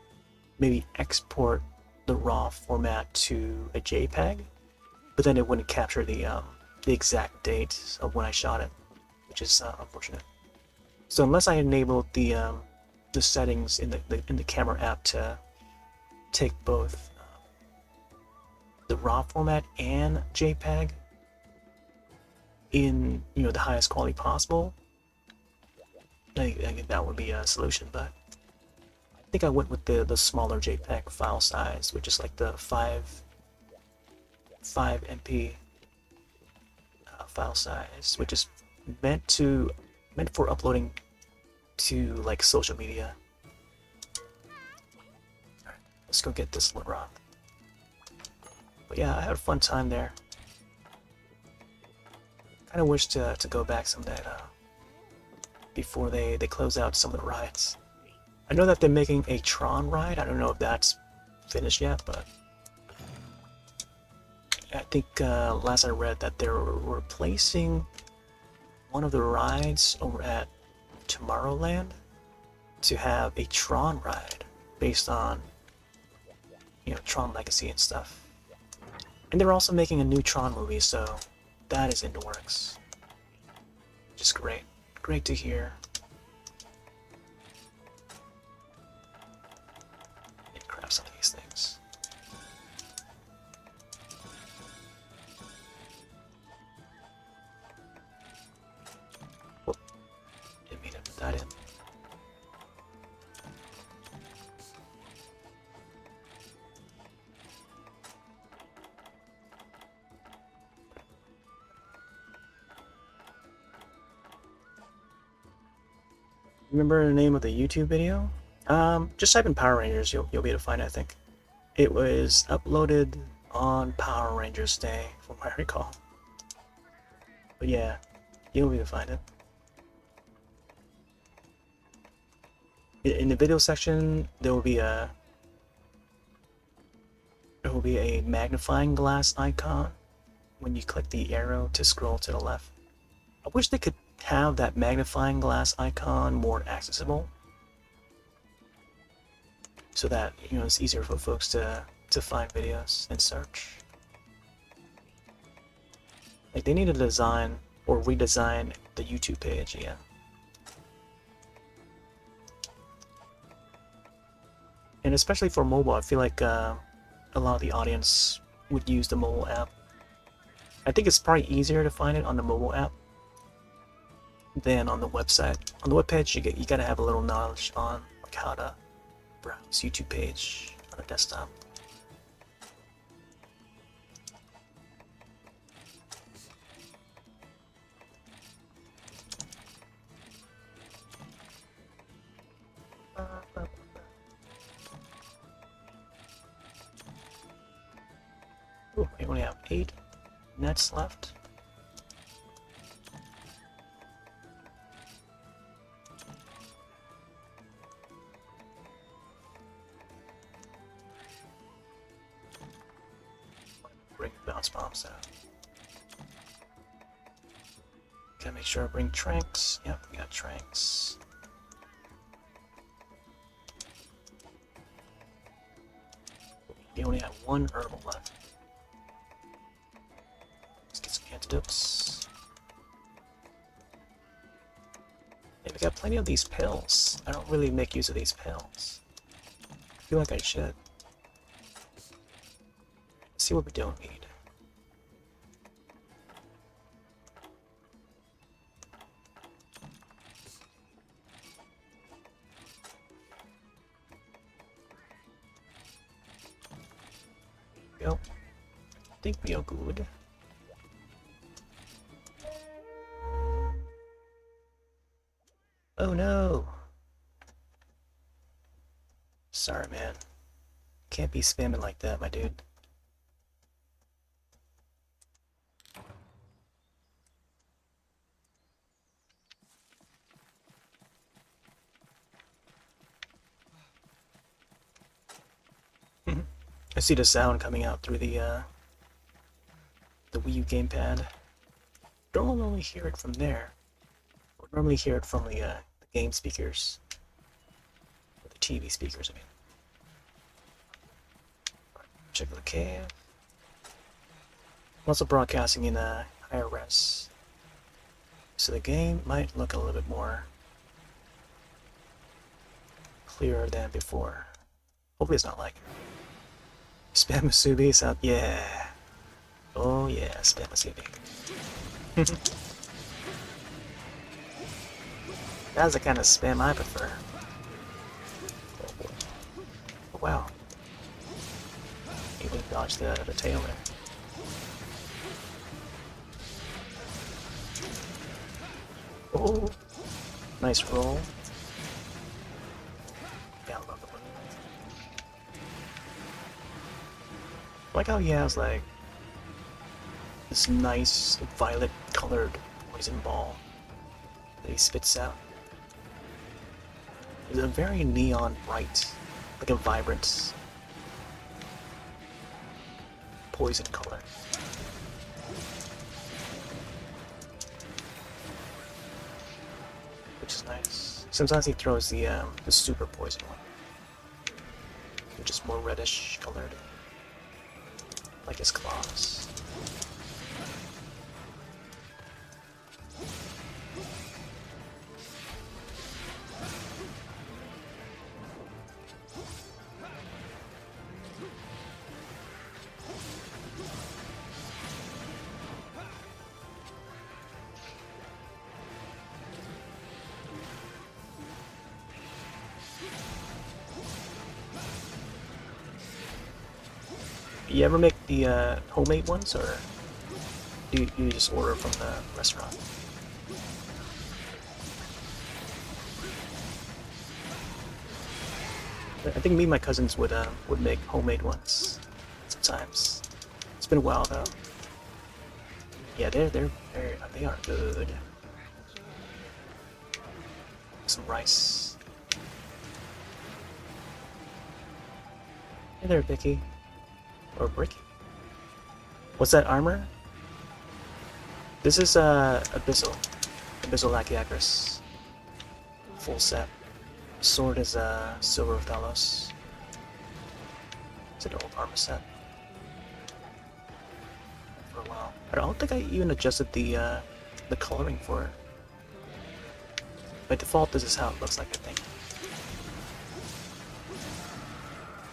Speaker 1: maybe export the raw format to a JPEG, but then it wouldn't capture the exact date of when I shot it, which is unfortunate. So unless I enabled the settings in the camera app to take both the raw format and JPEG in, you know, the highest quality possible, I think that would be a solution. But I think I went with the smaller JPEG file size, which is like the 5 MB. file size, which is meant for uploading to like social media. Alright, let's go get this little rock. But yeah, I had a fun time there. Kind of wish to go back someday though, before they close out some of the rides. I know that they're making a Tron ride. I don't know if that's finished yet, but I think last I read that they're replacing one of the rides over at Tomorrowland to have a Tron ride based on, you know, Tron Legacy and stuff. And they're also making a new Tron movie, so that is in the works. Just great. Great to hear. And craft some of these things. Whoop. Didn't mean to put that in. Remember the name of the YouTube video? Just type in Power Rangers, you'll be able to find it, I think. It was uploaded on Power Rangers Day, from what I recall. But yeah, you'll be able to find it. In the video section, there will be a magnifying glass icon when you click the arrow to scroll to the left. I wish they could have that magnifying glass icon more accessible, so that, you know, it's easier for folks to find videos and search. Like, they need to design or redesign the YouTube page again. And especially for mobile, I feel like a lot of the audience would use the mobile app. I think it's probably easier to find it on the mobile app than on the website. On the webpage, you gotta have a little knowledge on like how to browse YouTube page on a desktop. Ooh, we only have 8 nets left. Bring bounce bombs out. Gotta make sure I bring tranks. Yep, we got tranks. We only have 1 herbal left. Let's get some antidotes. Yeah, we got plenty of these pills. I don't really make use of these pills. I feel like I should. Let's see what we don't need. Go. I think we are good. Oh no! Sorry, man. Can't be spamming like that, my dude. I see the sound coming out through the Wii U gamepad. Don't normally hear it from there. I normally hear it from the game speakers, or the TV speakers. I mean, check the cave. I'm also broadcasting in higher res, so the game might look a little bit more clearer than before. Hopefully, it's not like spam Musubi sound. Yeah. Oh yeah, spam Musubi. That's the kind of spam I prefer. Oh, wow. Even dodged the tail there. Oh, nice roll. Yeah, I love the one. I like how he has like this nice violet colored poison ball that he spits out. It's a very neon bright, like a vibrant poison color. Which is nice. Sometimes he throws the super poison one, which is more reddish colored, like his claws. You ever make the homemade ones, or do you just order from the restaurant? I think me and my cousins would make homemade ones sometimes. It's been a while though. Yeah, they are good. Some rice. Hey there, Vicky. Or Bricky. What's that armor? This is Abyssal Lachiacris. Full set. Sword is Silver of Talos. It's an old armor set. For a while. I don't think I even adjusted the coloring for it. By default, this is how it looks like, I think.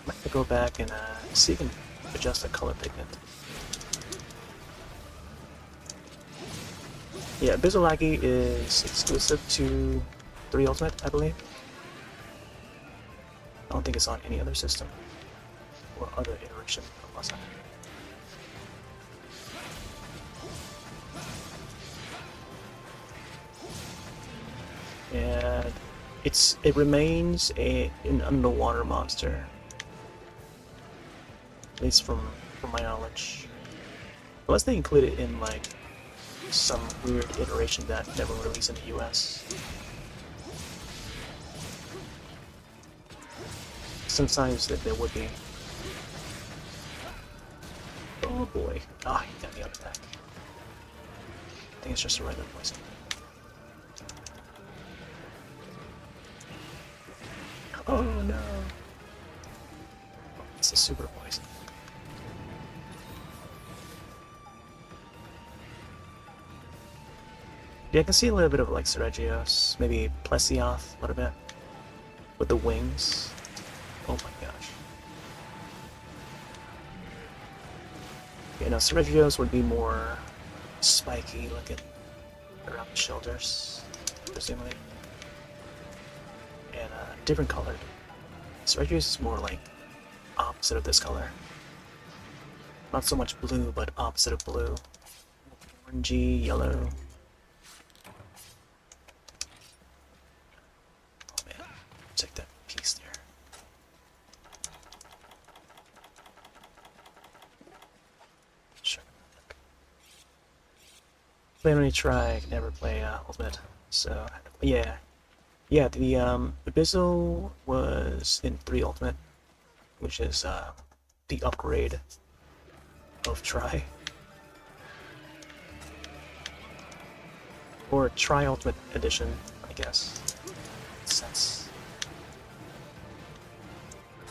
Speaker 1: Might have to go back and see if I can adjust the color pigment. Yeah, Abyssal Lackey is exclusive to 3 Ultimate, I believe. I don't think it's on any other system or other iteration of Lost Hunter. And it remains an underwater monster, at least from my knowledge, unless they include it in like some weird iteration that never released in the US. Sometimes there would be. Oh boy. Ah, he got the other attack. I think it's just a regular poison. Oh no. It's a super poison. Yeah, I can see a little bit of like Seregios, maybe Plesioth a little bit. With the wings. Oh my gosh. You know, Seregios would be more spiky looking around the shoulders, presumably. And different colored. Seregios is more like opposite of this color. Not so much blue, but opposite of blue. Orangey, yellow. Oh man, take that piece there. Sure. Play when you try, I can never play Ultimate. So yeah. Yeah, the Abyssal was in 3 Ultimate, which is the upgrade of Try. Or Try Ultimate Edition, I guess. Makes sense.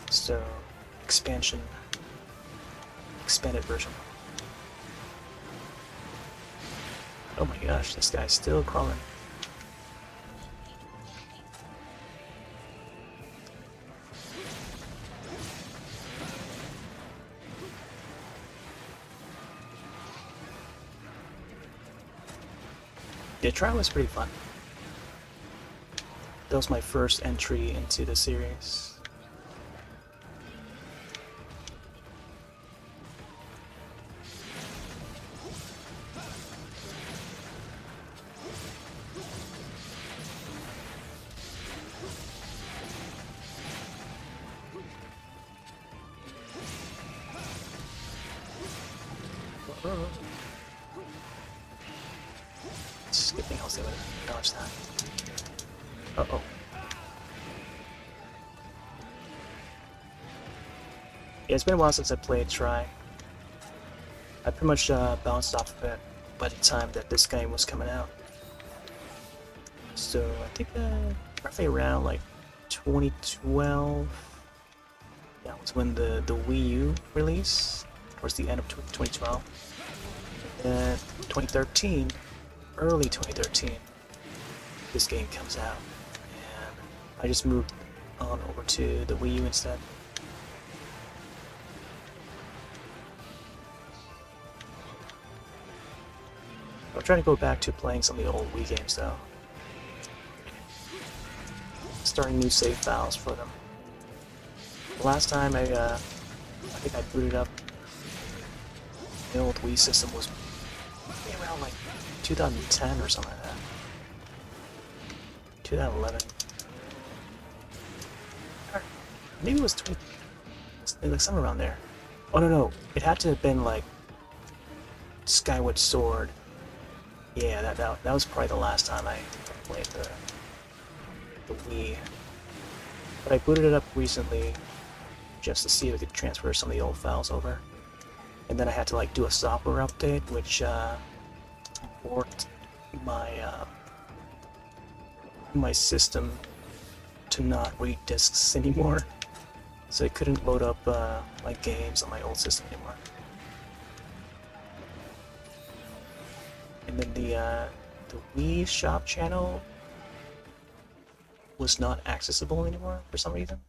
Speaker 1: So, expansion. Expanded version. Oh my gosh, this guy's still crawling. Yeah, Trovo was pretty fun. That was my first entry into the series. guess I would have acknowledged that. Uh-oh. Yeah, it's been a while since I played Try. I pretty much bounced off of it by the time that this game was coming out. So I think roughly around like 2012, that was when the Wii U released, towards the end of 2012. And 2013, early 2013, this game comes out, and I just moved on over to the Wii U instead. I'm trying to go back to playing some of the old Wii games though. Starting new save files for them. The last time I think I booted up the old Wii system was maybe around like 2010 or something like that. 2011. Or maybe it was 20, like somewhere around there. Oh no, it had to have been like Skyward Sword. Yeah, that was probably the last time I played the Wii. But I booted it up recently just to see if I could transfer some of the old files over. And then I had to like do a software update, which forked my system to not read discs anymore. So I couldn't load up my games on my old system anymore. And then the Wii Shop channel was not accessible anymore for some reason.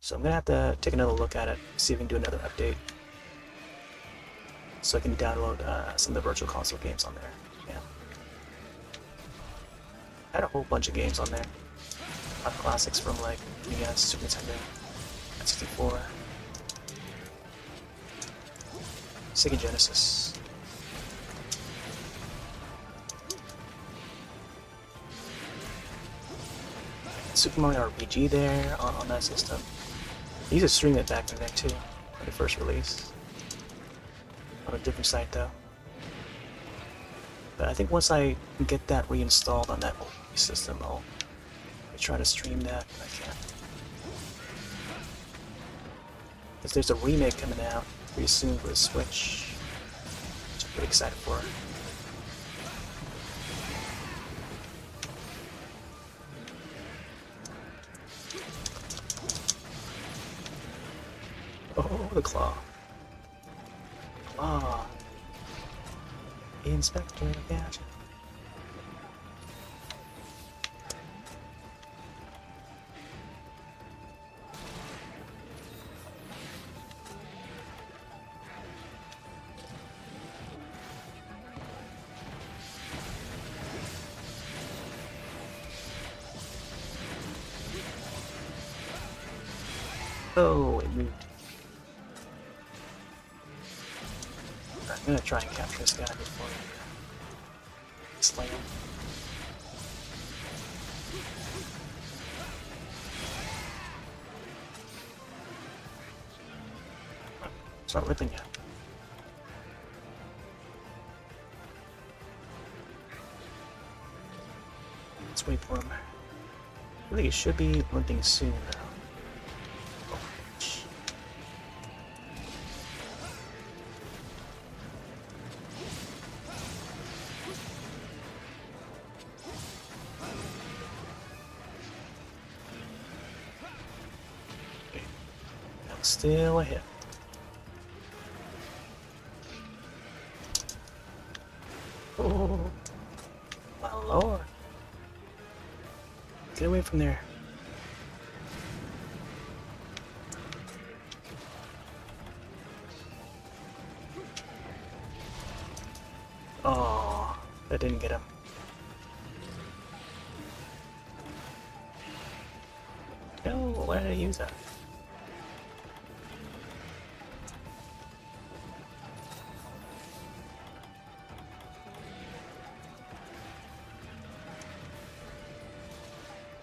Speaker 1: So I'm gonna have to take another look at it, see if I can do another update, so I can download some of the Virtual Console games on there. Yeah, I had a whole bunch of games on there. A lot of classics from like NES, Super Nintendo, N64, Sega Genesis. Super Mario RPG there on that system. I used to stream it back in the day too, when it first released. On a different site though. But I think once I get that reinstalled on that old system, I'll try to stream that if I can. Because there's a remake coming out pretty soon for the Switch, which I'm pretty excited for. Oh, the claw. Claw. Inspector Gadget. Oh, it moved. I'm gonna try and capture this guy before I slay him. It's not ripping yet. Let's wait for him. I think it should be limping soon though. Still a hit. Oh, my lord. Get away from there. Oh, that didn't get him. No, why did I use that?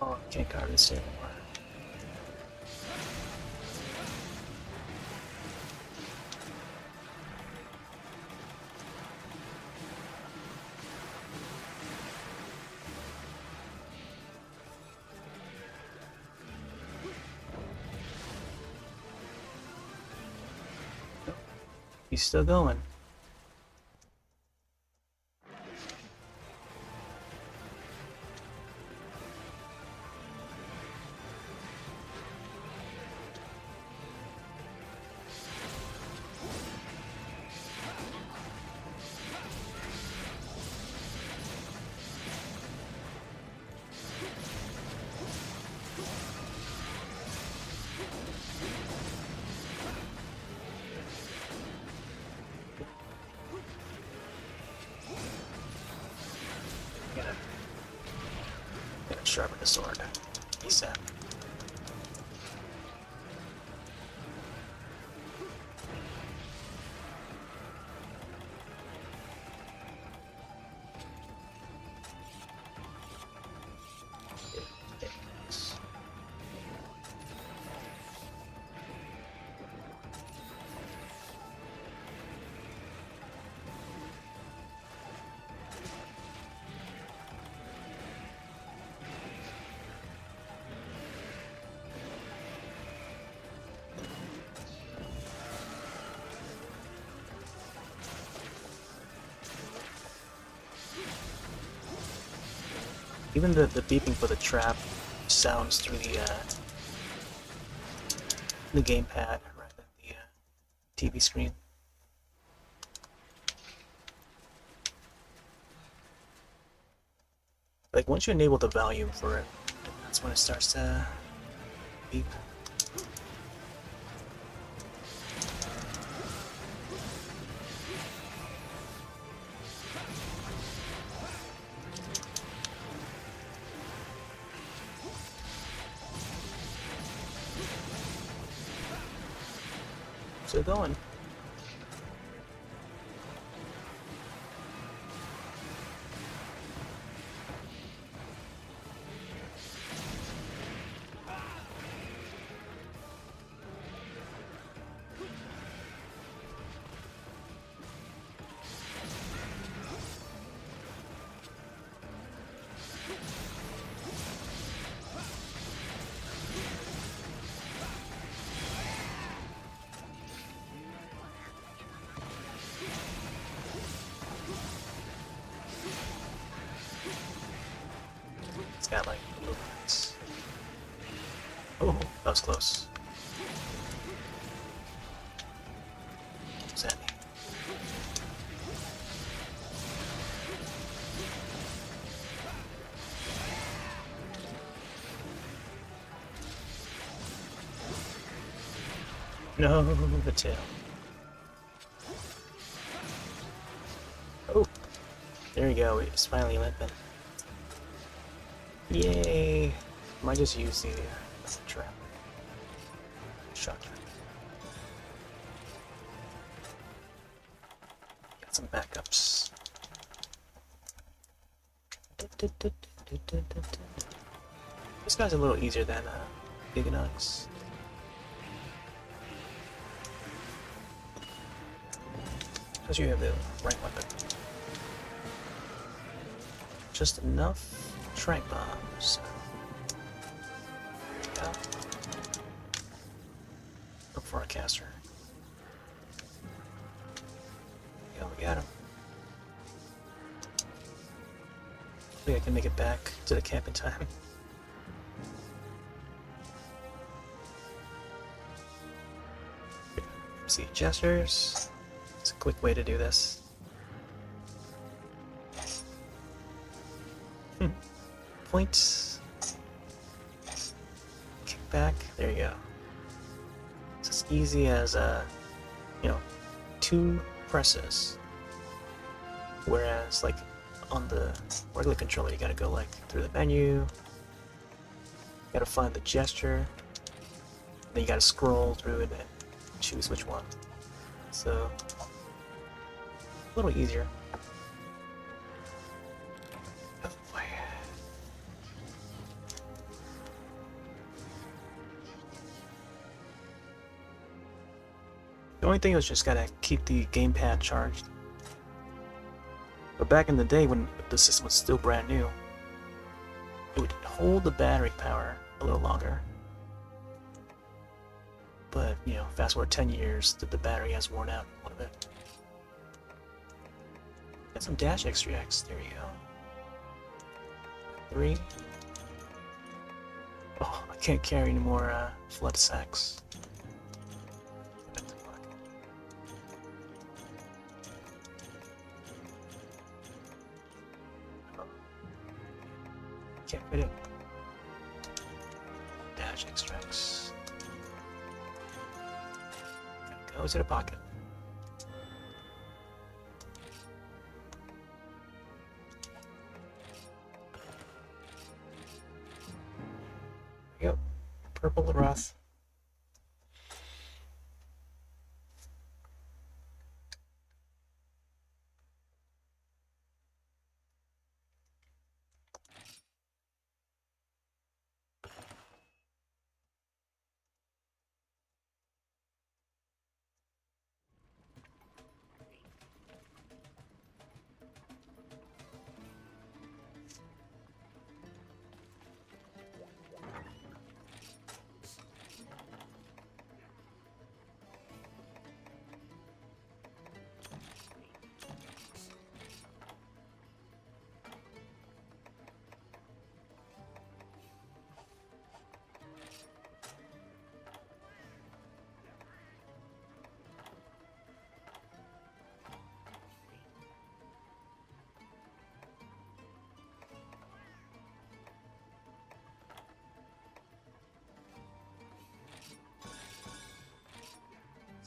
Speaker 1: Oh, I can't cover this anymore. He's still going. Gotta sharpen the sword. ASAP. Even the beeping for the trap sounds through the gamepad rather than the TV screen. Like once you enable the volume for it, that's when it starts to beep. Still going. Got like movements. Oh, that was close. What's that mean? No, the tail. Oh, there you go. It's finally limping. Yay! Might just use the trap. Shotgun. Got some backups. This guy's a little easier than Giganux. Because you have the right weapon. Just enough trank bombs. Yeah. Look for a caster. Yeah, we got him. I think I can make it back to the camp in time. See gestures. It's a quick way to do this. Point. Kick back. There you go. It's as easy as you know, 2 presses. Whereas like on the regular controller, you gotta go like through the menu. You gotta find the gesture. Then you gotta scroll through it and choose which one. So a little easier. Oh boy. The only thing was just gotta keep the gamepad charged. But back in the day when the system was still brand new, it would hold the battery power a little longer. But, you know, fast forward 10 years, the battery has worn out a little bit. Got some dash extracts, there you go. 3. Oh, I can't carry any more flood sacks. Can't fit it. Dash extracts. Go to the pocket. Yep. Purple Wrath.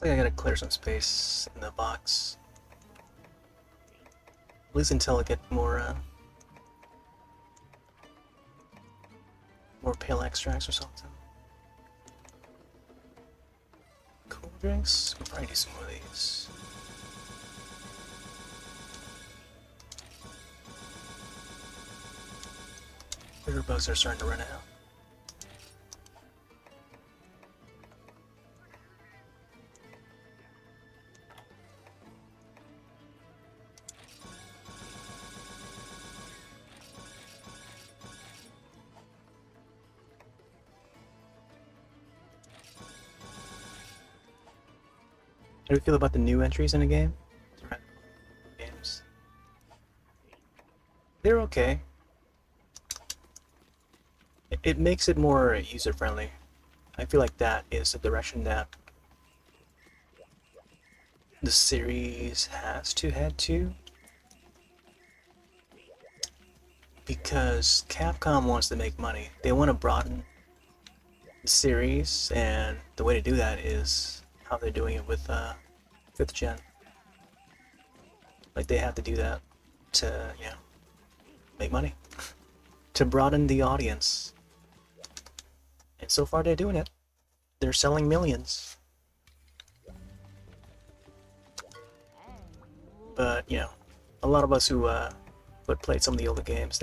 Speaker 1: Looks like I gotta clear some space in the box. At least until I get more pale extracts or something. Cool drinks? We'll probably do some more of these. River bugs are starting to run out. How do you feel about the new entries in the game? Games. They're okay. It makes it more user-friendly. I feel like that is the direction that the series has to head to. Because Capcom wants to make money. They want to broaden the series, and the way to do that is how they're doing it with 5th gen. Like, they have to do that to, you know, make money. To broaden the audience. And so far they're doing it. They're selling millions. But, you know, a lot of us who played some of the older games,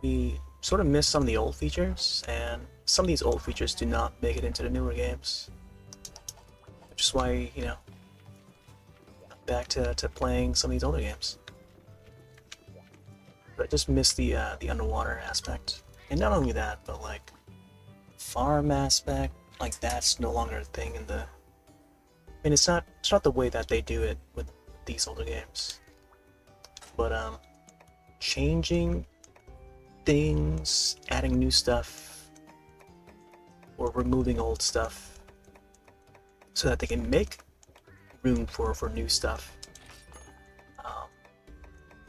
Speaker 1: we sort of miss some of the old features, and some of these old features do not make it into the newer games. Which is why, you know, I'm back to playing some of these older games. But I just miss the underwater aspect. And not only that, but like farm aspect, like that's no longer a thing in the. I mean, it's not the way that they do it with these older games. But changing things, adding new stuff, or removing old stuff, so that they can make room for new stuff,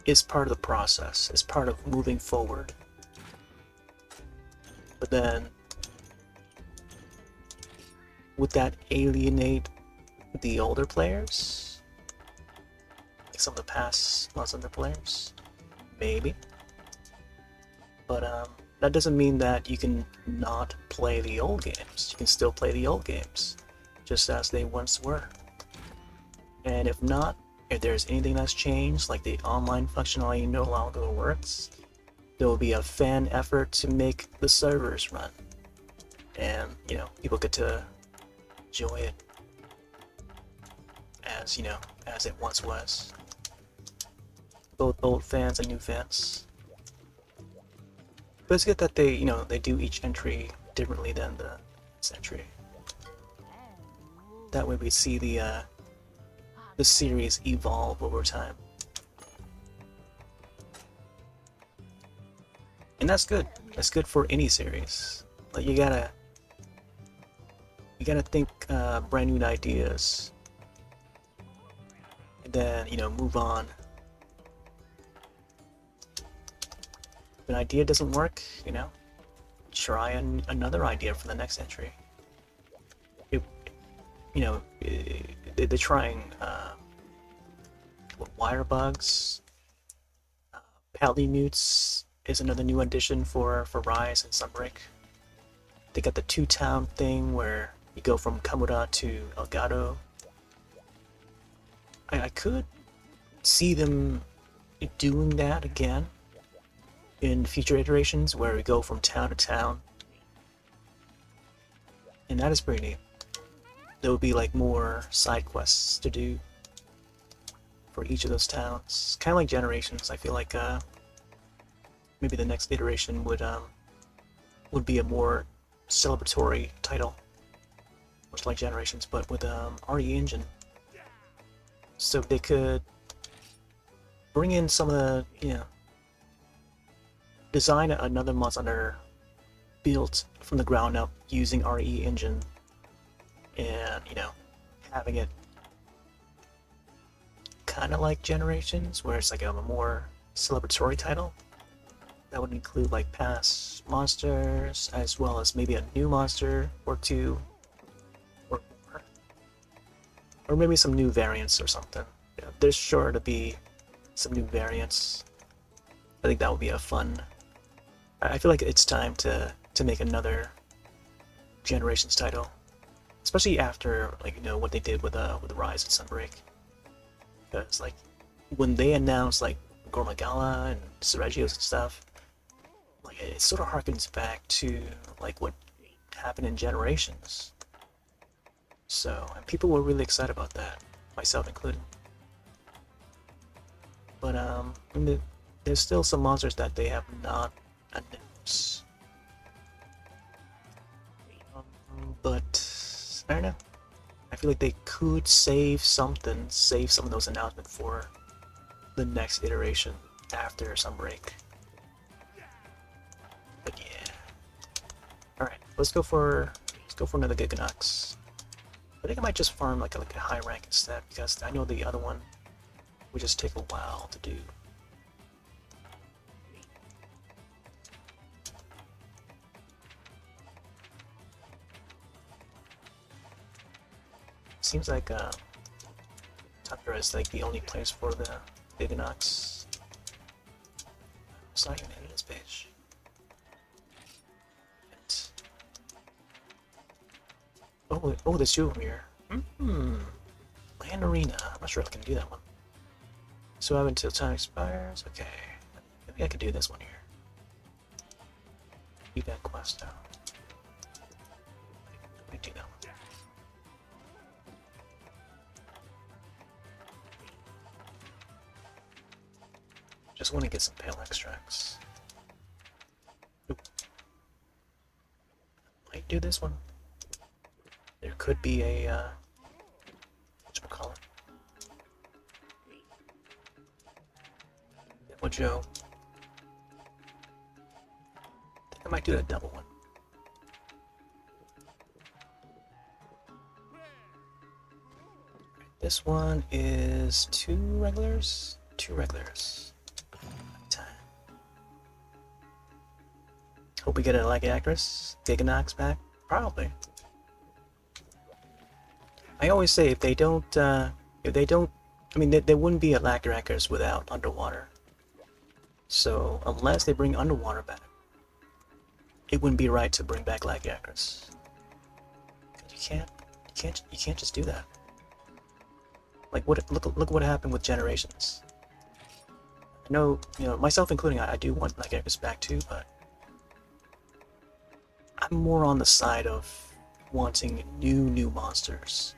Speaker 1: is part of the process. Is part of moving forward. But then, would that alienate the older players? Like some of the past Monster Hunter players? Maybe. But that doesn't mean that you can not play the old games. You can still play the old games, just as they once were. And if not, if there's anything that's changed, like the online functionality no longer works, there will be a fan effort to make the servers run, and you know, people get to enjoy it as, you know, as it once was. Both old fans and new fans. But it's good that they, you know, they do each entry differently than the next entry. That way we see the series evolve over time. And that's good. That's good for any series. Like you gotta think brand new ideas, and then move on. If an idea doesn't work, try another idea for the next entry. They're trying wire bugs. Palimutes is another new addition for Rise and Sunbreak. They got the two-town thing where you go from Kamura to Elgato. I could see them doing that again in future iterations where we go from town to town. And that is pretty neat. There would be like more side quests to do for each of those towns. Kind of like Generations. I feel like maybe the next iteration would be a more celebratory title, much like Generations, but with RE Engine. So they could bring in some of the, design another monster built from the ground up using RE Engine, and having it kind of like Generations, where it's like a more celebratory title that would include like past monsters as well as maybe a new monster or two or more, or maybe some new variants or something. There's sure to be some new variants. I think that would be a fun. I feel like it's time to make another Generations title, especially after what they did with Rise and Sunbreak. Because like when they announced like Gormagala and Seregios and stuff, like it sort of harkens back to like what happened in Generations. So, and people were really excited about that, myself included. But there's still some monsters that they have not announced. But I don't know. I feel like they could save some of those announcements for the next iteration after Sunbreak. But yeah. Alright, let's go for another Giganox. I think I might just farm like a high rank instead, because I know the other one would just take a while to do. Seems like Tundra is like the only place for the Giganox. It's not even in this page. Oh, there's two of them here. Land Arena. I'm not sure if I can do that one. So I have until time expires. Okay. Maybe I can do this one here. Keep that quest out. Let me do that one. Just want to get some pale extracts. Oop. Might do this one. There could be a whatchamacallit? Demo Joe. I think I might do a double one. This one is two regulars. Hope we get a Giganox back. Probably. I always say if they don't, I mean, there wouldn't be a Lachyrackers without Underwater. So unless they bring Underwater back, it wouldn't be right to bring back Lachyrackers. You can't just do that. Like look what happened with Generations. I know, myself including, I do want Lachyrackers back too, but I'm more on the side of wanting new monsters.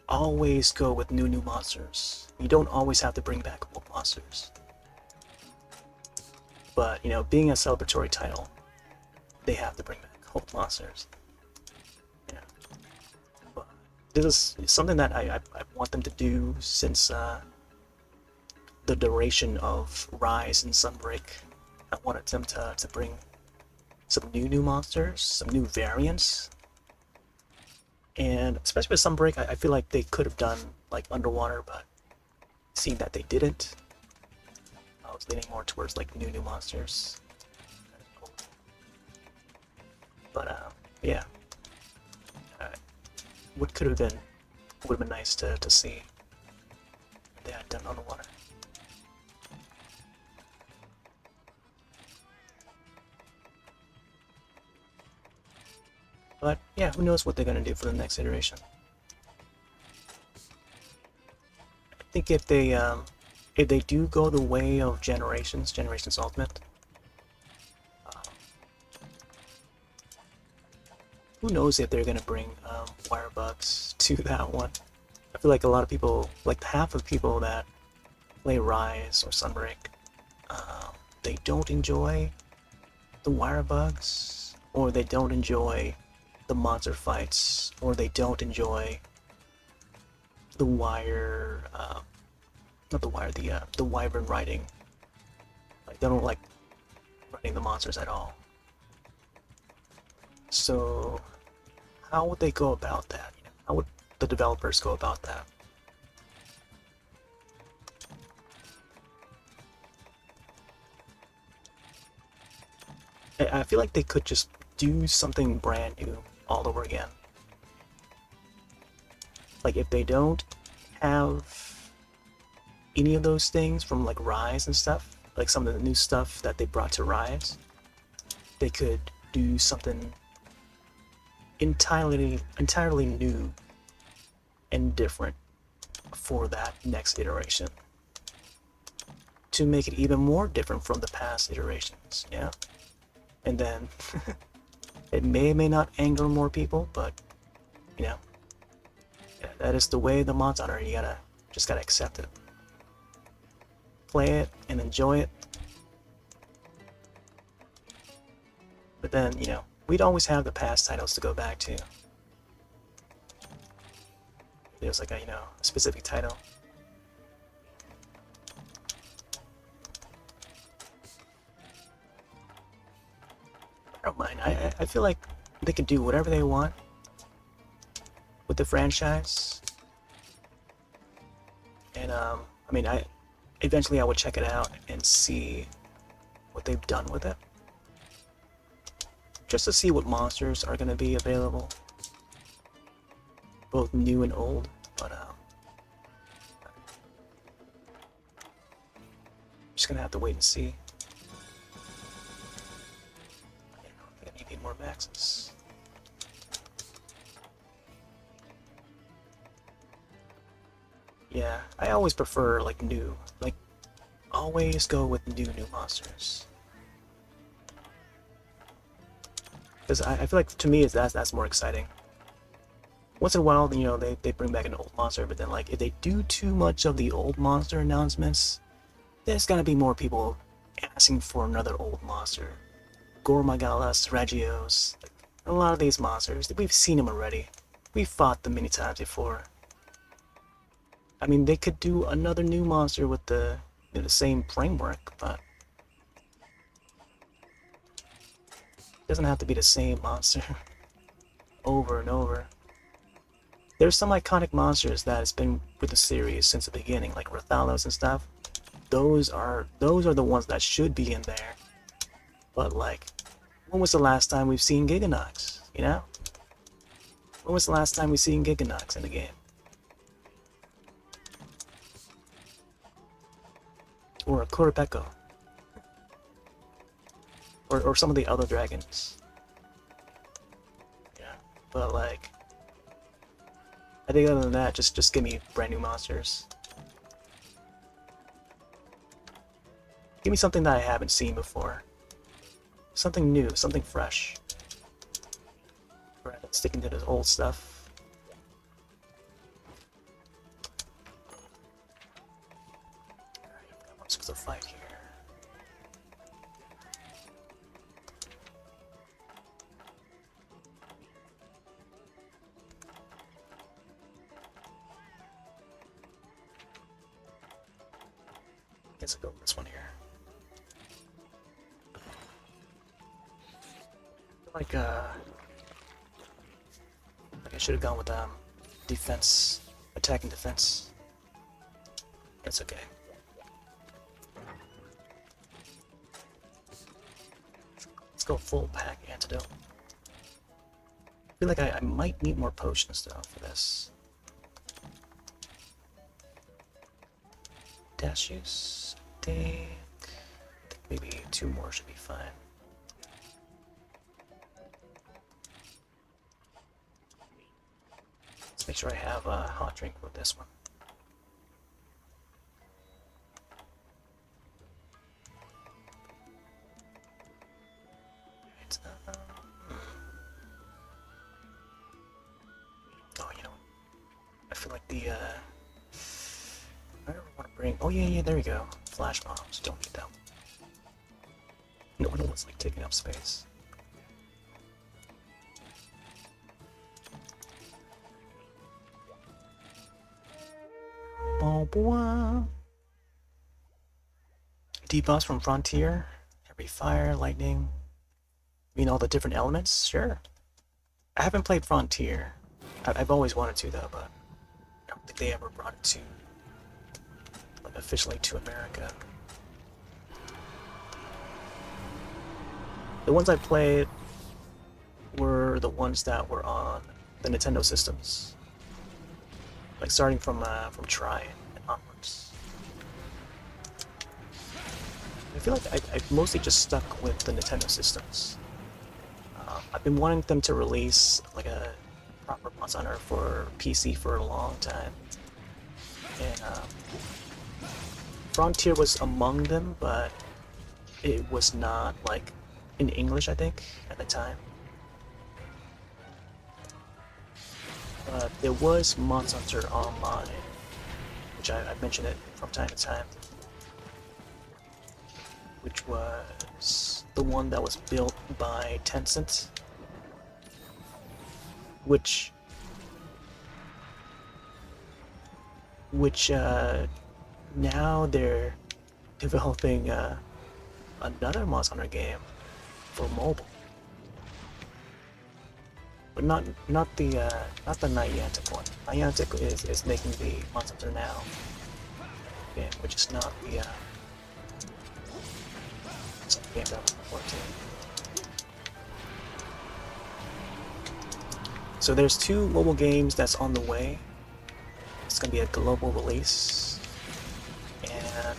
Speaker 1: Always go with new monsters. You don't always have to bring back old monsters. But, being a celebratory title, they have to bring back old monsters. But this is something that I want them to do since the duration of Rise and Sunbreak. I wanted them to bring some new monsters, some new variants, and especially with Sunbreak, I feel like they could have done like underwater, but seeing that they didn't, I was leaning more towards like new monsters. But yeah, uh, what could have been would have been nice to see if they had done underwater. But yeah, who knows what they're gonna do for the next iteration. I think if they do go the way of Generations Ultimate, who knows if they're gonna bring wire bugs to that one. I feel like a lot of people, like half of people that play Rise or Sunbreak, they don't enjoy the wire bugs, or they don't enjoy the monster fights, or they don't enjoy the wire, not the wire, the wyvern riding. Like they don't like riding the monsters at all. So how would they go about that? You know, how would the developers go about that? I feel like they could just do something brand new all over again. Like if they don't have any of those things from like Rise and stuff, like some of the new stuff that they brought to Rise, they could do something entirely new and different for that next iteration to make it even more different from the past iterations. Yeah, and then it may or may not anger more people, but you know, yeah, that is the way the mods are. You just gotta accept it, play it, and enjoy it. But then, you know, we'd always have the past titles to go back to. There's like a, you know, a specific title. I don't mind. I feel like they can do whatever they want with the franchise. And I mean, eventually I would check it out and see what they've done with it, just to see what monsters are going to be available, both new and old. But just gonna have to wait and see. I think I need more maxes. Yeah, I always prefer like new, like always go with new monsters. Because I feel like to me that's more exciting. Once in a while, you know, they bring back an old monster, but then like if they do too much of the old monster announcements, there's gonna be more people asking for another old monster. Gormagalas, Regios, like, a lot of these monsters, we've seen them already. We've fought them many times before. I mean, they could do another new monster with the, you know, the same framework, but it doesn't have to be the same monster over and over. There's some iconic monsters that has been with the series since the beginning, like Rathalos and stuff. Those are the ones that should be in there. But like, when was the last time we've seen Giganox? You know? When was the last time we've seen Giganox in the game? Or a Kurapeko. Or some of the other dragons. Yeah. But like, I think other than that, just give me brand new monsters. Give me something that I haven't seen before. Something new, something fresh. Rather than sticking to this old stuff. Alright, let's go fight here. Let's go with this one here. Like I should have gone with defense, attack and defense. It's okay. Let's go full pack antidote. I feel like I might need more potions though for this. Dash use, I think maybe 2 more should be fine. Let's make sure I have a hot drink with this one. Oh, you know, I feel like the I don't want to bring. Oh yeah, there we go. Flash bombs. Don't need them. No one wants like taking up space. Oh boy. Debuffs from Frontier. Every fire, lightning. I mean all the different elements. Sure. I haven't played Frontier. I've always wanted to though, but I don't think they ever brought it to like officially to America. The ones I played were the ones that were on the Nintendo systems, like starting from Tri and onwards. I feel like I've mostly just stuck with the Nintendo systems. I've been wanting them to release like a proper Monster Hunter for PC for a long time, and Frontier was among them, but it was not like in English, I think, at the time. But there was Monster Hunter Online, which I mentioned it from time to time, which was the one that was built by Tencent, which now they're developing another Monster Hunter game for mobile, but not the Niantic one. Niantic is making the Monster Hunter Now game, which is not the game that was before too. So there's 2 mobile games that's on the way. It's gonna be a global release, and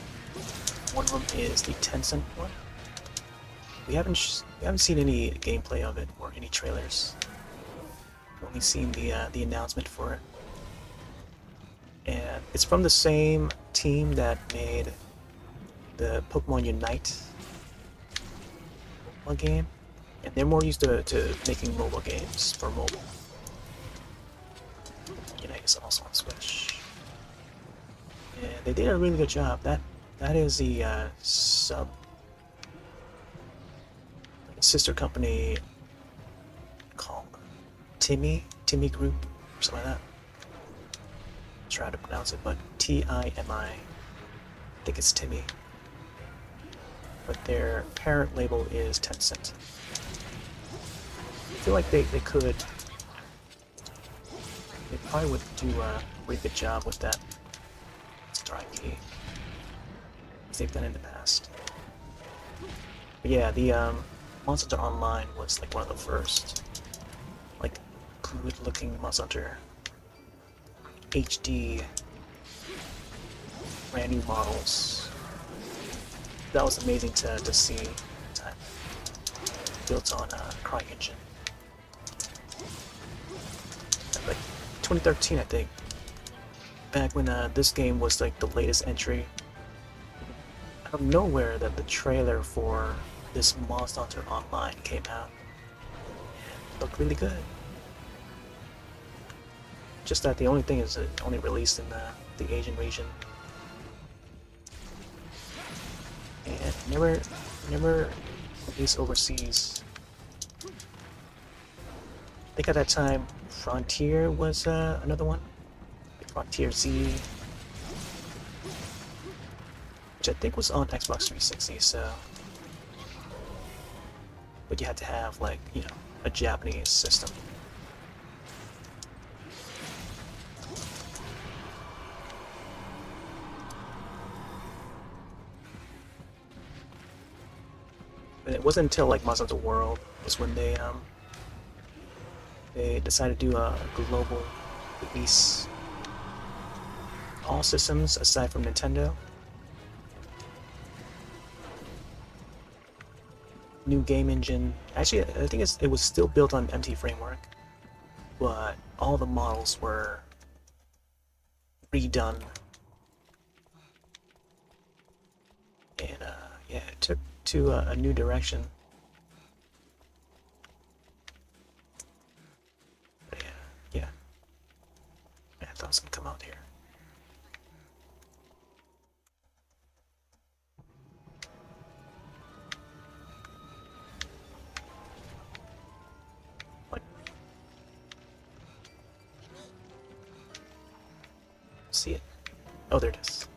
Speaker 1: one of them is the Tencent one. We haven't seen any gameplay of it or any trailers. We've only seen the announcement for it, and it's from the same team that made the Pokemon Unite mobile game, and they're more used to making mobile games for mobile. Unite is also on Switch, and they did a really good job. That is the sister company called Timmy Group or something like that. Try to pronounce it, but Timi. I think it's Timmy. But their parent label is Tencent. I feel like they could. They probably would do a pretty good job with that Star IP, as they've done in the past. But yeah, the Monster Hunter Online was like one of the first, like, good-looking Monster Hunter HD, brand new models. That was amazing to see at the time. Built on CryEngine. Like 2013, I think. Back when this game was like the latest entry. Out of nowhere, that the trailer for this Monster Hunter Online came out. It looked really good. Just that the only thing is it only released in the Asian region. And never released overseas. I think at that time Frontier was another one. Frontier Z. which I think was on Xbox 360. So, but you had to have like a Japanese system. And it wasn't until like Monsters Hunter World was when they decided to do a global release, all systems aside from Nintendo. New game engine. Actually, I think it was still built on MT framework, but all the models were redone. And yeah, it took to a new direction. But yeah, I thought it was gonna come out here. What? See it? Oh, there it is.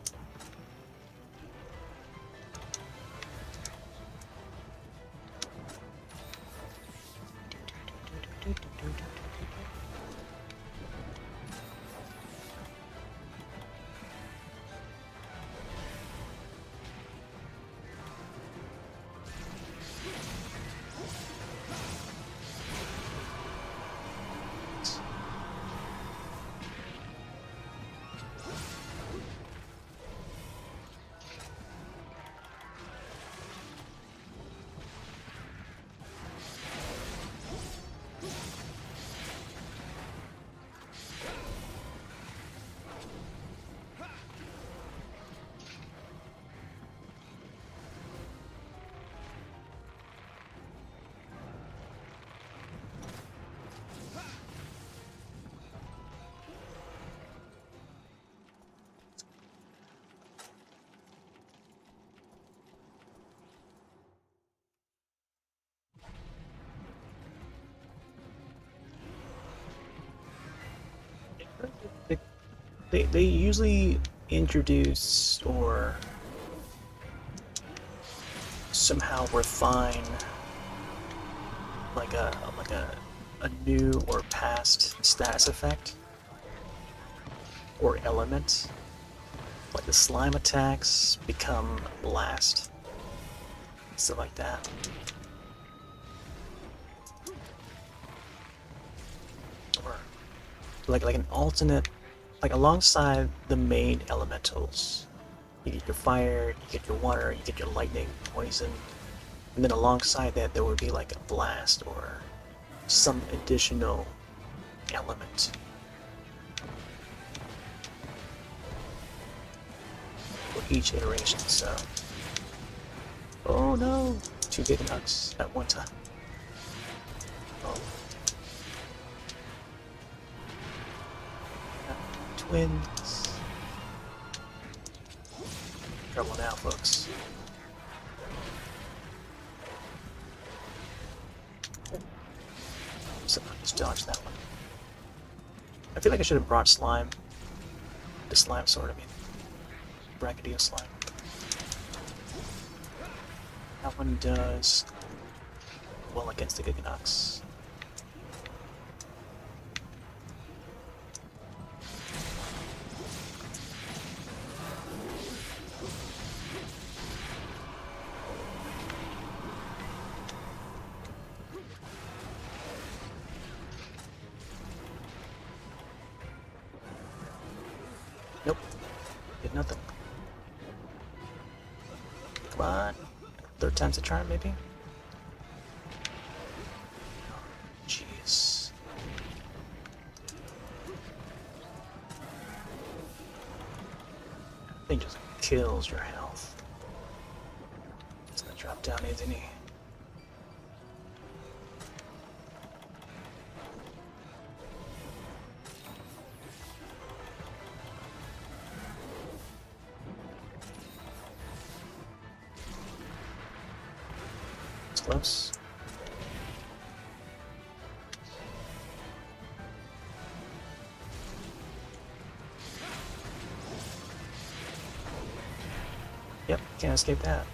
Speaker 1: They usually introduce or somehow refine like a new or past status effect or element. Like the slime attacks become blast, stuff like that. Or like an alternate, like alongside the main elementals. You get your fire, you get your water, you get your lightning, poison, and then alongside that there would be like a blast or some additional element. For each iteration, so. Oh no! 2 big nuts at one time. Oh. Twins. Trouble now, folks. So just dodge that one. I feel like I should have brought slime. The slime sword, I mean. Brachydio slime. That one does well against the Giganox. Nope. Did nothing. Come on. 3rd time's a charm, maybe? Jeez. That thing just kills your health. It's gonna drop down, isn't he? Close. Yep. can't escape that.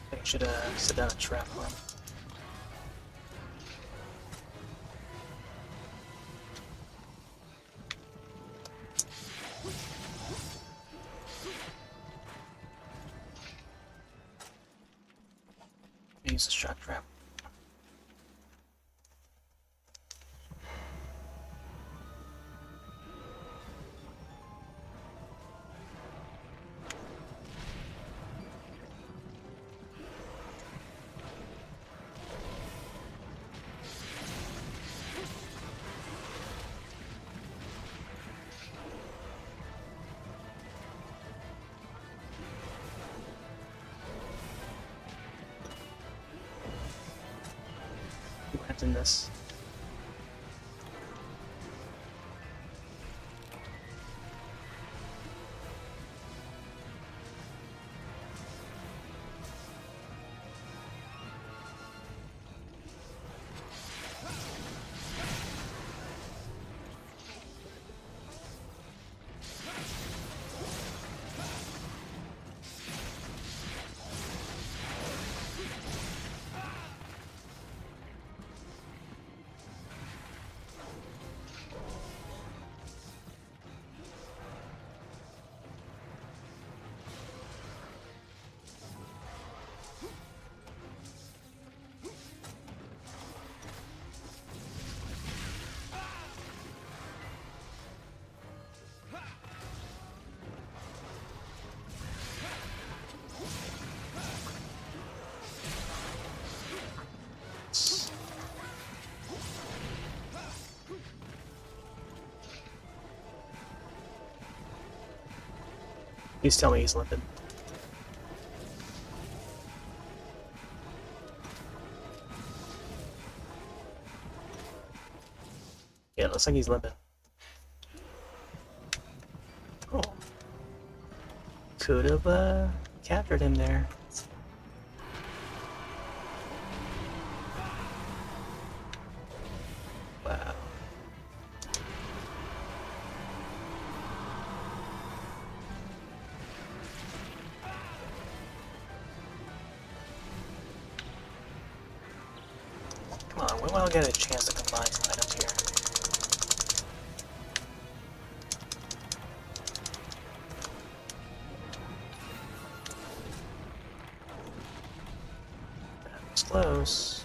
Speaker 1: I should set down a trap on him. Use the shock trap. In this. Please tell me he's limping. Yeah, it looks like he's limping. Oh. Could have captured him there. Wow. Come on, when will I get a chance to combine some items here? That was close.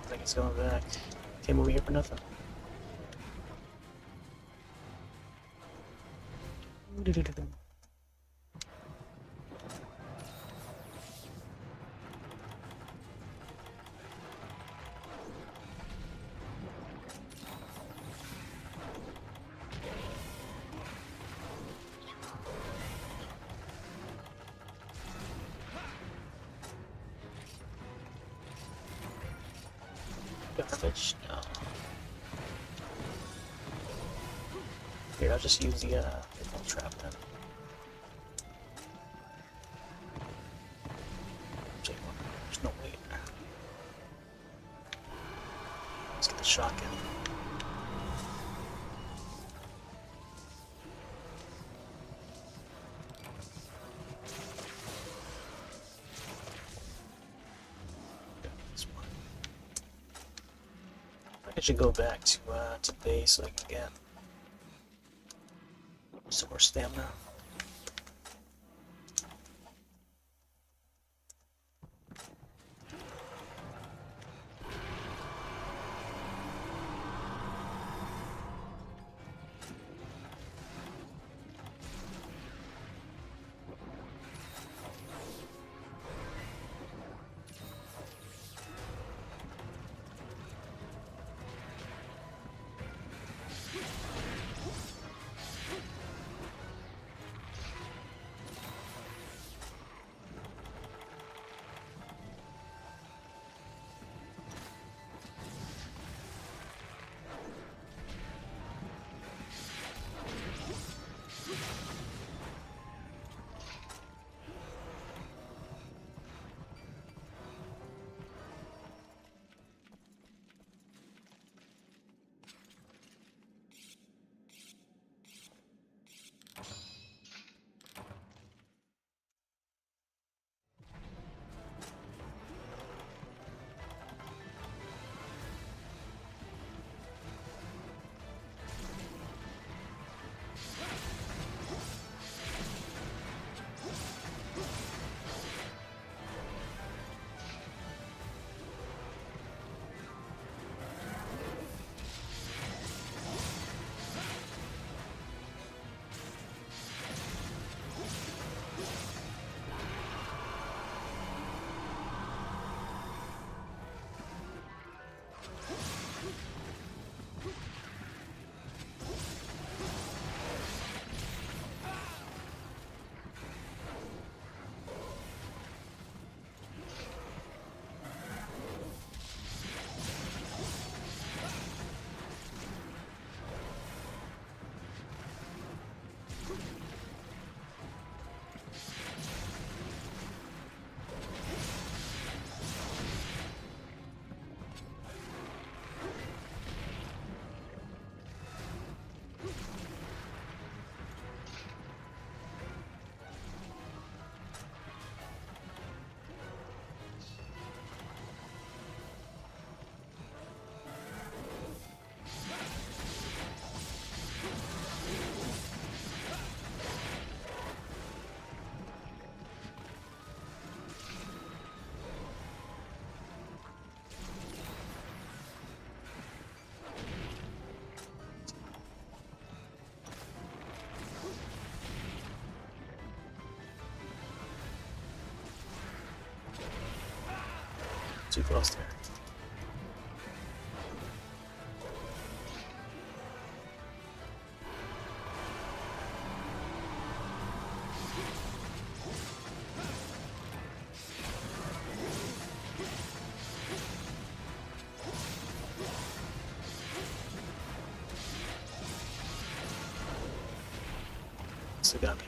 Speaker 1: I think it's going back. Came over here for nothing. Garbage? No. Here, I'll just use the trap then. There's no weight. Let's get the shotgun. I should go back to base so I can get some more stamina. too close there. Still got me.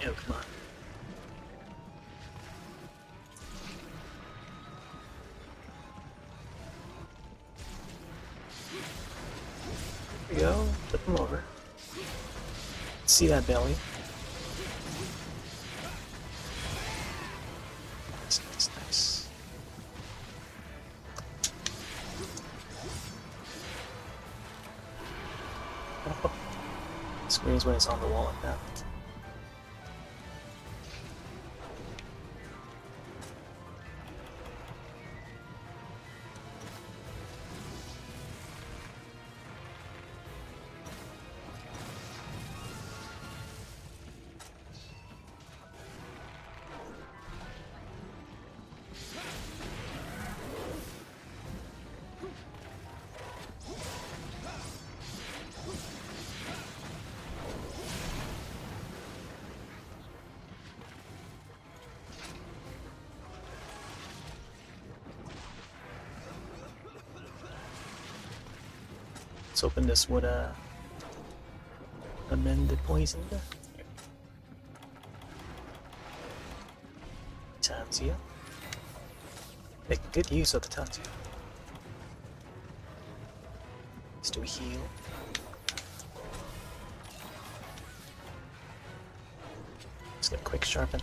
Speaker 1: Yo, come on. There we go. Flip him over. See that belly? Nice, nice, nice. Oh. Screams when it's on the wall like that. Let's hoping this would amend the poison. Tanzia. Make good use of the Tanzia. Let's do a heal. Let's get a quick sharpen.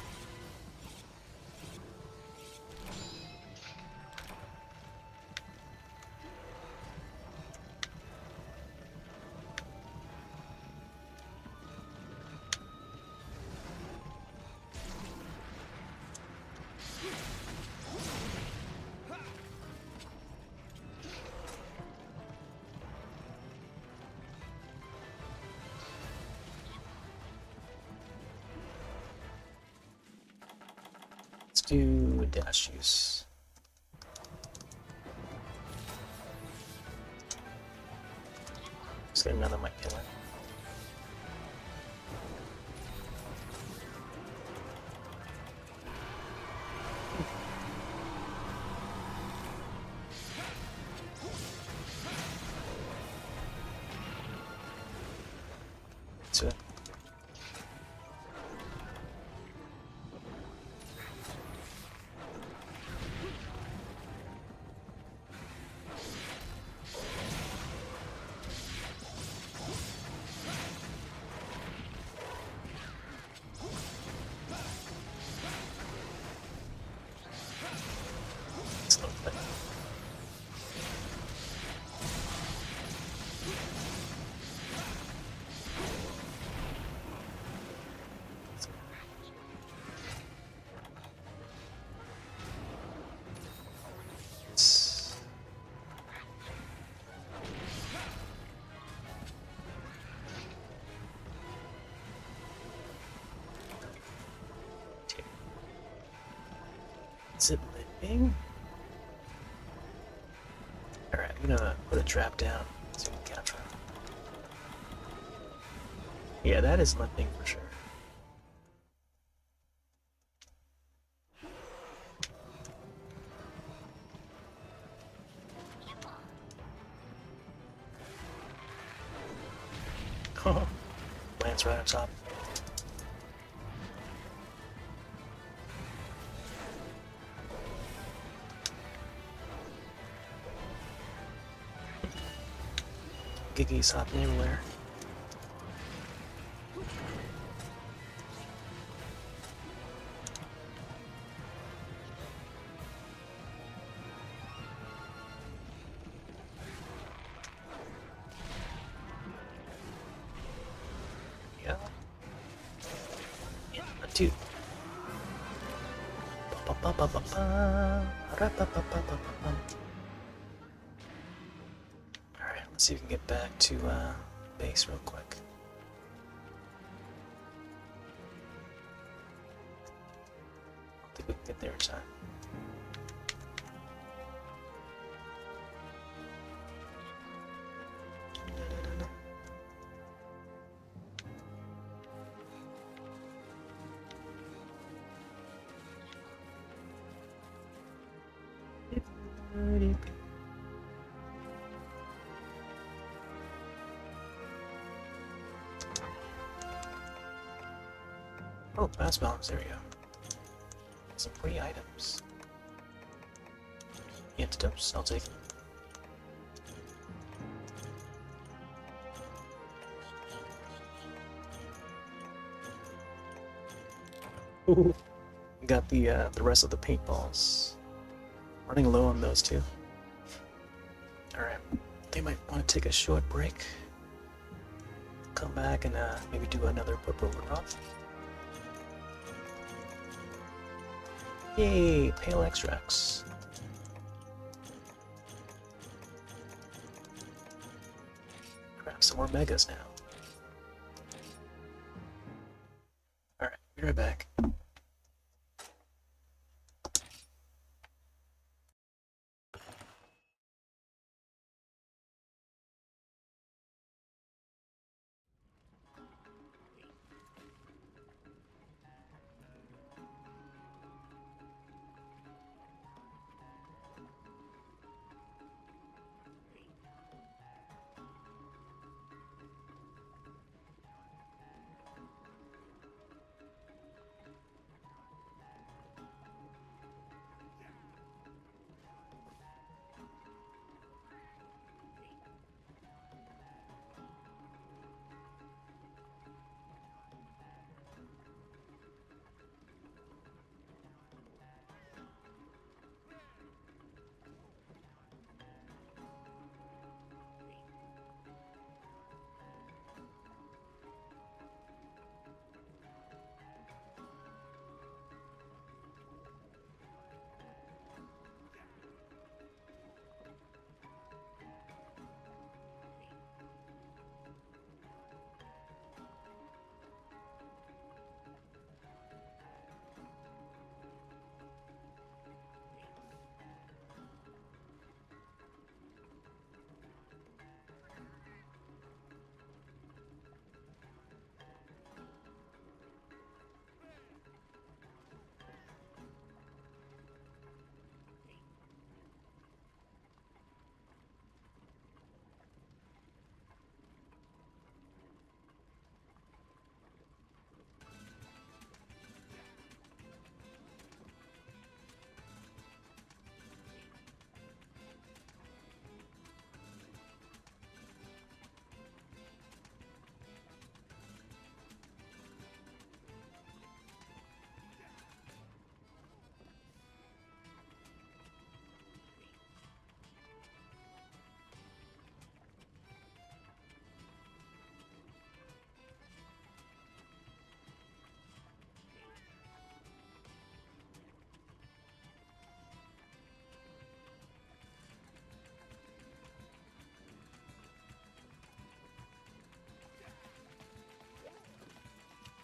Speaker 1: Let's do dash use. Let's get another mic killer. That's it. Slow play. Zip lipping. Alright, I'm gonna put a trap down so we can capture him. Yeah, that is limping for sure. it's right on top. Giggy's hopping everywhere. Yeah. Yeah, dude. Alright, let's see if we can get back to base real quick. I think we can get there in time. Oh, mass balance, there we go. Some free items. Antidotes, I'll take them. Ooh. Got the rest of the paintballs. Running low on those too. Alright, they might want to take a short break. Come back and maybe do another purple run. Yay, pale extracts. Grab some more megas now. Alright, be right back.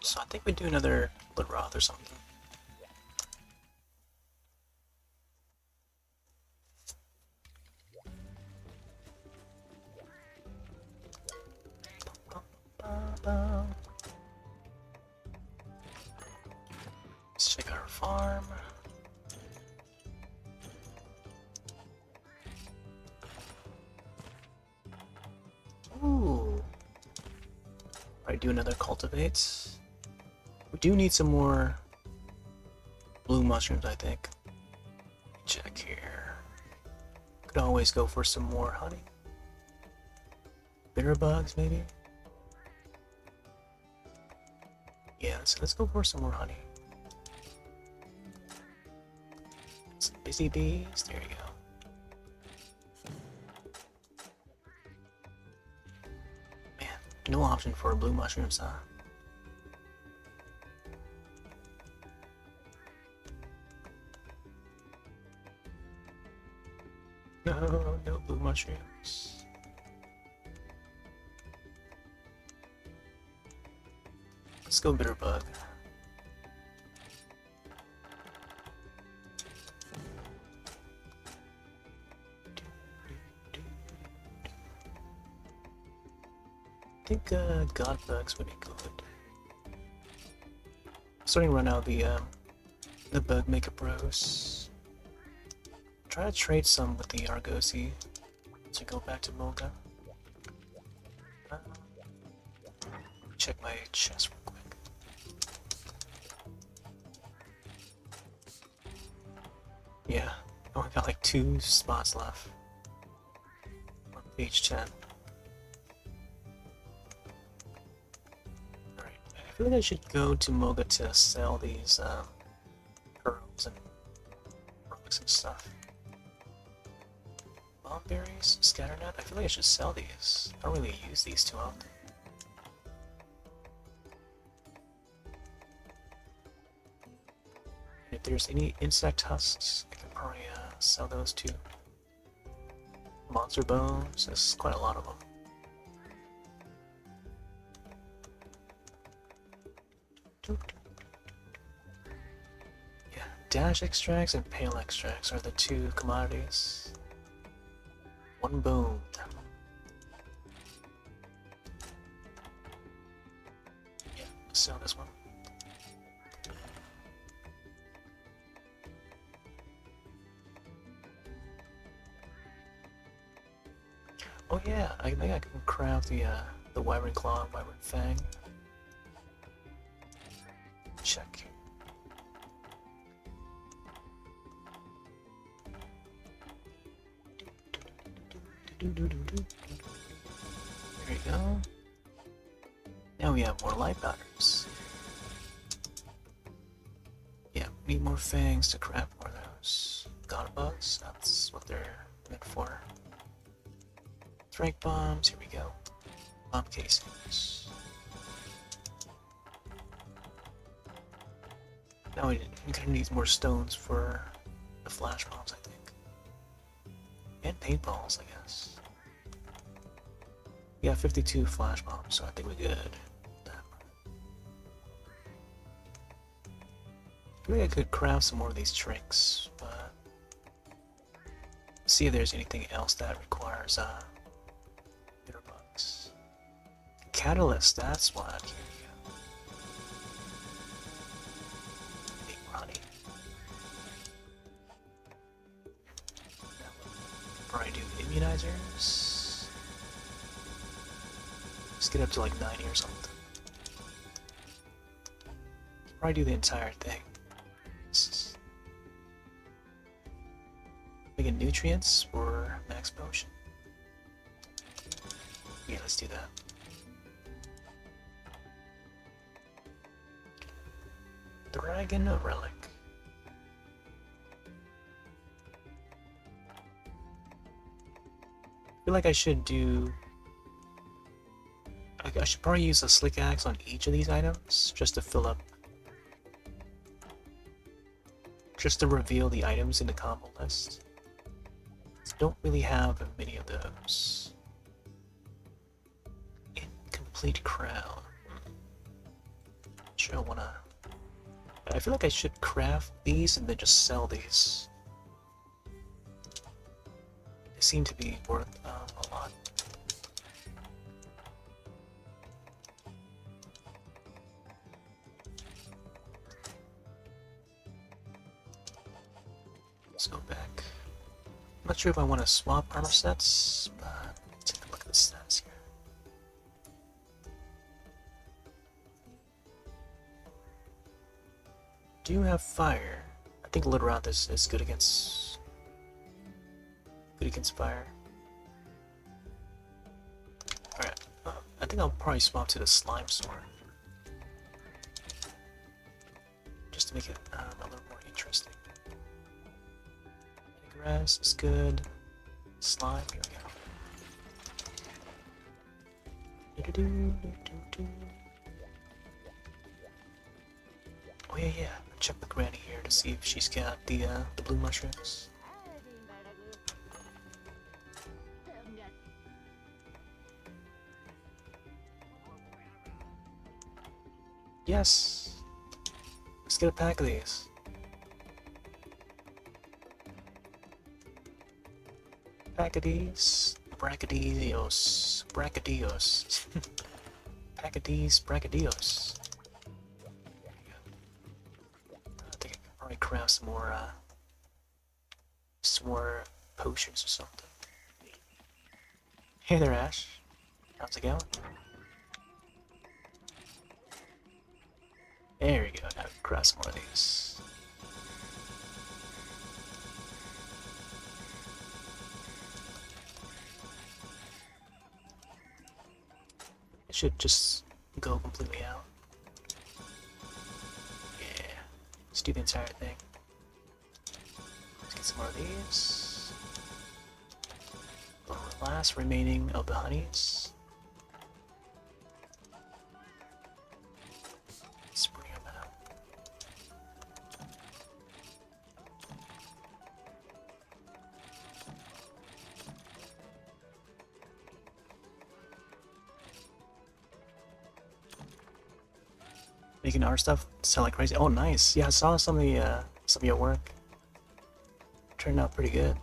Speaker 1: So I think we do another Roth or something. Let's check our farm. Ooh. Try to do another cultivate. We do need some more blue mushrooms, I think. Check here. Could always go for some more honey. Bitter bugs, maybe? Yeah, so let's go for some more honey. Some busy bees, there you go. Man, no option for blue mushrooms, huh? No blue mushrooms. Let's go bitter bug. I think god bugs would be good. Starting to run out the bug maker bros. Try to trade some with the Argosy to go back to Moga. Check my chest real quick. Yeah, I only got like 2 spots left on page 10. Alright, I feel like I should go to Moga to sell these pearls and rocks and stuff. Bomb berries, scatternut. I feel like I should sell these. I don't really use these too often. If there's any insect husks, I can probably sell those too. Monster bones, there's quite a lot of them. Yeah, dash extracts and pale extracts are the 2 commodities. 1 bone. Yeah, let's sell this one. Oh yeah, I think I can craft the wyvern claw, wyvern fang. Check. There you go. Now we have more light powders. Yeah, need more fangs to craft more of those. God bugs, that's what they're meant for. Strike bombs, here we go. Bomb casings. Now we're gonna need more stones for the flash bombs, I think. And paintballs, I guess. We got 52 flash bombs, so I think we're good. I feel like I could craft some more of these tricks, but see if there's anything else that requires bitter bugs. Catalyst, that's what. Here we go. Need more honey. Probably do immunizers. Let's get up to like 90 or something. Probably do the entire thing. Making nutrients or max potion. Yeah, let's do that. Dragon relic. I feel like I should do. I should probably use a slick axe on each of these items just to fill up. Just to reveal the items in the combo list. Don't really have many of those. Incomplete crown. Sure, I wanna. I feel like I should craft these and then just sell these. They seem to be worth a lot. Let's go back. I'm not sure if I want to swap armor sets, but let's take a look at the stats here. Do you have fire? I think Little is good against fire. Alright, I think I'll probably swap to the slime sword. Just to make it a little more interesting. Grass is good. Slime, here we go. Oh yeah. Check the granny here to see if she's got the blue mushrooms. Yes! Let's get a pack of these. Pack of these. Bracadillos. Bracadillos. Pack of these. Bracadillos. I think I can probably craft some more potions or something. Hey there, Ash. How's it going? There we go, now we can craft some more of these. It should just go completely out. Yeah, let's do the entire thing. Let's get some more of these. The last remaining of the honeys. Let's bring them out. Making our stuff sell like crazy. Oh, nice. Yeah, I saw some of your work. Turned out pretty good.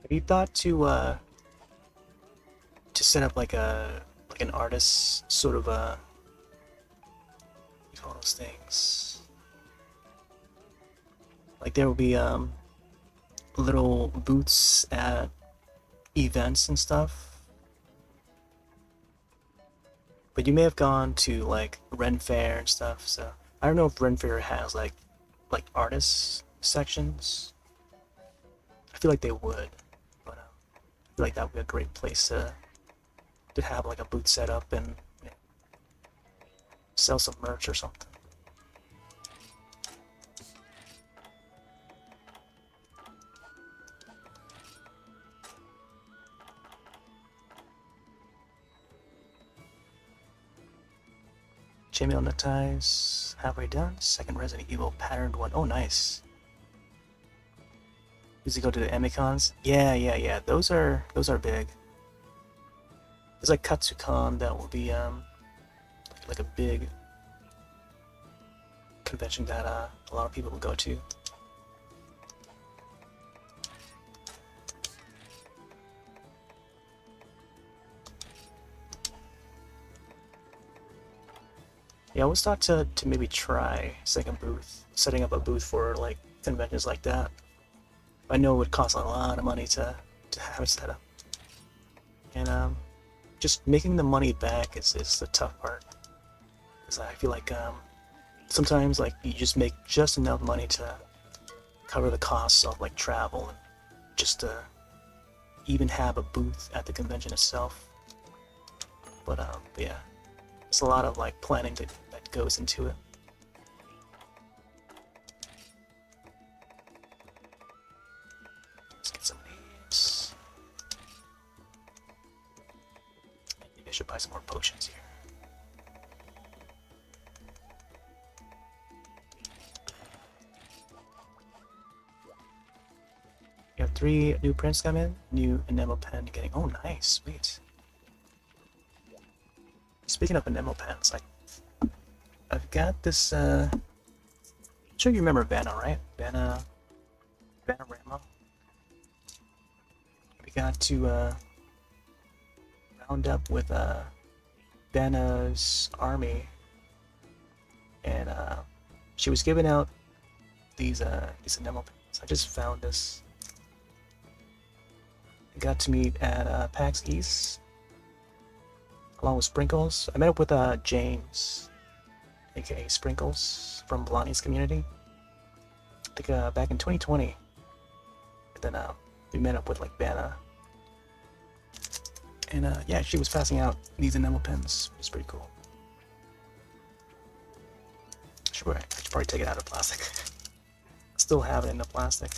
Speaker 1: Have you thought to set up like an artist sort of what do you call those things? Like there will be little booths at events and stuff. But you may have gone to like Ren Fair and stuff, so I don't know if Ren Fair has like artist sections. I feel like they would. I feel like that would be a great place to have like a booth set up and sell some merch or something. Chainmail neckties, halfway done. Second Resident Evil patterned one. Oh, nice. Does he go to the Amicons? Yeah. Those are big. There's like Katsucon that will be like a big convention that a lot of people will go to. Yeah, I always thought to maybe try setting up a booth for like conventions like that. I know it would cost a lot of money to have it set up, and just making the money back is the tough part. Because I feel like sometimes like you just make just enough money to cover the costs of like travel and just to even have a booth at the convention itself. But yeah, there's a lot of like planning that goes into it. Let's get some of these. Maybe I should buy some more potions here. You have 3 new prints come in. New enamel pen getting. Oh, nice, sweet. Speaking of enamel pens, I've got this. I'm sure you remember Vanna, right? Vanna Rama. We got to round up with Benna's army, and she was giving out these enamel pins. I just found this. I got to meet at PAX East along with Sprinkles. I met up with James, aka Sprinkles, from Blondie's community. I think back in 2020. And then we met up with like Benna. And yeah, she was passing out these enamel pins. It's pretty cool. Sure, I should probably take it out of plastic. Still have it in the plastic.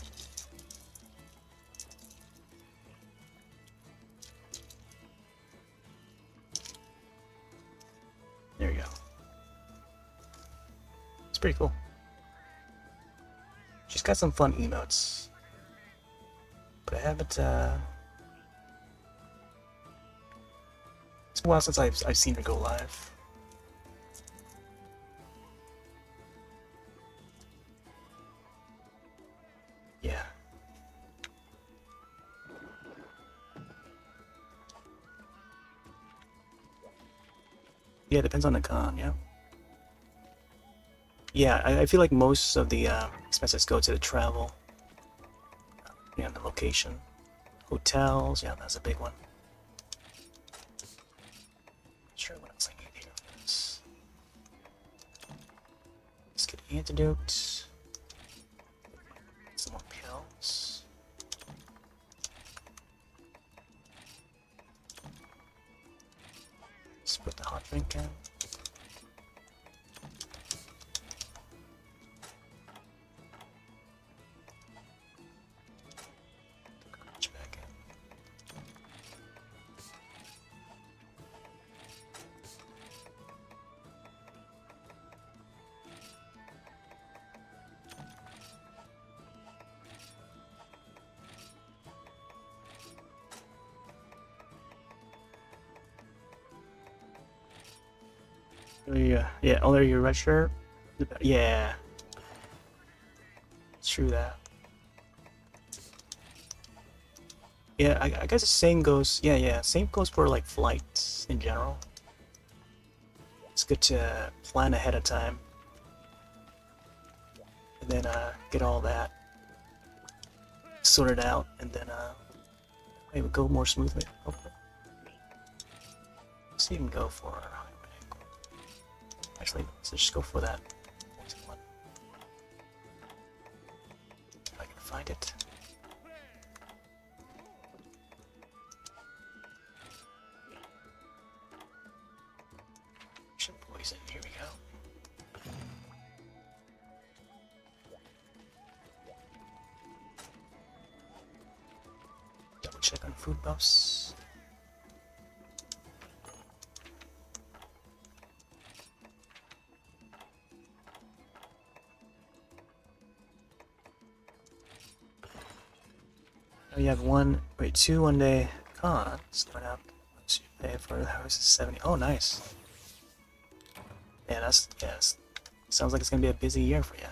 Speaker 1: There you go. It's pretty cool. She's got some fun emotes. But I haven't, it's been a while since I've seen her go live. Yeah. Yeah, it depends on the con, yeah. Yeah, I feel like most of the expenses go to the travel. Yeah, the location. Hotels, yeah, that's a big one. Not sure what else I need here. Let's get antidote. Some more pills. Let's put the hot drink in. Back in. Yeah, only your red shirt. Yeah, it's true that. Yeah, I guess the same goes. Yeah, same goes for like flights in general. It's good to plan ahead of time, and then get all that sorted out, and then it would go more smoothly. Hopefully. Let's even go for. Actually, let's just go for that one. If I can find it. Poison. Here we go. Double check on food buffs. Oh, you have two 1-day cons coming up. Once you pay for the house is 70. Oh, nice. Yeah, yes. Sounds like it's gonna be a busy year for you.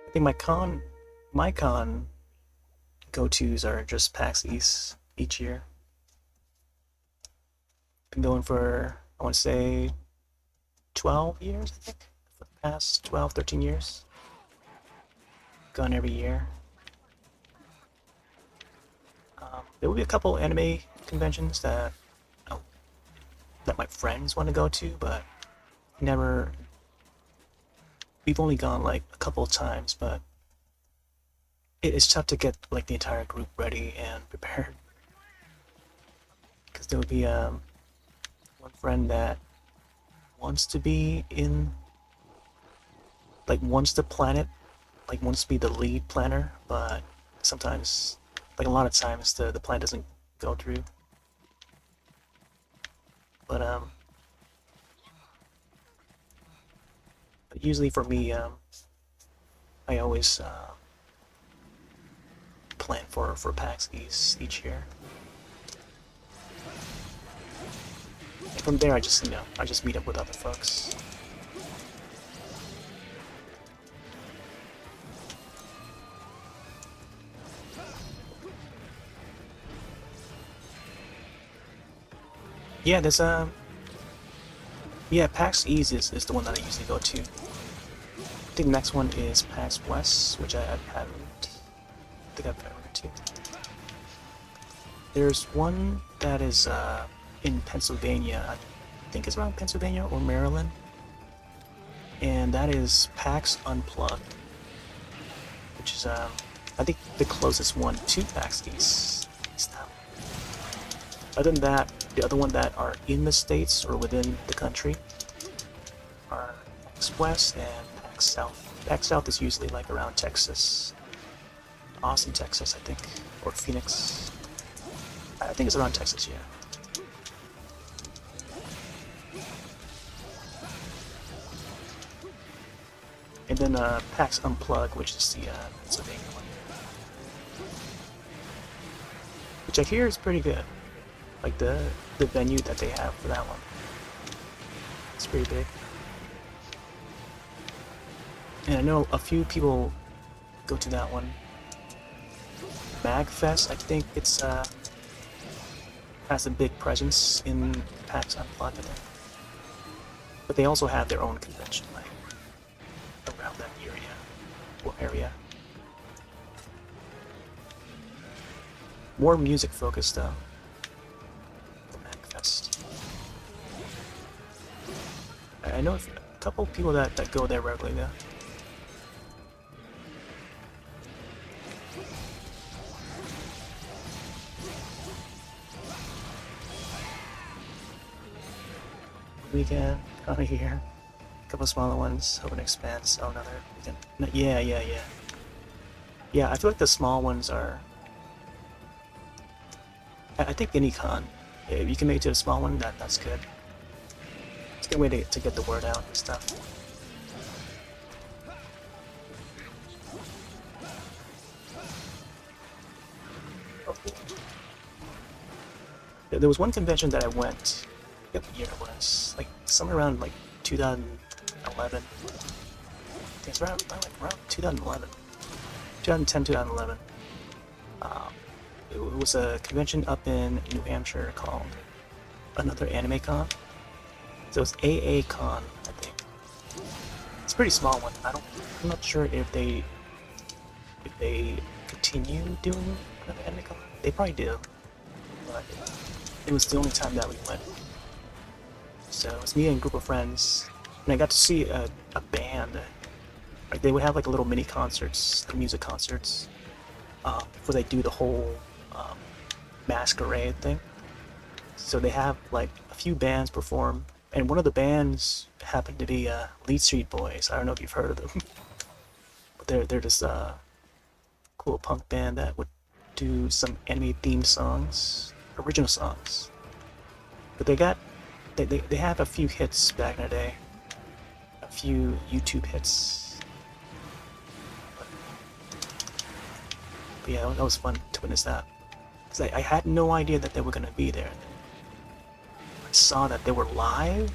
Speaker 1: I think my con go-tos are just PAX East each year. Been going for, I want to say, 12 years, I think, for the past 12, 13 years. Gone every year. There will be a couple anime conventions that my friends want to go to, but never. We've only gone like a couple of times, but it's tough to get like the entire group ready and prepared. Because there would be one friend that wants to be in, like wants to plan it, like wants to be the lead planner, but sometimes, like a lot of times, the plan doesn't go through. But usually for me, I always plan for PAX East each year. And from there, I just meet up with other folks. Yeah, there's yeah, PAX East is the one that I usually go to. I think the next one is PAX West, which I haven't. I think I've ever been to. There's one that is in Pennsylvania. I think it's around Pennsylvania or Maryland, and that is PAX Unplugged, which is I think the closest one to PAX East. Other than that, the other one that are in the States or within the country are PAX West and PAX South. PAX South is usually like around Texas, Austin, Texas, I think, or Phoenix. I think it's around Texas, yeah. And then PAX Unplug, which is the Pennsylvania one, which I hear is pretty good. Like the venue that they have for that one, it's pretty big. And I know a few people go to that one. MagFest, I think it's has a big presence in PAX Unplugged, I think. But they also have their own convention, like around that area. More music focused though. The MagFest. I know a couple people that go there regularly though. Weekend out of here. A couple smaller ones. Open Expanse. Oh, another weekend. No, yeah. Yeah, I feel like the small ones are. I think AnyCon. If you can make it to a small one, that's good. It's a good way to get the word out and stuff. Oh, cool. There was one convention that I went. I forget what year it was, like somewhere around like 2011. I think it's around 2011, 2010, 2011. It was a convention up in New Hampshire called Another Anime Con. So it's AA Con, I think. It's a pretty small one. I'm not sure if they continue doing Another Anime Con. They probably do, but it was the only time that we went. So it was me and a group of friends, and I got to see a band. Like they would have like little mini concerts, like music concerts, before they do the whole masquerade thing. So they have like a few bands perform, and one of the bands happened to be Lead Street Boys. I don't know if you've heard of them, but they're this cool punk band that would do some anime themed songs, original songs. But they have a few hits back in the day, a few YouTube hits. But yeah, that was fun to witness that. 'Cause I had no idea that they were gonna be there. I saw that they were live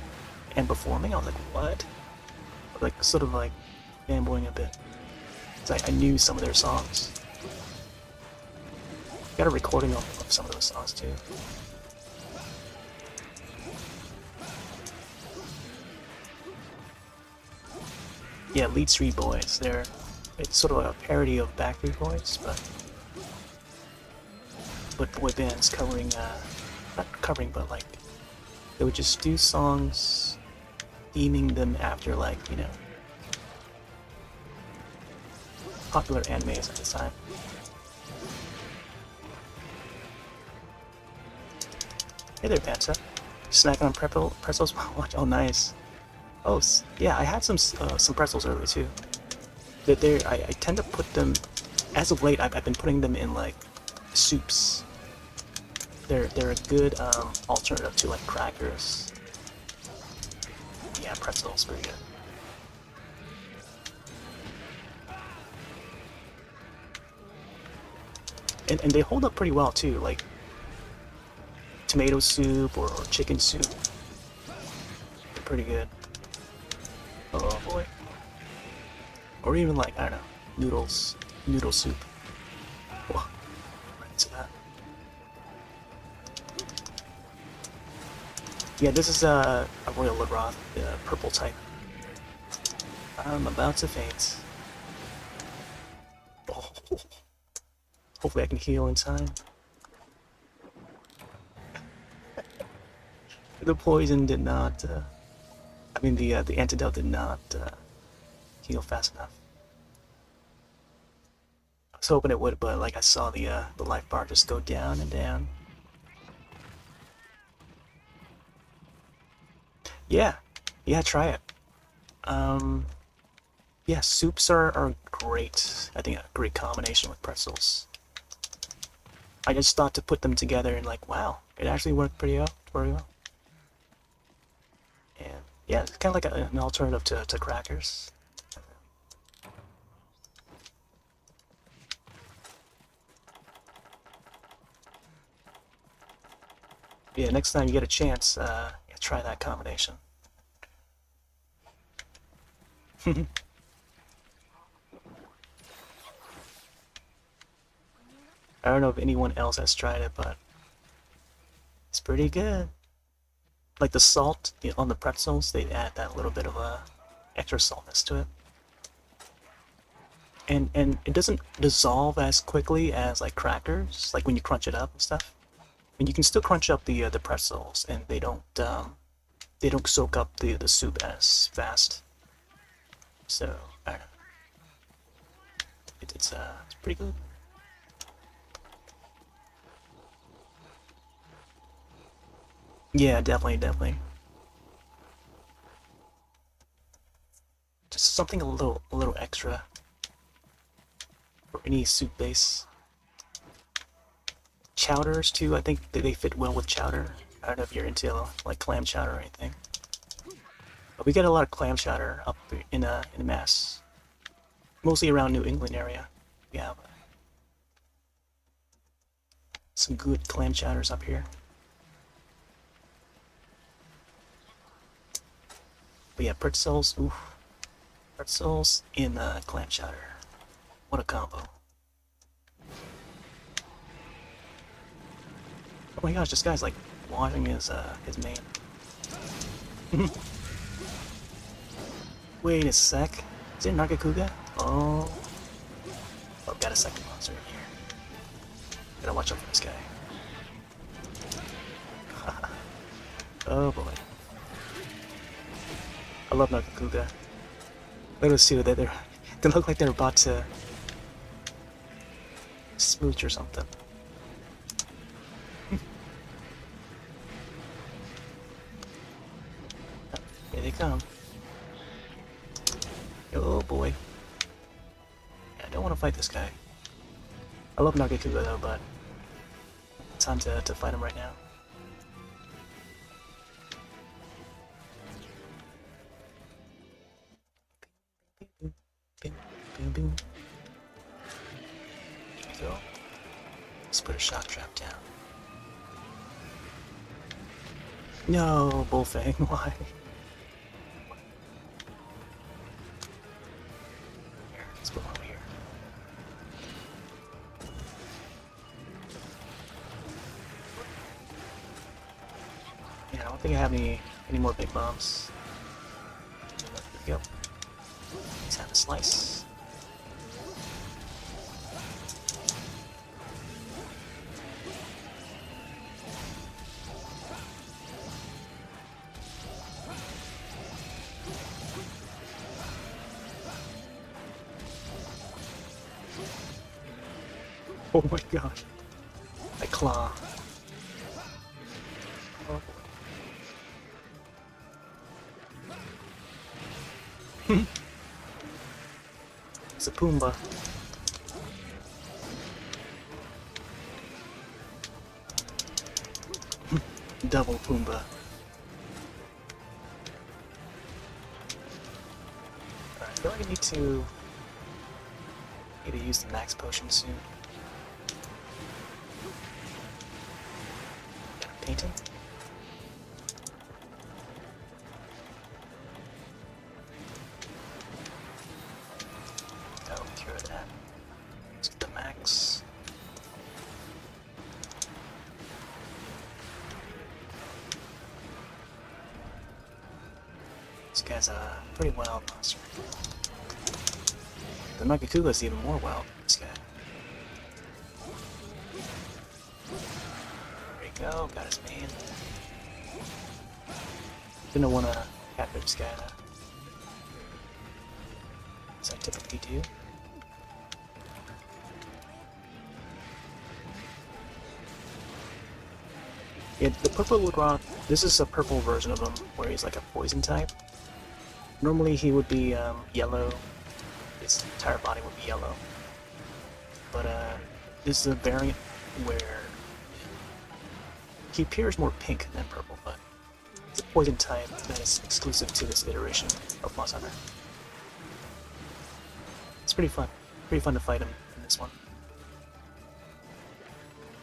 Speaker 1: and performing. I was like, what? Like sort of like fanboying a bit. 'Cause I knew some of their songs. Got a recording of some of those songs too. Yeah, Lead Street Boys. It's sort of a parody of Backstreet Boys, but boy bands covering, not covering, but like they would just do songs, theming them after like popular animes at the time. Hey there, Panta. Snacking on pretzels while watching. Oh, nice. Oh, yeah, I had some pretzels earlier too. I tend to put them, as of late, I've been putting them in like soups. They're a good alternative to like crackers. Yeah, pretzels, pretty good. And they hold up pretty well too, like tomato soup or chicken soup. They're pretty good. Oh boy. Or even like, I don't know, noodle soup. Whoa, right into that. Yeah, this is a Royal Laroth, purple type. I'm about to faint. Oh, hopefully I can heal in time. The poison did not. I mean, the antidote did not heal fast enough. I was hoping it would, but like I saw the life bar just go down and down. Yeah, yeah, try it. Yeah, soups are great. I think a great combination with pretzels. I just thought to put them together and like, wow, it actually worked pretty well. Very well. And yeah, it's kind of like an alternative to crackers. Yeah, next time you get a chance, yeah, try that combination. I don't know if anyone else has tried it, but it's pretty good. Like the salt on the pretzels, they add that little bit of a extra saltness to it. And it doesn't dissolve as quickly as like crackers, like when you crunch it up and stuff. And you can still crunch up the pretzels, and they don't soak up the soup as fast. So I don't know. It's pretty good. Yeah, definitely, definitely. Just something a little extra for any soup base. Chowders too. I think they fit well with chowder. I don't know if you're into like clam chowder or anything, but we get a lot of clam chowder up in Mass, mostly around New England area. We have some good clam chowders up here. But yeah, pretzels. Oof, pretzels in clam chowder. What a combo! Oh my gosh, this guy's like washing his mane. Wait a sec. Is it Nagakuga? Oh. Oh, got a second monster in here. Gotta watch out for this guy. Oh boy. I love Nagakuga. Look at those two. They look like they're about to smooch or something. Here they come. Oh boy. Yeah, I don't want to fight this guy. I love Nagakuga though, but time to fight him right now. Boom, boom, boom, boom. Here we go. Let's put a shock trap down. No, Bullfang, why? Here, let's put one over here. Yeah, I don't think I have any more big bombs. There we go. Let's have a slice. Oh my gosh. My claw. Oh. It's a Pumbaa. Double Pumbaa. Alright, I feel like I need to use the max potion soon. Got a painting? That'll cure that. Let's get the max. guy's a pretty wild monster. The Nagakuga is even more wild than this guy. There we go, got his main. Didn't want to capture this guy though. As I typically do. Yeah, the purple Legrand, this is a purple version of him where he's like a poison type. Normally he would be yellow, his entire body would be yellow. But this is a variant where he appears more pink than purple, but it's a poison type that is exclusive to this iteration of Monster Hunter. It's pretty fun to fight him in this one.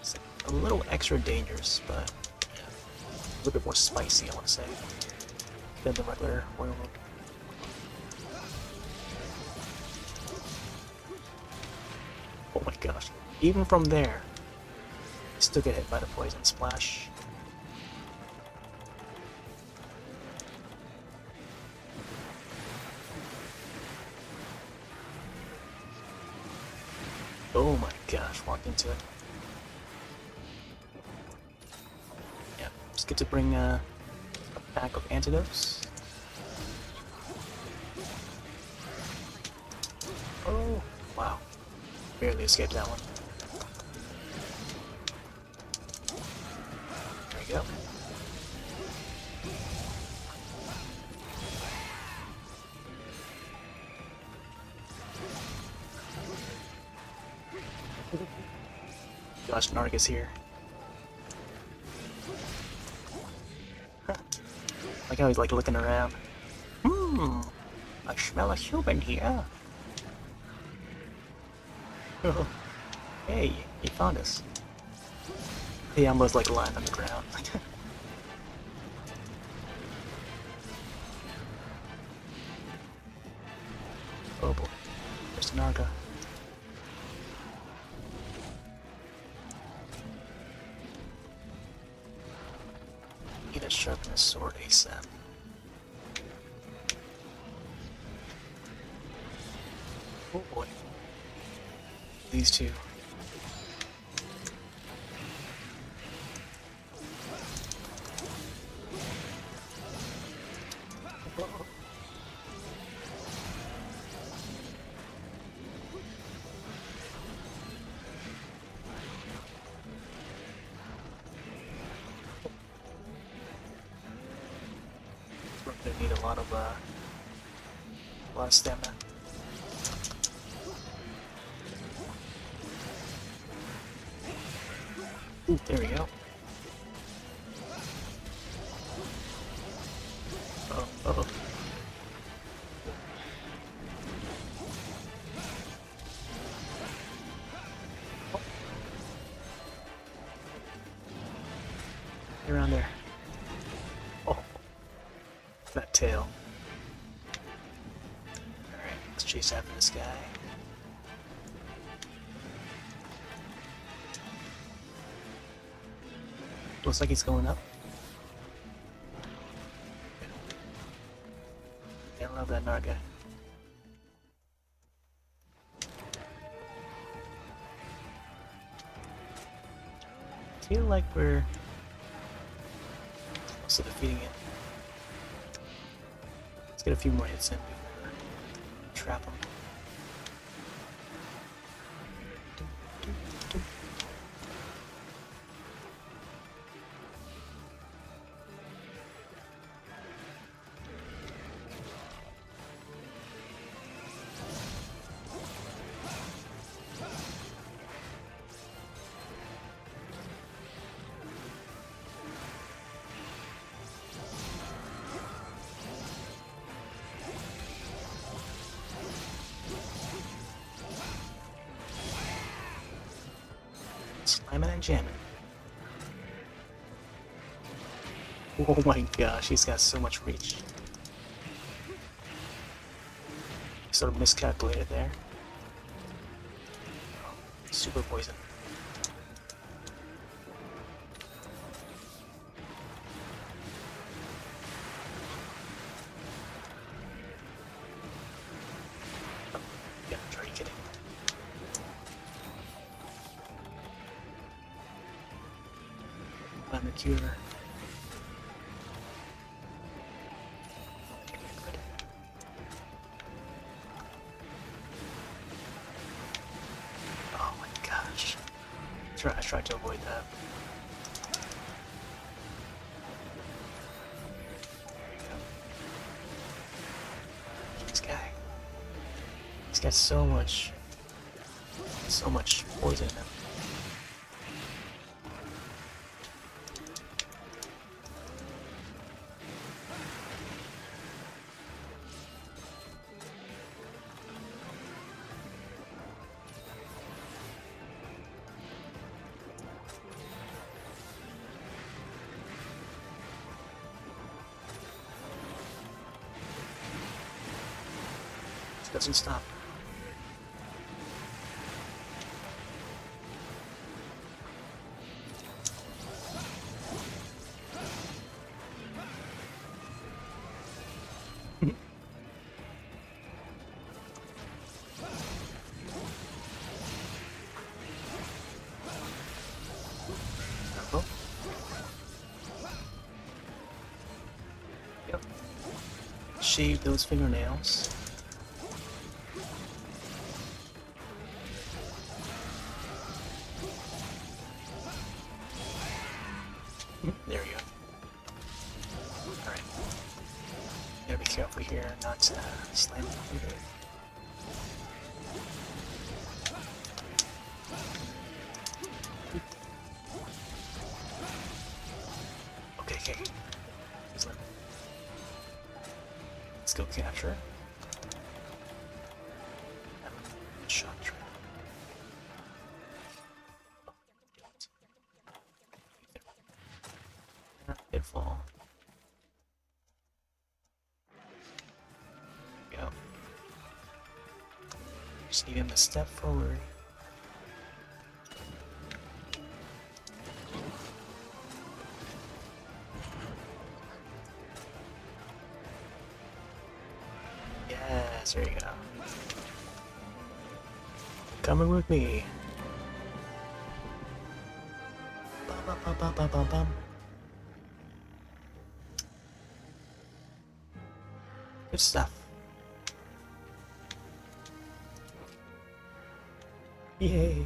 Speaker 1: It's a little extra dangerous, but a little bit more spicy, I want to say, than the regular werewolf. Oh my gosh. Even from there, you still get hit by the poison splash. Oh my gosh, walked into it. Yeah, it's good to bring a pack of antidotes. Oh, wow. Barely escaped that one. There we go. Gosh, Narga's here. Huh. Like how he's like looking around. I smell a human here. Oh. Hey, he found us. He almost like lying on the ground. Oh boy, there's the Narga. Need to sharpen his sword ASAP. Oh boy. These two. We're gonna need a lot of stamina. Ooh, there we go. Uh-oh. Get around there. Oh, that tail. Alright, let's chase after this guy. Looks like he's going up. I love that Narga. I feel like we're close to defeating it. Let's get a few more hits in before we trap him. Slamming and jamming. Oh my gosh, he's got so much reach. Sort of miscalculated there. Super poison. cure. Oh my gosh. I tried to avoid that. There you go. This guy. He's got so much poison in him. Doesn't stop. Oh. Yep. Shave those fingernails. There we go. Alright. Gotta be careful here not to slam into it. Okay. Let's go capture. Shot trap. Pitfall. There we go. Just need him to step forward. Yes, there you go. Coming with me. Bum, bum, bum, bum, bum, bum, bum. Good stuff. Yay.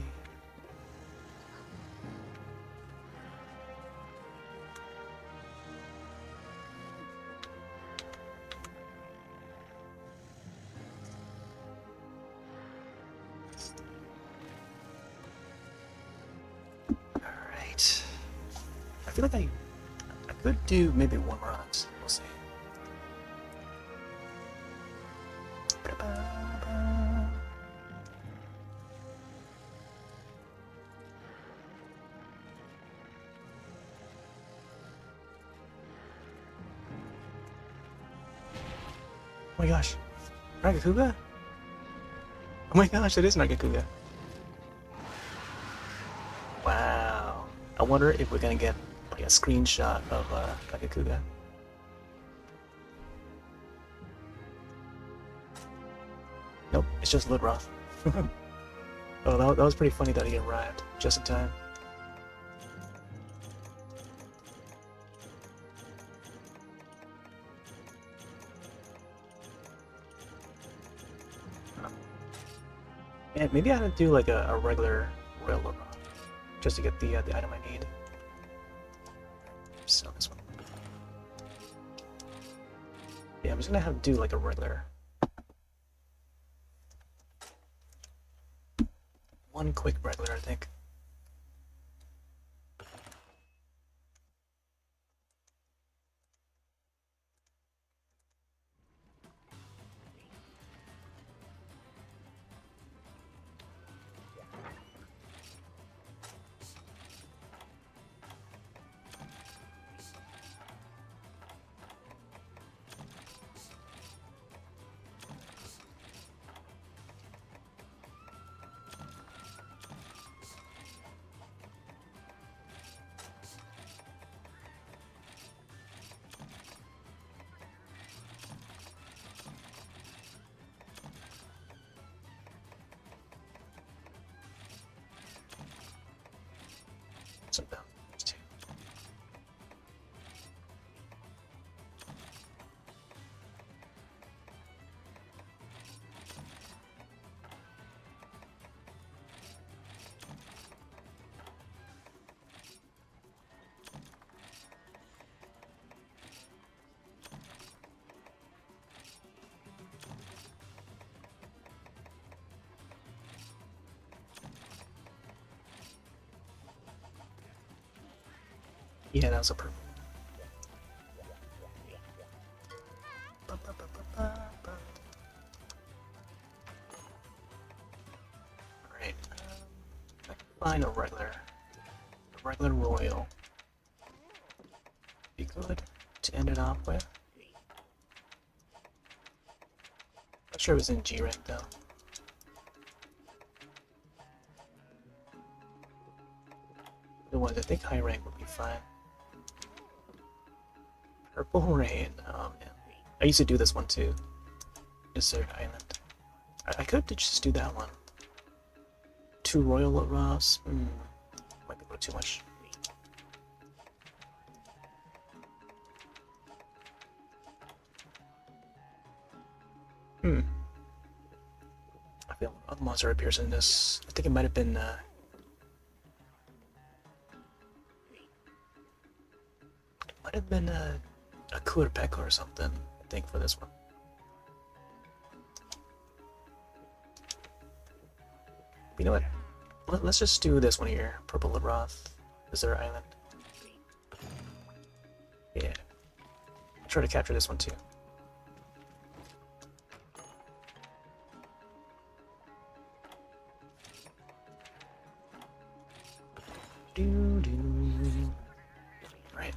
Speaker 1: Alright. I feel like I could do maybe one more hunt. We'll see. Oh my gosh. Ragakuga? Oh my gosh, it is Ragakuga. Wow. I wonder if we're gonna get like a screenshot of Ragakuga. Nope, it's just Ludroth. Oh, that was pretty funny that he arrived just in time. And maybe I had to do like a regular railroad just to get the item I need. Sell this one. Yeah, I'm just gonna have to do like a regular. One quick regular, I think. Yeah, that was a purple. Alright, I can find a regular royal. Be good to end it off with. Not sure it was in G rank though. The ones I think high rank would be fine. Purple Rain. Oh man, I used to do this one too. Desert Island. I could just do that one. 2 Royal Ross. Might be a little too much. I feel a monster appears in this. I think it might have been. It might have been a cooler peck or something. I think for this one. You know what? Let's just do this one here. Purple Labroth. Desert Island. Yeah. I'll try to capture this one too. Right.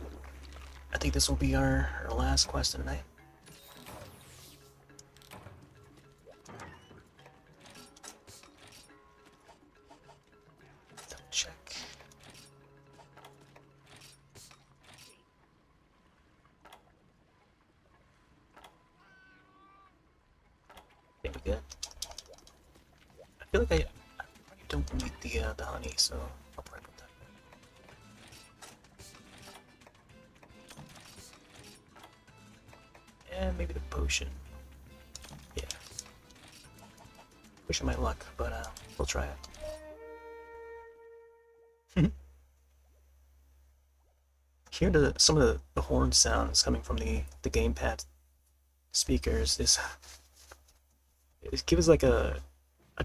Speaker 1: I think this will be our last quest of the night. Double check. Think we're good. I feel like I don't need the honey, so I'll probably put that. And maybe the potion. Yeah. Pushing my luck, but we'll try it. Hear some of the horn sounds coming from the gamepad speakers is it gives like a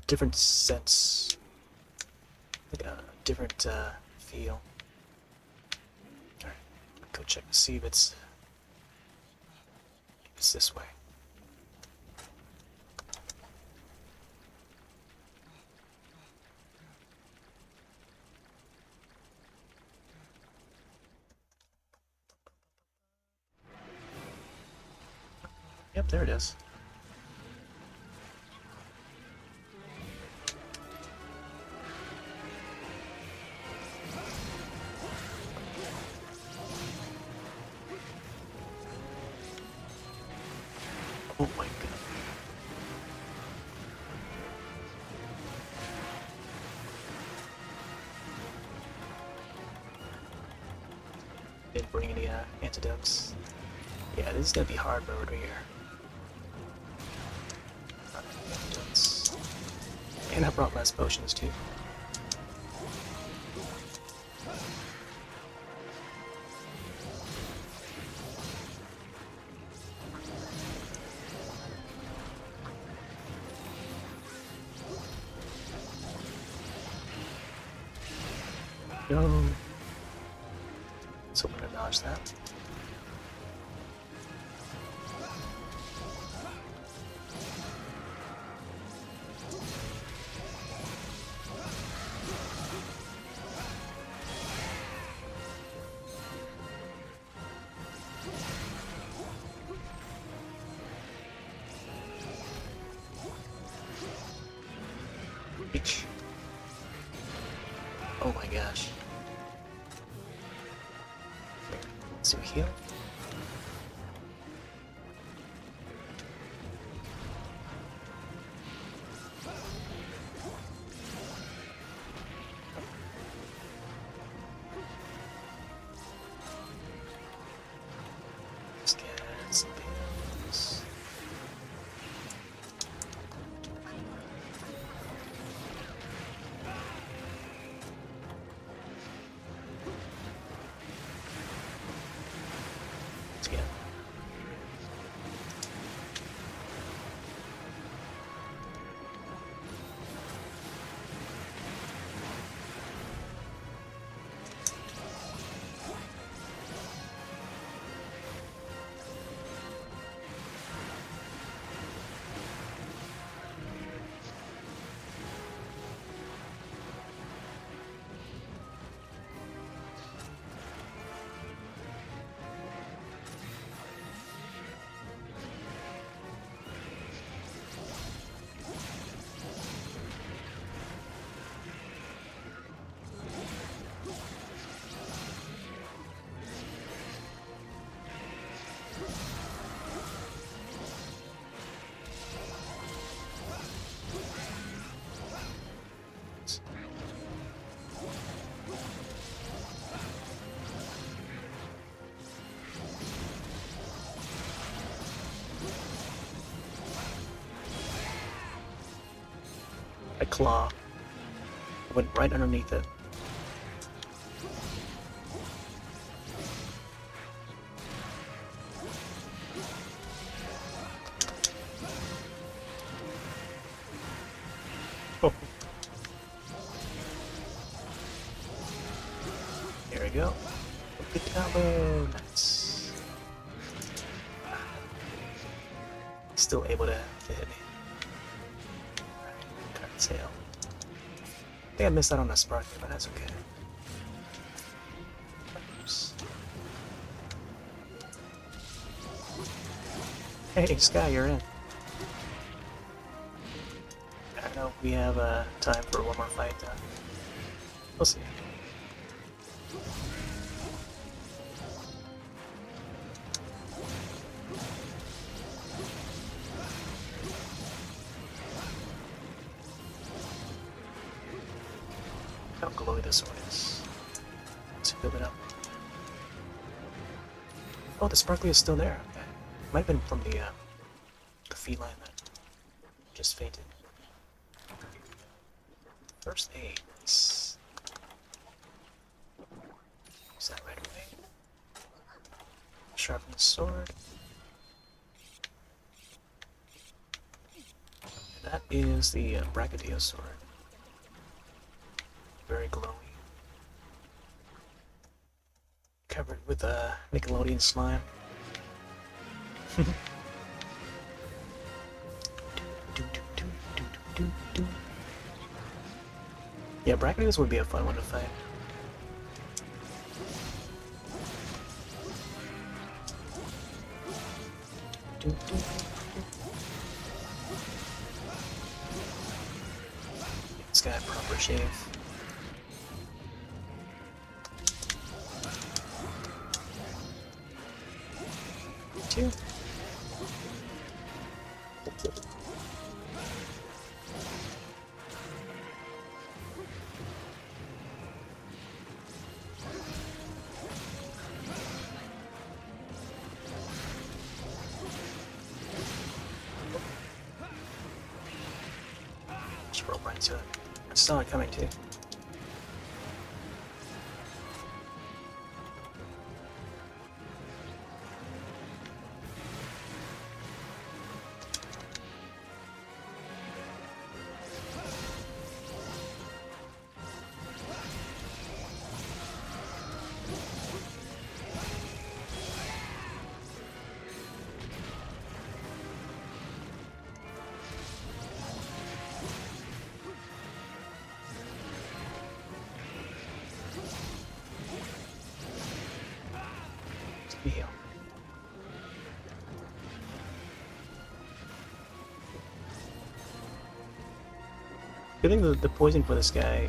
Speaker 1: different sense, like a different feel. Alright, go check to see if it's this way. Yep, there it is. Oh my god. Didn't bring any antidotes. Yeah, this is gonna be hard mode right here. Antidotes. And I brought less potions too. No. So we're gonna dodge that. Reach. Oh my gosh. So heal. Let's get some pills. A claw went right underneath it. Oh. Here we go. Good combo. Nice. Still able to hit me. Alright, tail. I think I missed out on a sparkler, but that's okay. Oops. Hey, Sky, you're in. I don't know if we have time for one more fight, though. We'll see. How glowy this one is. Let's build it up. Oh, the sparkly is still there. Okay. Might have been from the feline that just fainted. First aid. Nice. Use that right away. Sharpen the sword. And that is the Brachydio sword. Very glowy. Covered with Nickelodeon slime. Yeah, Brachydios would be a fun one to fight. It's got a proper shave. Two. Just roll right into it. I saw it coming too. Heal. I think the poison for this guy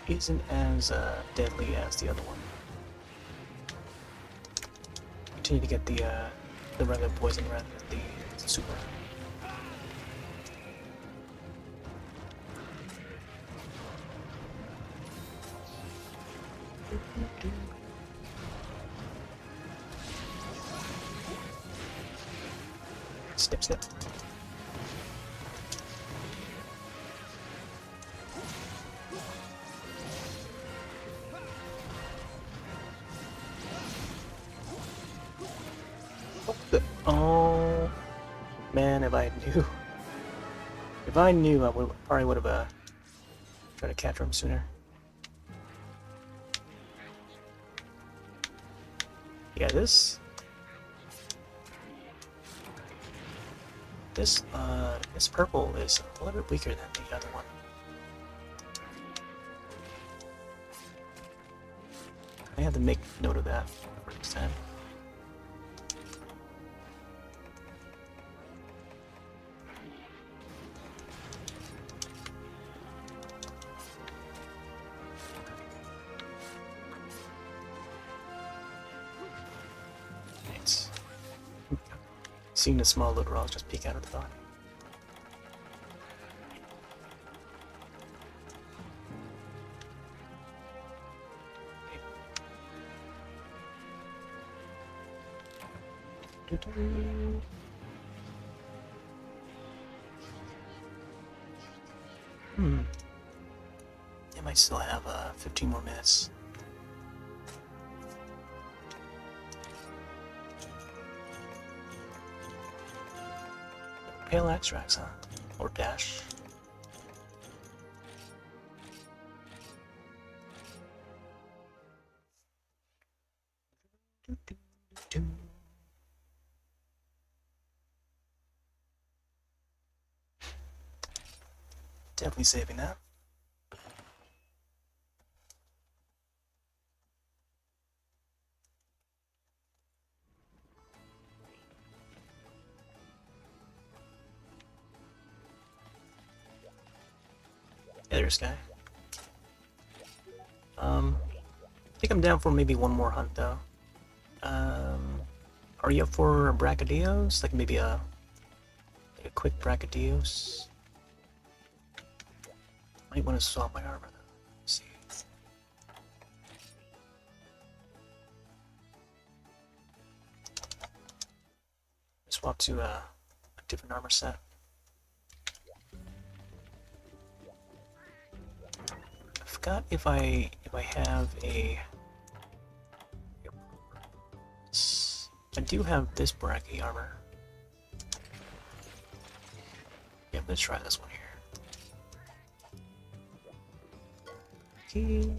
Speaker 1: isn't as deadly as the other one. Continue to get the regular poison rather than the super. Step, step. Oh, man! If I knew, I probably would have tried to capture him sooner. Yeah, this purple is a little bit weaker than the other one. I have to make note of that for next time. Thanks. Seeing the small little rocks just peek out of the body. I might still have 15 more minutes. Pale extracts, huh? Or dash. Definitely saving that. Yeah, there's guy. I think I'm down for maybe one more hunt though. Are you up for Brachydios? Like maybe a quick Brachydios? Might want to swap my armor though. Let's see. Swap to a different armor set. I forgot if I have a. I do have this Brachy armor. Yeah, I'm gonna try this one here. Okay.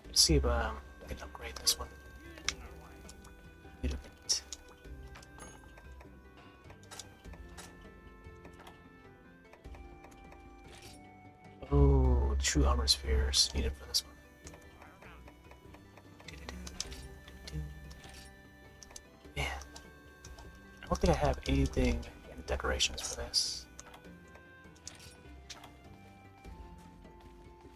Speaker 1: Let's see if I can upgrade this one. Wait a minute. Oh, true armor spheres needed for this one. Man, I don't think I have anything in the decorations for this.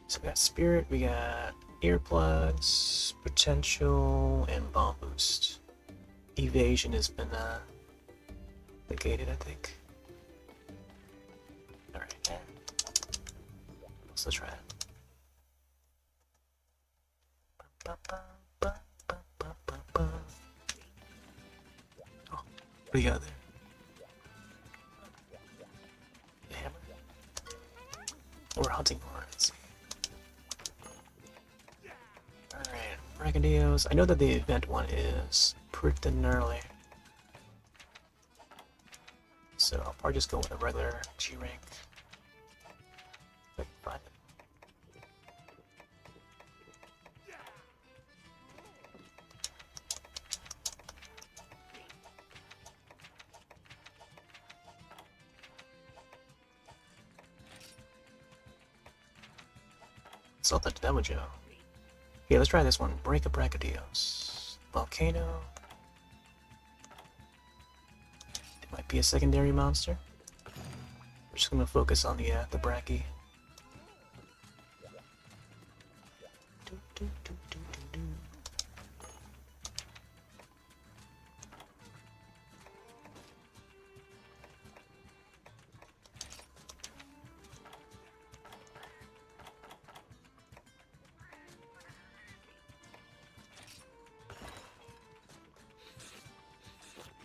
Speaker 1: So we got spirit, we got earplugs, potential, and bomb boost. Evasion has been negated, I think. Alright, let's try it. Oh, what do you got there? The hammer? Or hunting horn, let's see. Alright, Brachydios. I know that the event one is pretty gnarly. So I'll probably just go with a regular G rank. If I can find it. Salt that Demojo. Okay, let's try this one. Break a Brachydios. Volcano. It might be a secondary monster. We're just gonna focus on the Brachy.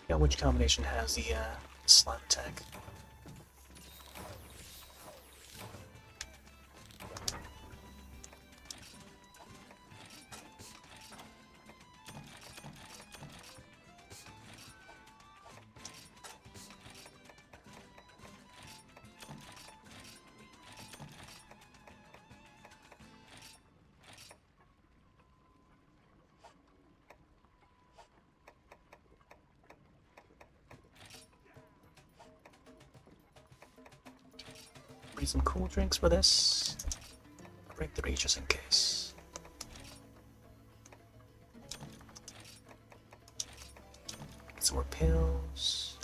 Speaker 1: Yeah, which combination has the slime attack? Bring some cool drinks for this. Break 3 just in case. Get some more pills.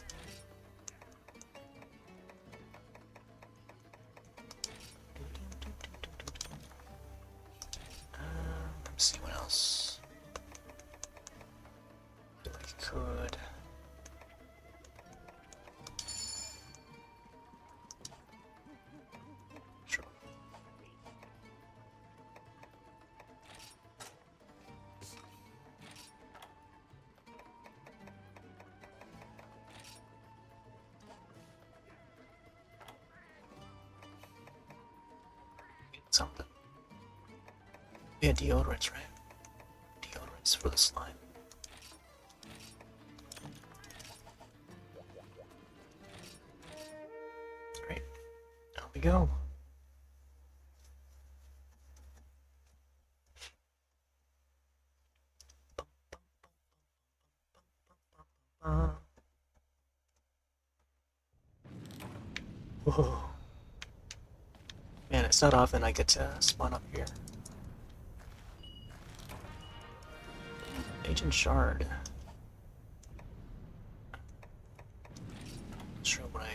Speaker 1: see what else. I feel like I could. Sure. Something. Yeah, deodorants, right? Deodorants for the slime. Alright, out we go. Whoa. Man, it's not often I get to spawn up here. Agent Shard. Not sure what I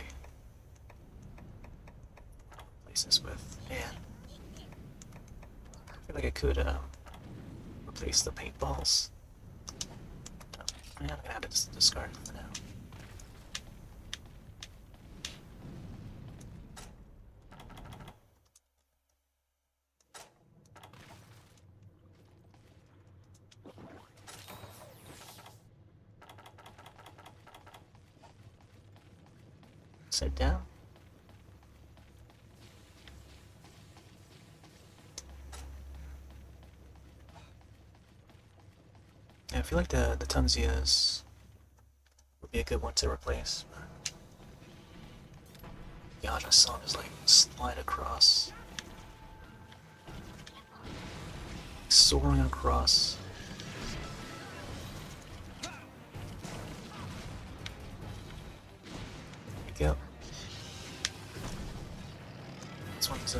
Speaker 1: replace this with. Man. I feel like I could replace the paintballs. I'm gonna have to just discard it for now. Sit down. Yeah, I feel like the Tunzias would be a good one to replace. Yeah, I just saw him just like slide across. Soaring across. There you go. This one's a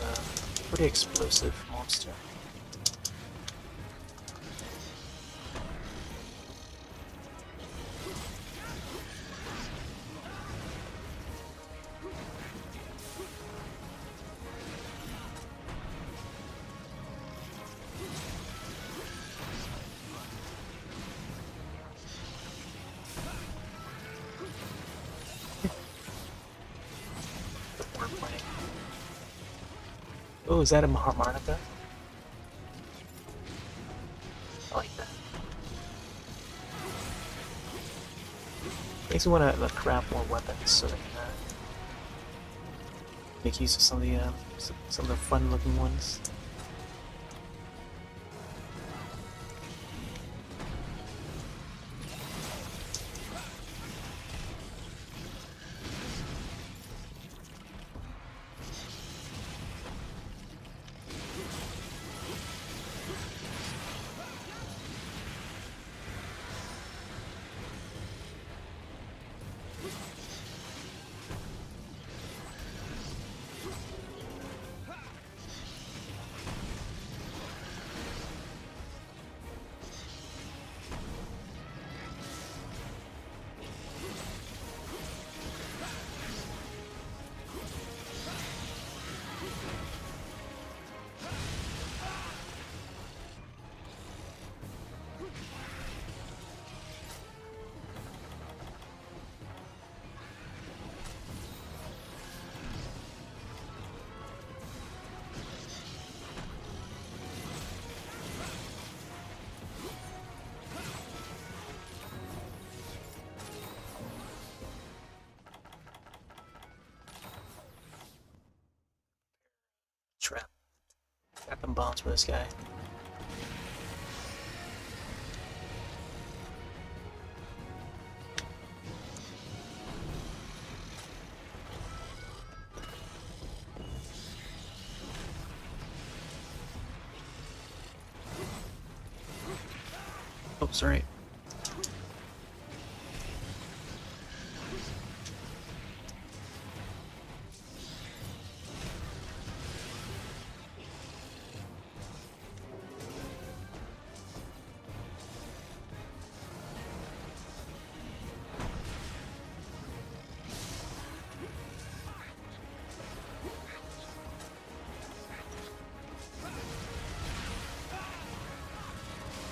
Speaker 1: pretty explosive monster. Oh, is that a harmonica? I like that. Makes me want to craft more weapons so that I can make use of some of the fun-looking ones. Trapping bombs for this guy. Oh, sorry.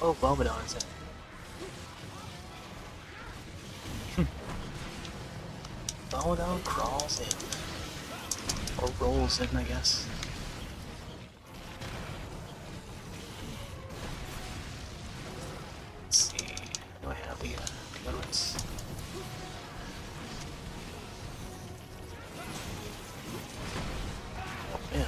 Speaker 1: Oh, Velvedon's in. Velvedon crawls in. Or rolls in, I guess. Let's see. Do I have the notes? Oh man.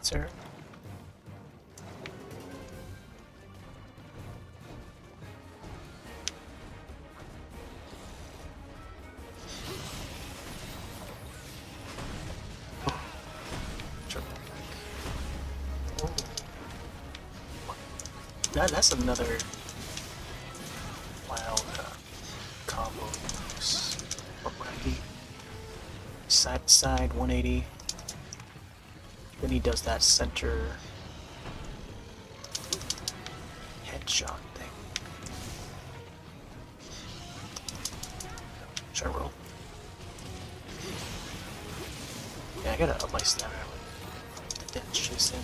Speaker 1: Sir. Oh. That's another wild combo. What would I be? Side to side 180. Then he does that center headshot thing. Should I roll? Yeah, I gotta up my stamina with the dance chasing.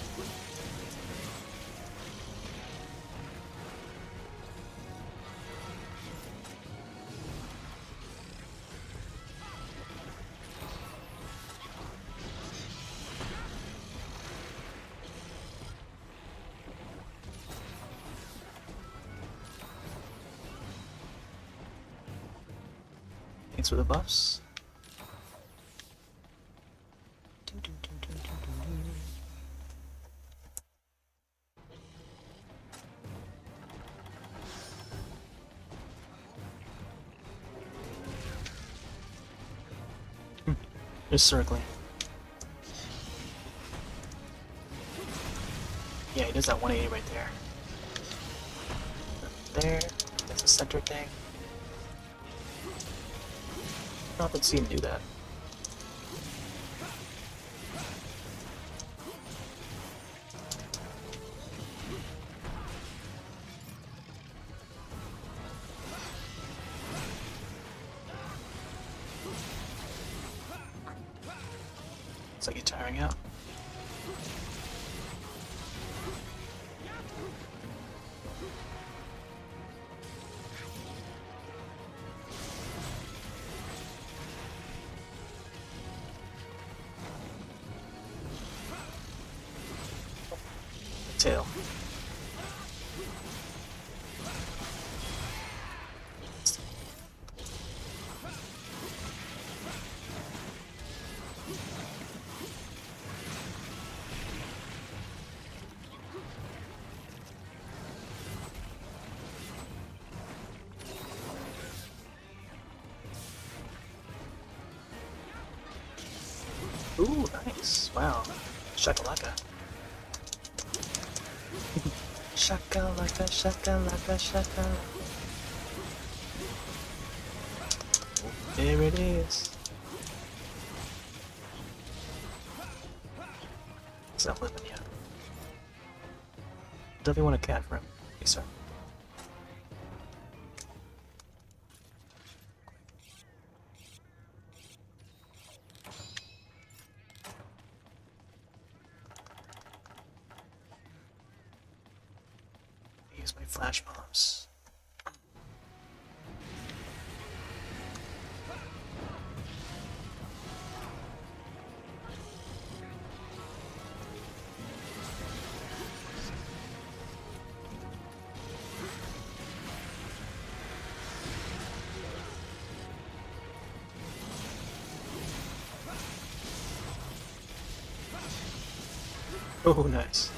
Speaker 1: Thanks for the buffs. Just circling. Yeah, he does that 180 right there. There, that's a center thing. Not been seen do that. It's like you're tiring out. Tail. Ooh, nice. Wow. Shakalaka. Shakalaka, shakalaka, shakalaka. There it is. It's not living yet. Definitely want a cat for him. Yes, sir. Use my flash bombs. Oh, nice.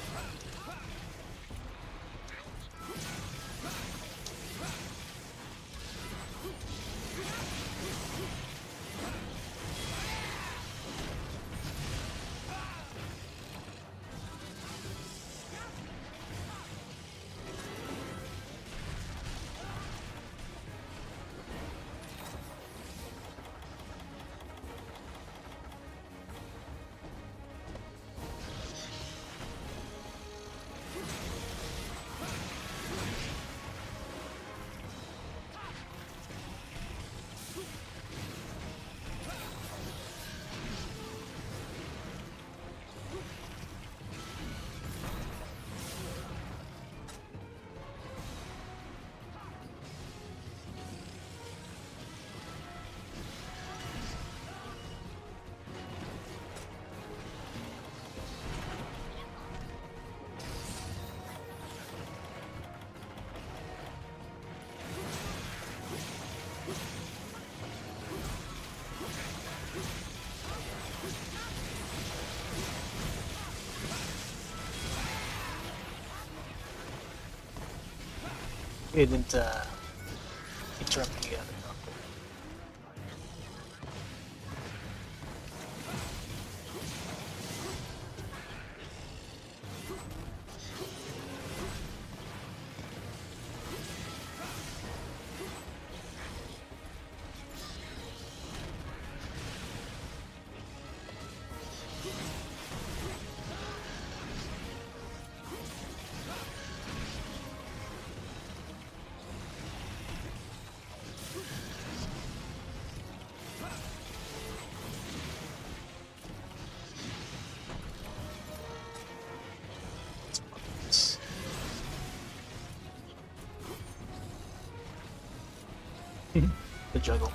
Speaker 1: It didn't interrupt the other. The juggle.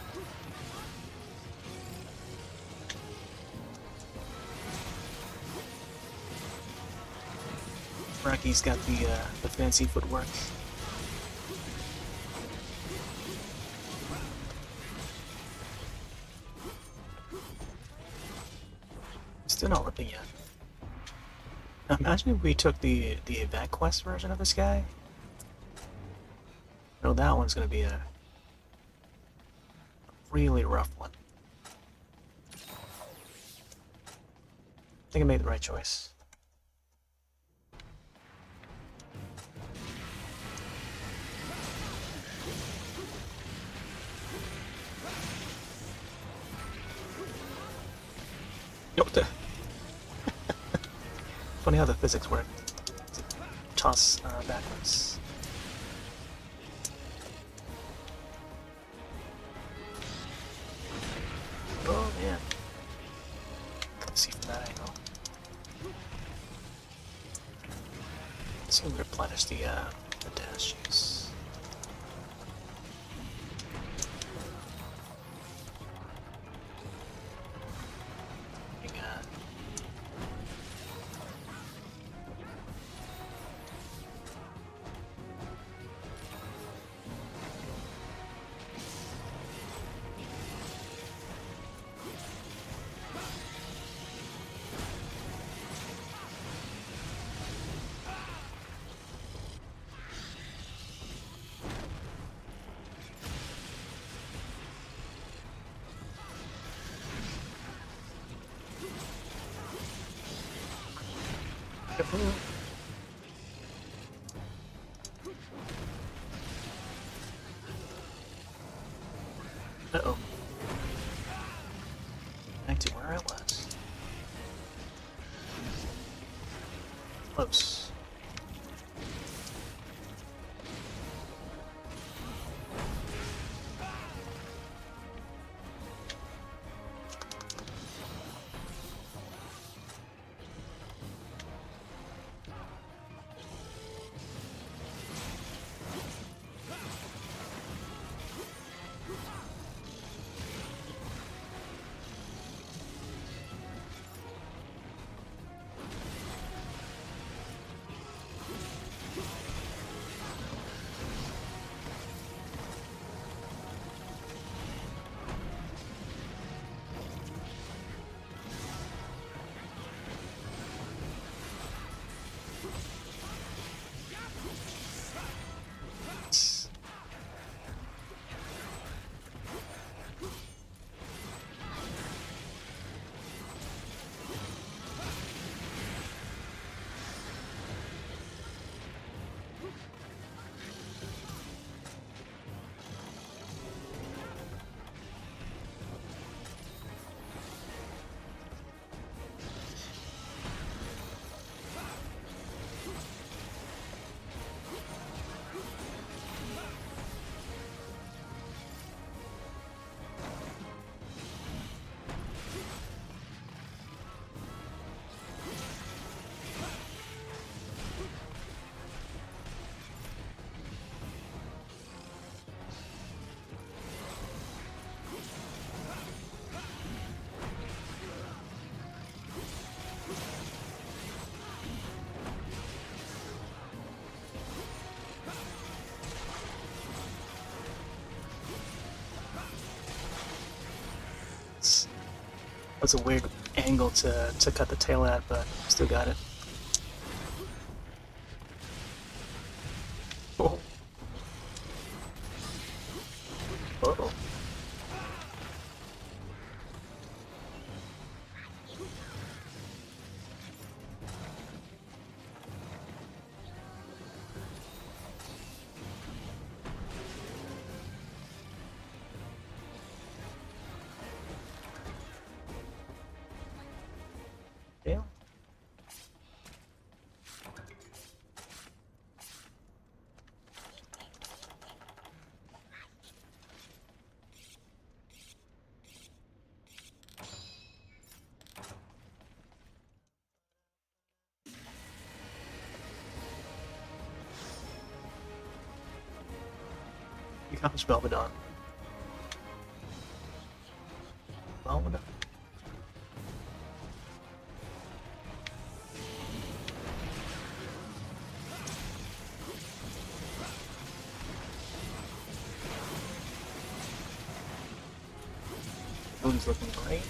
Speaker 1: Rocky's got the fancy footwork. Still not living yet. Now imagine if we took the event quest version of this guy. No, that one's gonna be a really rough one. I think I made the right choice. Nope. Funny how the physics work. Toss backwards. Oh man. Let's see from that angle. Let's see if we replenish the dash juice. Uh-oh. close. That's a weird angle to cut the tail at, but still got it. Oh. Uh-oh. Tail? You accomplished Belvedon. Belvedon. Moon's looking great.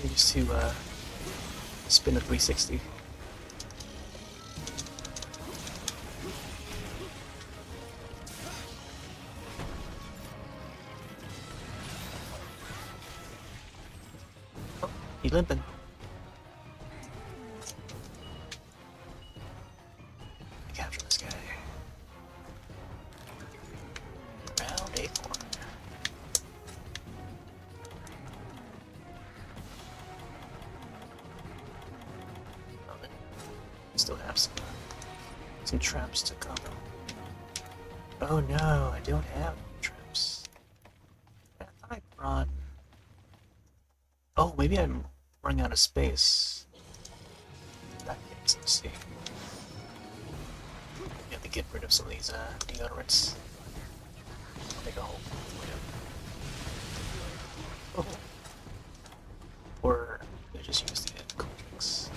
Speaker 1: I used to spin a 360. Oh, he limping. Capture this guy. Round acorn. Still have some traps to come. Oh no, I don't have traps. I thought I brought. Oh, maybe I'm running out of space. That case, let's see. We have to get rid of some of these deodorants. I'll make a hole. Oh. Or I just use the cool drinks.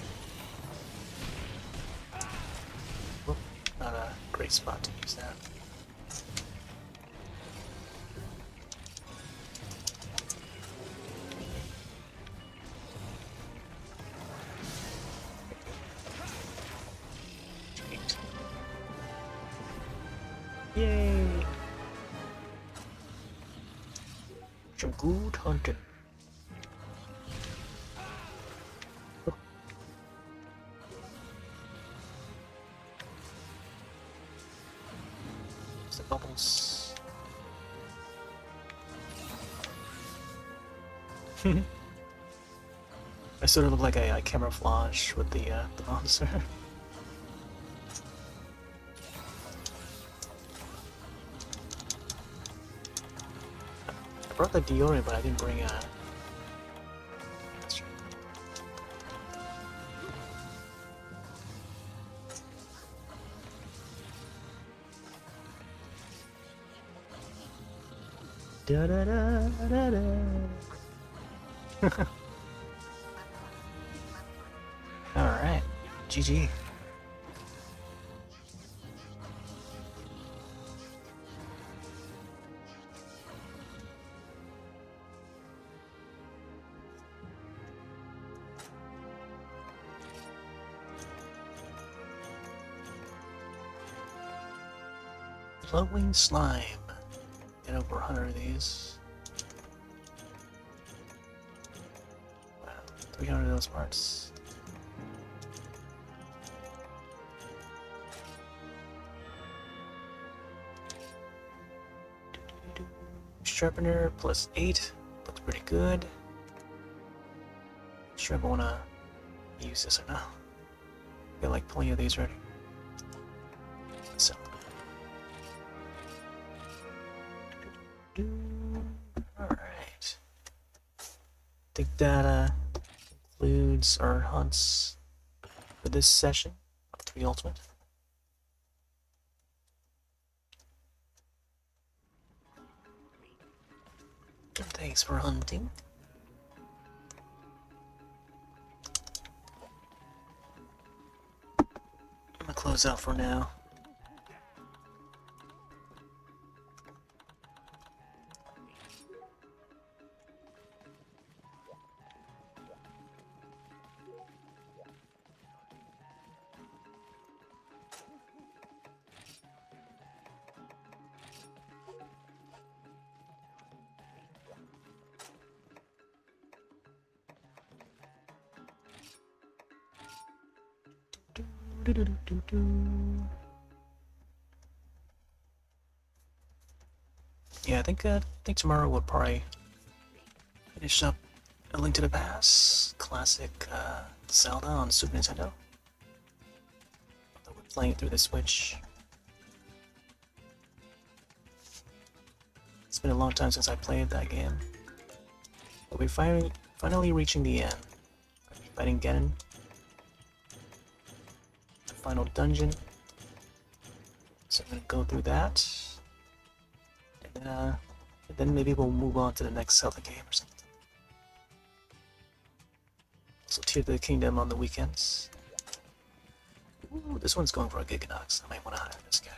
Speaker 1: great spot to use that. Yay! Some good hunting. The bubbles. I sort of look like a camouflage with the monster. I brought the deodorant, but I didn't bring a. Da da da da da. All right, GG. Glowing slime. Get over 100 of these. Wow, 300 of those parts. Sharpener plus 8. Looks pretty good. Not sure if I want to use this or not. Got like plenty of these ready. So. Alright. I think that concludes our hunts for this session of 3 Ultimate. And thanks for hunting. I'm gonna close out for now. Yeah, I think tomorrow we'll probably finish up A Link to the Past, classic Zelda on Super Nintendo. Although we're playing it through the Switch. It's been a long time since I played that game. But we're finally reaching the end. Fighting Ganon. The final dungeon. So I'm gonna go through that. And then maybe we'll move on to the next Zelda game or something. So Tears of the Kingdom on the weekends. Ooh, this one's going for a Giganox. I might want to hire this guy.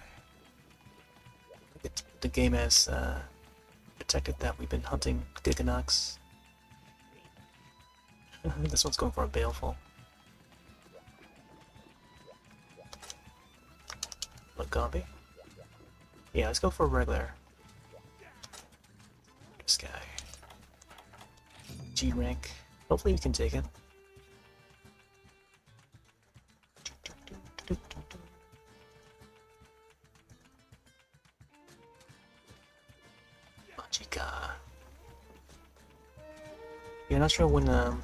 Speaker 1: The game has detected that we've been hunting Giganox. This one's going for a Baleful. Lagombi? Yeah, let's go for a regular. This guy. G rank. Hopefully we can take it. Machika. Yeah, not sure when the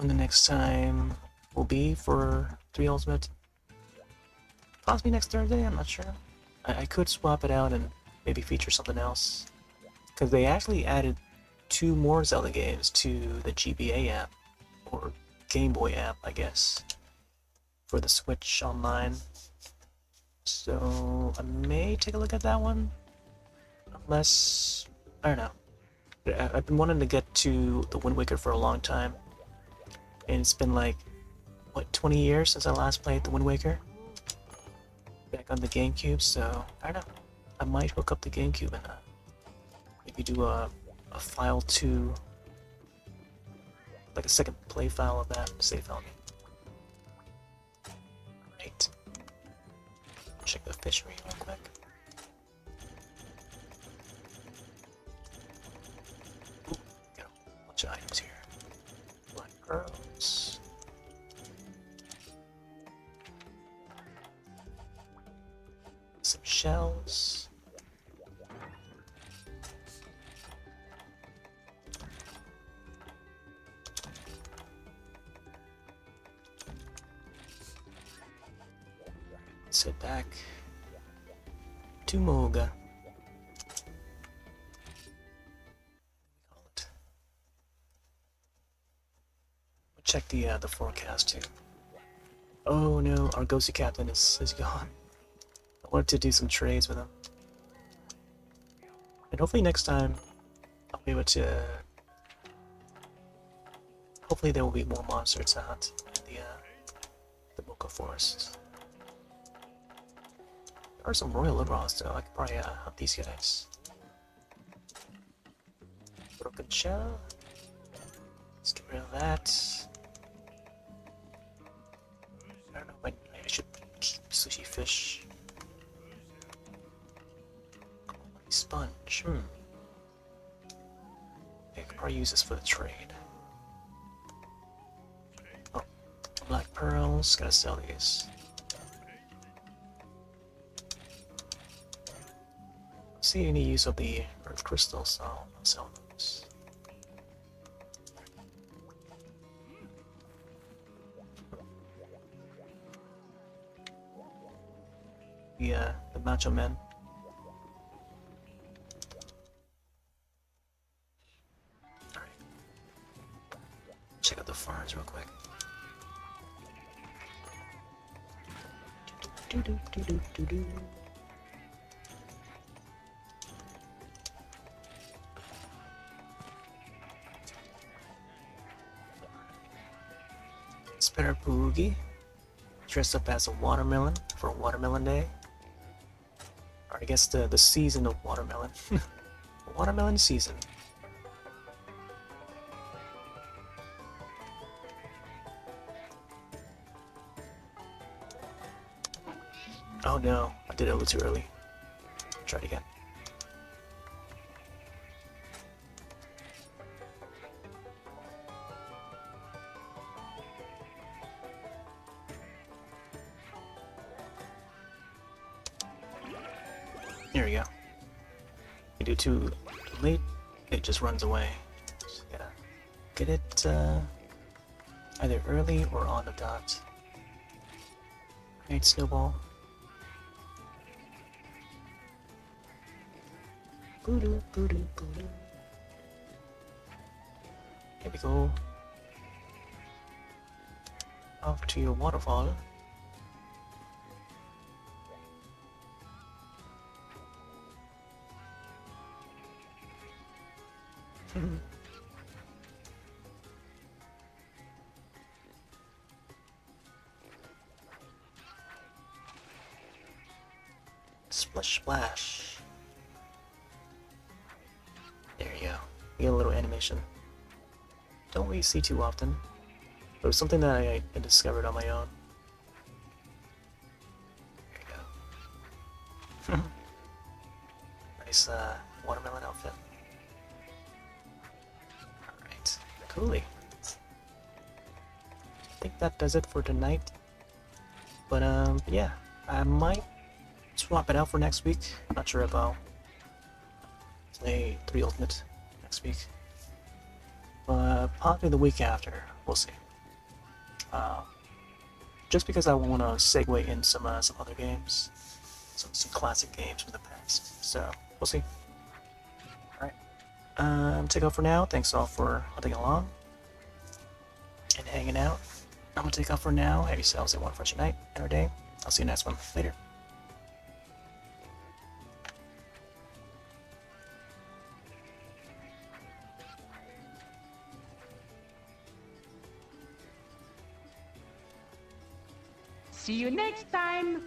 Speaker 1: next time will be for 3 Ultimate. Possibly next Thursday, I'm not sure. I could swap it out and maybe feature something else. Because they actually added 2 more Zelda games to the GBA app, or Game Boy app, I guess, for the Switch Online. So I may take a look at that one, unless, I don't know. I've been wanting to get to the Wind Waker for a long time, and it's been like, what, 20 years since I last played the Wind Waker? back on the GameCube, so I don't know. I might hook up the GameCube and maybe do a file 2, like a second play file of that save file. Right. Check the fishery real quick. Ooh, got a bunch of items here. Black pearls. Some shells. Sit back to Moga. Call it. We'll check the forecast too. Oh no, our ghosty captain is gone. I wanted to do some trades with him, and hopefully next time I'll be able to. Hopefully there will be more monsters to hunt in the Mocha Forest. There are some royal liberals though. I could probably hunt these guys. Broken shell. Let's get rid of that. I don't know. Maybe I should keep sushi fish. Sponge. I could probably use this for the trade. Oh, black pearls. Gotta sell these. See any use of the earth crystals, so I'll sell those. The macho men. Alright. Check out the farms real quick. Do-do-do-do-do-do. Spinner Boogie, dressed up as a watermelon for Watermelon Day. Or I guess the season of watermelon. Watermelon season. Oh no, I did it a little too early. Try it again. There we go. You do too late, it just runs away. So you gotta get it either early or on the dot. Right, Snowball. Boo-doo, boo-doo, boo-doo. Here we go. Off to your waterfall. Splish splash. There you go. You get a little animation. Don't really see too often. But it was something that I discovered on my own. There you go. Nice watermelon outfit. Alright, coolly. I think that does it for tonight. But yeah, I might swap it out for next week. Not sure if I'll play 3 Ultimate next week. Possibly the week after. We'll see. Just because I want to segue in some other games, some classic games from the past. So we'll see. All right. Take off for now. Thanks all for hunting along and hanging out. I'm gonna take off for now. Have yourselves a wonderful night and or day. I'll see you next one. Later.
Speaker 2: See you next time.